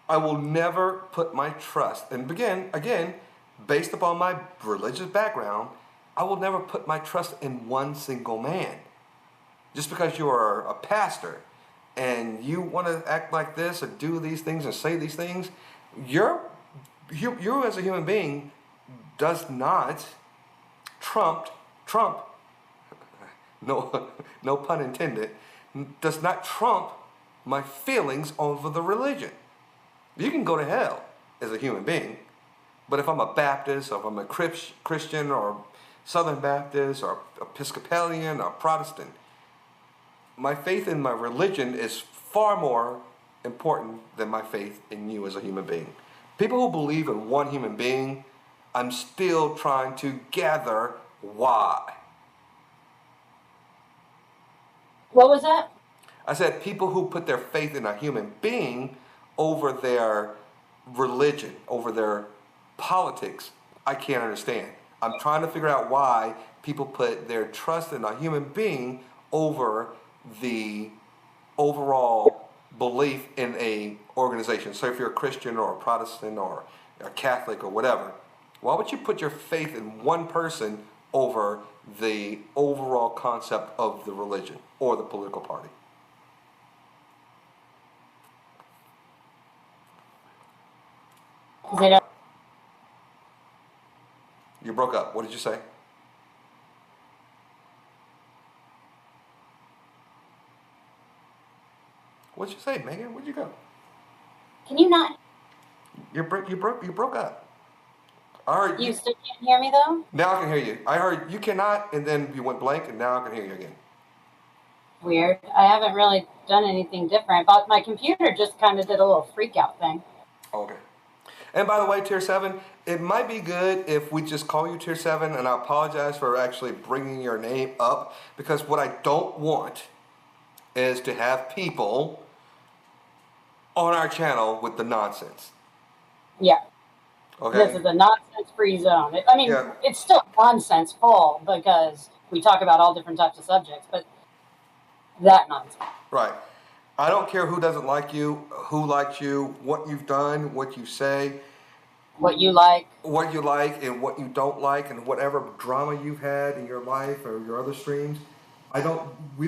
I will never put my trust, and again, based upon my religious background, I will never put my trust in one single man. Just because you are a pastor and you want to act like this or do these things and say these things, you as a human being does not trump, no pun intended, does not trump my feelings over the religion. You can go to hell as a human being, but if I'm a Baptist, or if I'm a Christian, or Southern Baptist, or Episcopalian, or Protestant, my faith in my religion is far more important than my faith in you as a human being. People who believe in one human being, I'm still trying to gather why. What was that? I said people who put their faith in a human being over their religion, over their politics, I can't understand. I'm trying to figure out why people put their trust in a human being over the overall belief in a organization. So if you're a Christian or a Protestant or a Catholic or whatever, why would you put your faith in one person over the overall concept of the religion or the political party? You broke up. What did you say? What'd you say, Megan? Where'd you go? Can you not? You broke up. I heard You still can't hear me though? Now I can hear you. I heard you cannot, and then you went blank, and now I can hear you again. Weird. I haven't really done anything different, but my computer just kind of did a little freak out thing. Okay. And by the way, Tier 7, it might be good if we just call you Tier 7, and I apologize for actually bringing your name up, because what I don't want is to have people on our channel with the nonsense. Yeah. Okay? This is a nonsense-free zone. Yeah. It's still nonsense full because we talk about all different types of subjects, but that nonsense. Right. I don't care who doesn't like you, who likes you, what you've done, what you say, What you like. and what you don't like, and whatever drama you've had in your life or your other streams. We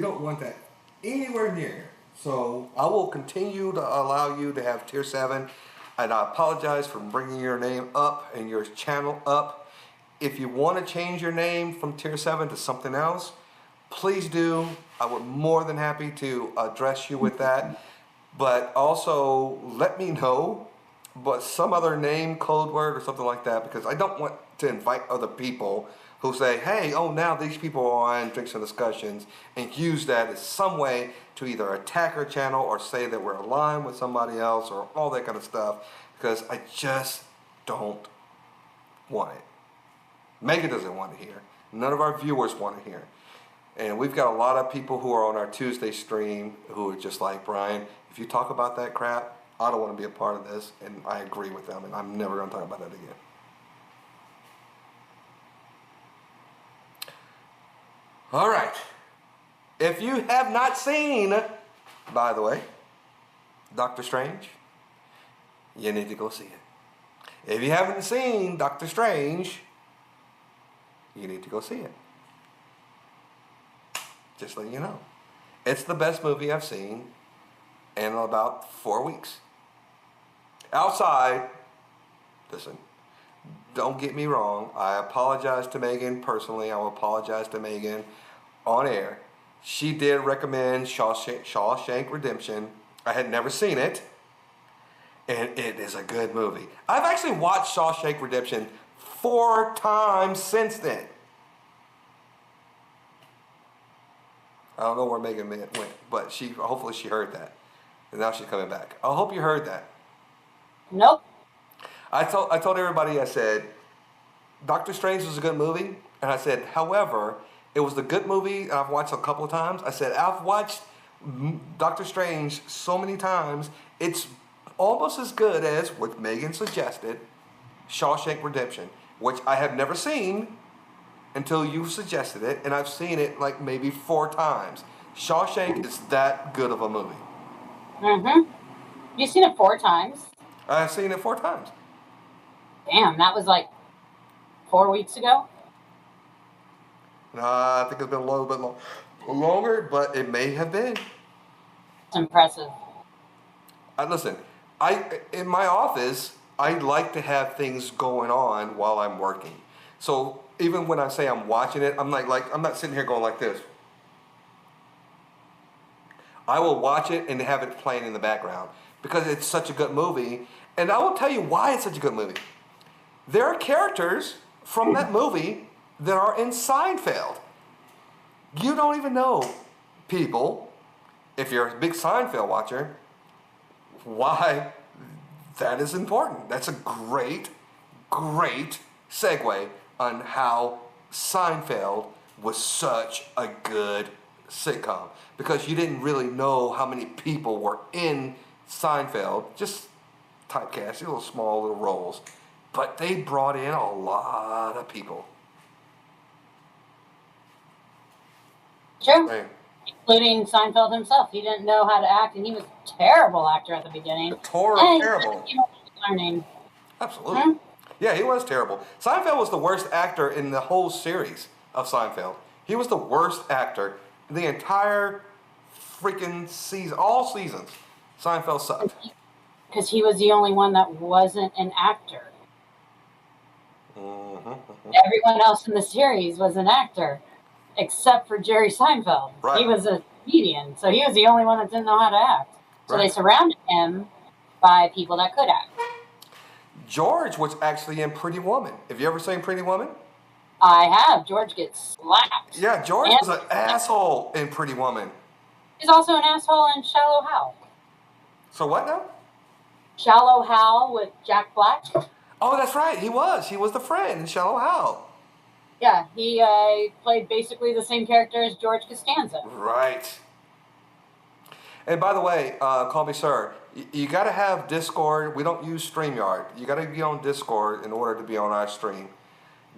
don't want that anywhere near here. So I will continue to allow you to have Tier 7, and I apologize for bringing your name up and your channel up. If you want to change your name from Tier 7 to something else, please do. I would more than happy to address you with that. But also let me know, but some other name, code word, or something like that, because I don't want to invite other people who say, hey, oh, now these people are on Drinks and Discussions, and use that as some way to either attack our channel or say that we're aligned with somebody else or all that kind of stuff, because I just don't want it. Megan doesn't want to hear. None of our viewers want to hear. And we've got a lot of people who are on our Tuesday stream who are just like, Brian, if you talk about that crap, I don't want to be a part of this. And I agree with them, and I'm never going to talk about that again. All right. If you have not seen, by the way, Doctor Strange, you need to go see it. If you haven't seen Doctor Strange, you need to go see it. Just letting you know. It's the best movie I've seen in about 4 weeks. Outside, listen, don't get me wrong. I apologize to Megan personally. I will apologize to Megan on air. She did recommend Shawshank Redemption. I had never seen it, and it is a good movie. I've actually watched Shawshank Redemption 4 times since then. I don't know where Megan went, but hopefully she heard that, and now she's coming back. I hope you heard that. Nope. I told everybody, I said, Doctor Strange was a good movie, and I said, however, it was the good movie I've watched a couple of times. I said, I've watched Doctor Strange so many times, it's almost as good as what Megan suggested, Shawshank Redemption, which I have never seen until you suggested it, and I've seen it like maybe 4 times. Shawshank is that good of a movie. Mm-hmm. You've seen it 4 times? I've seen it 4 times. Damn, that was like 4 weeks ago? I think it's been a little bit longer, but it may have been. It's impressive. Listen, in my office, I like to have things going on while I'm working. So even when I say I'm watching it, I'm not sitting here going like this. I will watch it and have it playing in the background because it's such a good movie. And I will tell you why it's such a good movie. There are characters from that movie that are in Seinfeld. You don't even know, people, if you're a big Seinfeld watcher, why that is important. That's a great, great segue on how Seinfeld was such a good sitcom. Because you didn't really know how many people were in Seinfeld, just typecast, little small little roles. But they brought in a lot of people. True. Right. Including Seinfeld himself. He didn't know how to act, and he was a terrible actor at the beginning. Terrible. Learning. Absolutely. Hmm? Yeah, he was terrible. Seinfeld was the worst actor in the whole series of Seinfeld. He was the worst actor in the entire freaking season, all seasons. Seinfeld sucked. Because he was the only one that wasn't an actor. Everyone else in the series was an actor, except for Jerry Seinfeld. Right. He was a comedian, so he was the only one that didn't know how to act. So they surrounded him by people that could act. George was actually in Pretty Woman. Have you ever seen Pretty Woman? I have. George gets slapped. Yeah, George was an asshole in Pretty Woman. He's also an asshole in Shallow Hal. So what now? Shallow Hal with Jack Black. Oh, that's right. He was. He was the friend in Shallow Hal. Yeah, he played basically the same character as George Costanza. Right. And by the way, call me sir, you got to have Discord. We don't use StreamYard. You got to be on Discord in order to be on our stream.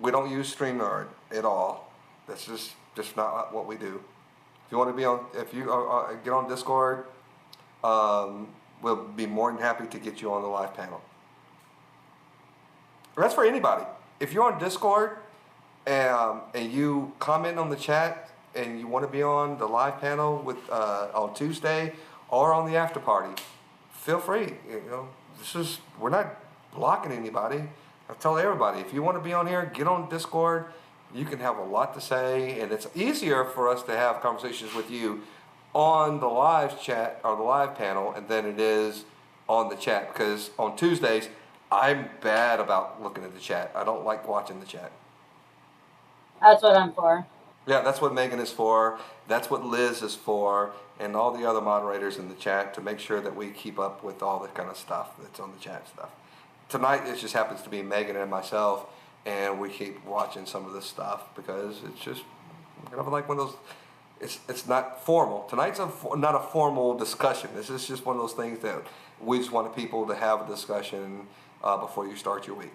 We don't use StreamYard at all. That's just not what we do. If you want to be on, if you get on Discord, we'll be more than happy to get you on the live panel. That's for anybody. If you're on Discord and you comment on the chat and you want to be on the live panel with on Tuesday or on the after party, feel free. You know, we're not blocking anybody. I tell everybody, if you want to be on here, get on Discord. You can have a lot to say, and it's easier for us to have conversations with you on the live chat or the live panel than it is on the chat, because on Tuesdays I'm bad about looking at the chat. I don't like watching the chat. That's what I'm for. Yeah, that's what Megan is for. That's what Liz is for, and all the other moderators in the chat, to make sure that we keep up with all the kind of stuff that's on the chat stuff. Tonight it just happens to be Megan and myself, and we keep watching some of this stuff because it's just kind of like one of those. It's not formal. Tonight's not a formal discussion. This is just one of those things that we just want people to have a discussion before you start your week.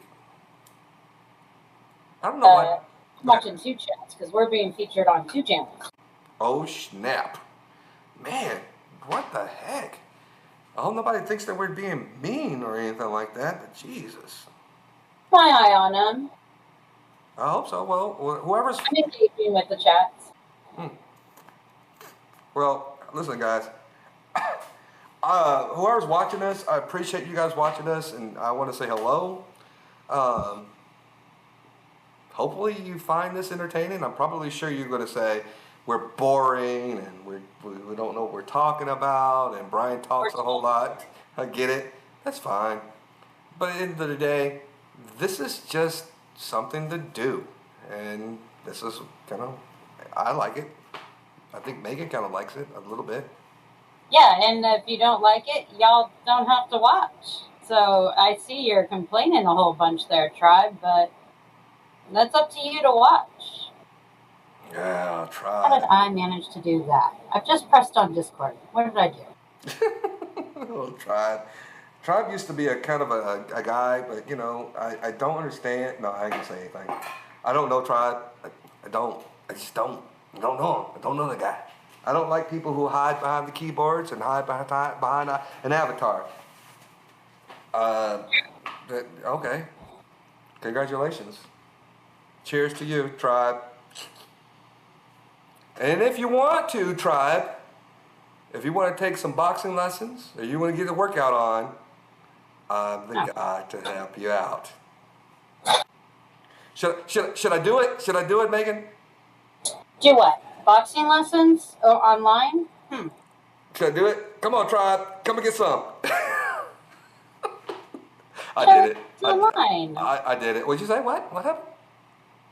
I don't know why. I'm watching 2 chats because we're being featured on 2 channels. Oh snap, man! What the heck? I hope nobody thinks that we're being mean or anything like that. But Jesus. My eye on them. I hope so. Well, whoever's. I'm engaging with the chats. Well, listen, guys. Whoever's watching us, I appreciate you guys watching us, and I want to say hello. Hopefully you find this entertaining. I'm probably sure you're going to say we're boring and we don't know what we're talking about, and Brian talks a whole lot. I get it. That's fine. But at the end of the day, this is just something to do. And this is kind of, I like it. I think Megan kind of likes it a little bit. Yeah, and if you don't like it, y'all don't have to watch. So I see you're complaining a whole bunch there, Tribe, but that's up to you to watch. Yeah, I'll try. How did I manage to do that? I've just pressed on Discord. What did I do? I'll try. Tribe used to be a kind of a guy, but I don't understand. No, I ain't gonna say anything. I don't know Tribe. I don't. I just don't. I don't know him. I don't know the guy. I don't like people who hide behind the keyboards and hide behind an avatar. Uh, okay. Congratulations. Cheers to you, Tribe. And if you want to, Tribe, if you want to take some boxing lessons or you want to get a workout on, I'm the guy to help you out. Should I do it? Should I do it, Megan? Do what? Boxing lessons or online? Should I do it? Come on, Tribe. Come and get some. I Sure, did it. it's online. I did it. What'd you say? What? What happened?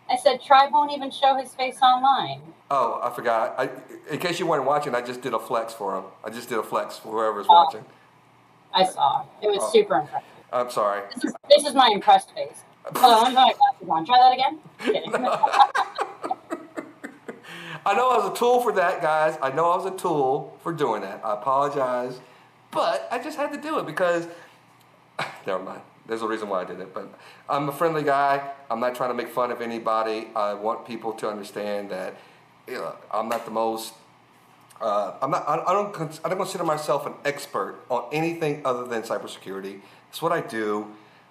I said Tribe won't even show his face online. Oh, I forgot. In case you weren't watching, I just did a flex for him. I just did a flex for whoever's watching. I saw. It was super impressive. I'm sorry. This is my impressed face. Hold on, my glasses on. Try that again. Kidding. I know I was a tool for that, guys. I know I was a tool for doing that. I apologize. But I just had to do it because, never mind. There's a reason why I did it. But I'm a friendly guy. I'm not trying to make fun of anybody. I want people to understand that I'm not the most, I don't consider myself an expert on anything other than cybersecurity. It's what I do.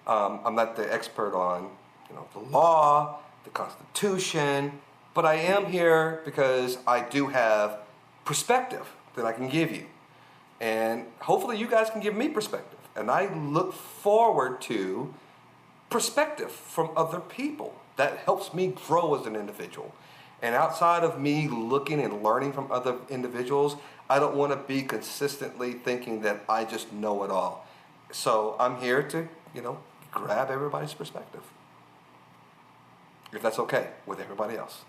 I'm not the expert on the law, the Constitution, but I am here because I do have perspective that I can give you. And hopefully you guys can give me perspective. And I look forward to perspective from other people. That helps me grow as an individual. And outside of me looking and learning from other individuals, I don't want to be consistently thinking that I just know it all. So I'm here to, grab everybody's perspective. If that's okay with everybody else.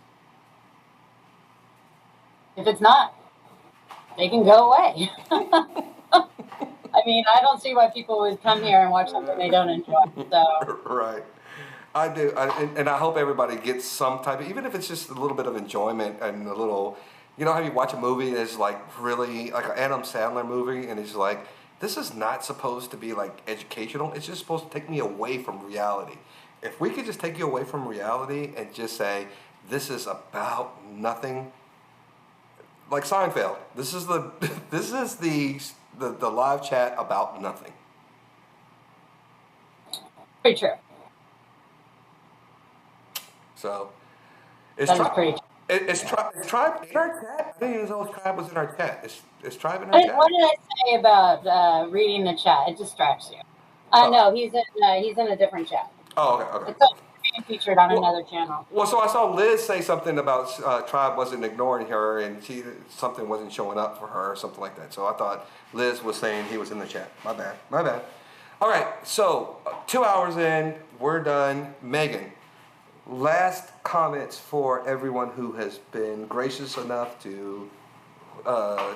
If it's not, they can go away. I mean, I don't see why people would come here and watch something they don't enjoy. So Right. I do. And I hope everybody gets some type of, even if it's just a little bit of enjoyment and a little, how you watch a movie that's like really, like an Adam Sandler movie, and it's like, this is not supposed to be like educational. It's just supposed to take me away from reality. If we could just take you away from reality and just say, this is about nothing, like Seinfeld. This is the live chat about nothing. pretty true. So That is pretty true. Is Tribe in our chat? I didn't even know Tribe was in our chat. Is Tribe in our chat? What did I say about reading the chat? It distracts you. No, he's in a different chat. Oh, okay. It's being featured on another channel. Well, so I saw Liz say something about Tribe wasn't ignoring her and something wasn't showing up for her or something like that. So I thought Liz was saying he was in the chat. My bad. All right, so 2 hours in, we're done. Megan, last comments for everyone who has been gracious enough to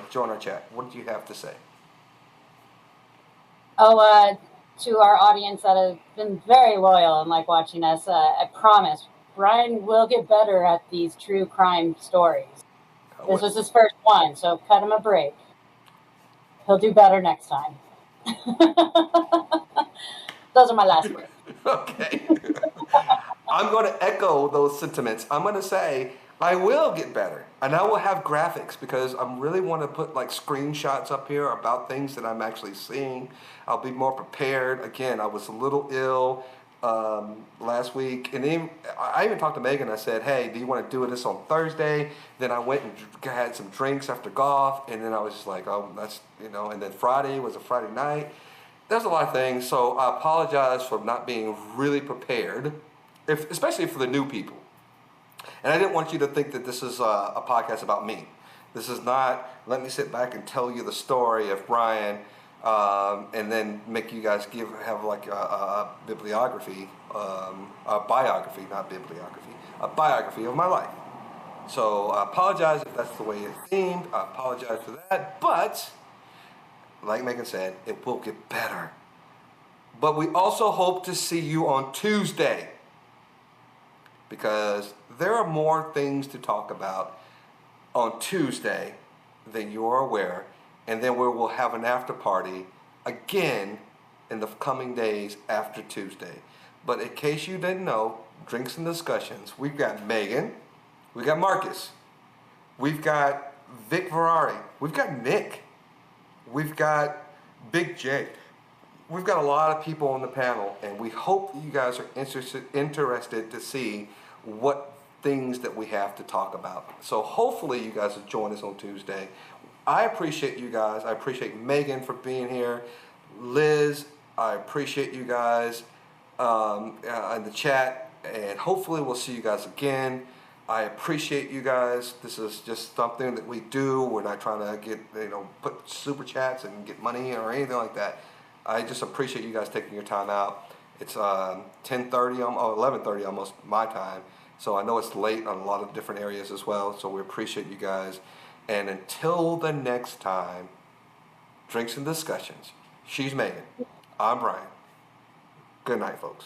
join our chat. What do you have to say? To our audience that have been very loyal and like watching us, I promise Brian will get better at these true crime stories. This was his first one, so cut him a break. He'll do better next time. Those are my last words. Okay. I'm going to echo those sentiments. I'm going to say I will get better, and I will have graphics because I really want to put like screenshots up here about things that I'm actually seeing. I'll be more prepared. Again, I was a little ill last week, and I even talked to Megan. I said, "Hey, do you want to do this on Thursday?" Then I went and had some drinks after golf, and then I was just like, "Oh, that's." And then Friday was a Friday night. There's a lot of things, so I apologize for not being really prepared, especially for the new people. And I didn't want you to think that this is a podcast about me. This is not, let me sit back and tell you the story of Brian and then make you guys have like a bibliography, a biography, not bibliography, a biography of my life. So I apologize if that's the way it seemed. I apologize for that. But, like Megan said, it will get better. But we also hope to see you on Tuesday, because there are more things to talk about on Tuesday than you are aware. And then we will have an after party again in the coming days after Tuesday. But in case you didn't know, Drinks and Discussions, we've got Megan, we've got Marcus, we've got Vic Ferrari, we've got Nick, we've got Big J. We've got a lot of people on the panel, and we hope that you guys are interested to see what things that we have to talk about. So hopefully you guys will join us on Tuesday. I appreciate you guys. I appreciate Megan for being here. Liz, I appreciate you guys in the chat, and hopefully we'll see you guys again. I appreciate you guys. This is just something that we do. We're not trying to get, put super chats and get money or anything like that. I just appreciate you guys taking your time out. It's 10:30, 11:30 almost my time. So I know it's late on a lot of different areas as well. So we appreciate you guys. And until the next time, Drinks and Discussions. She's Megan. I'm Brian. Good night, folks.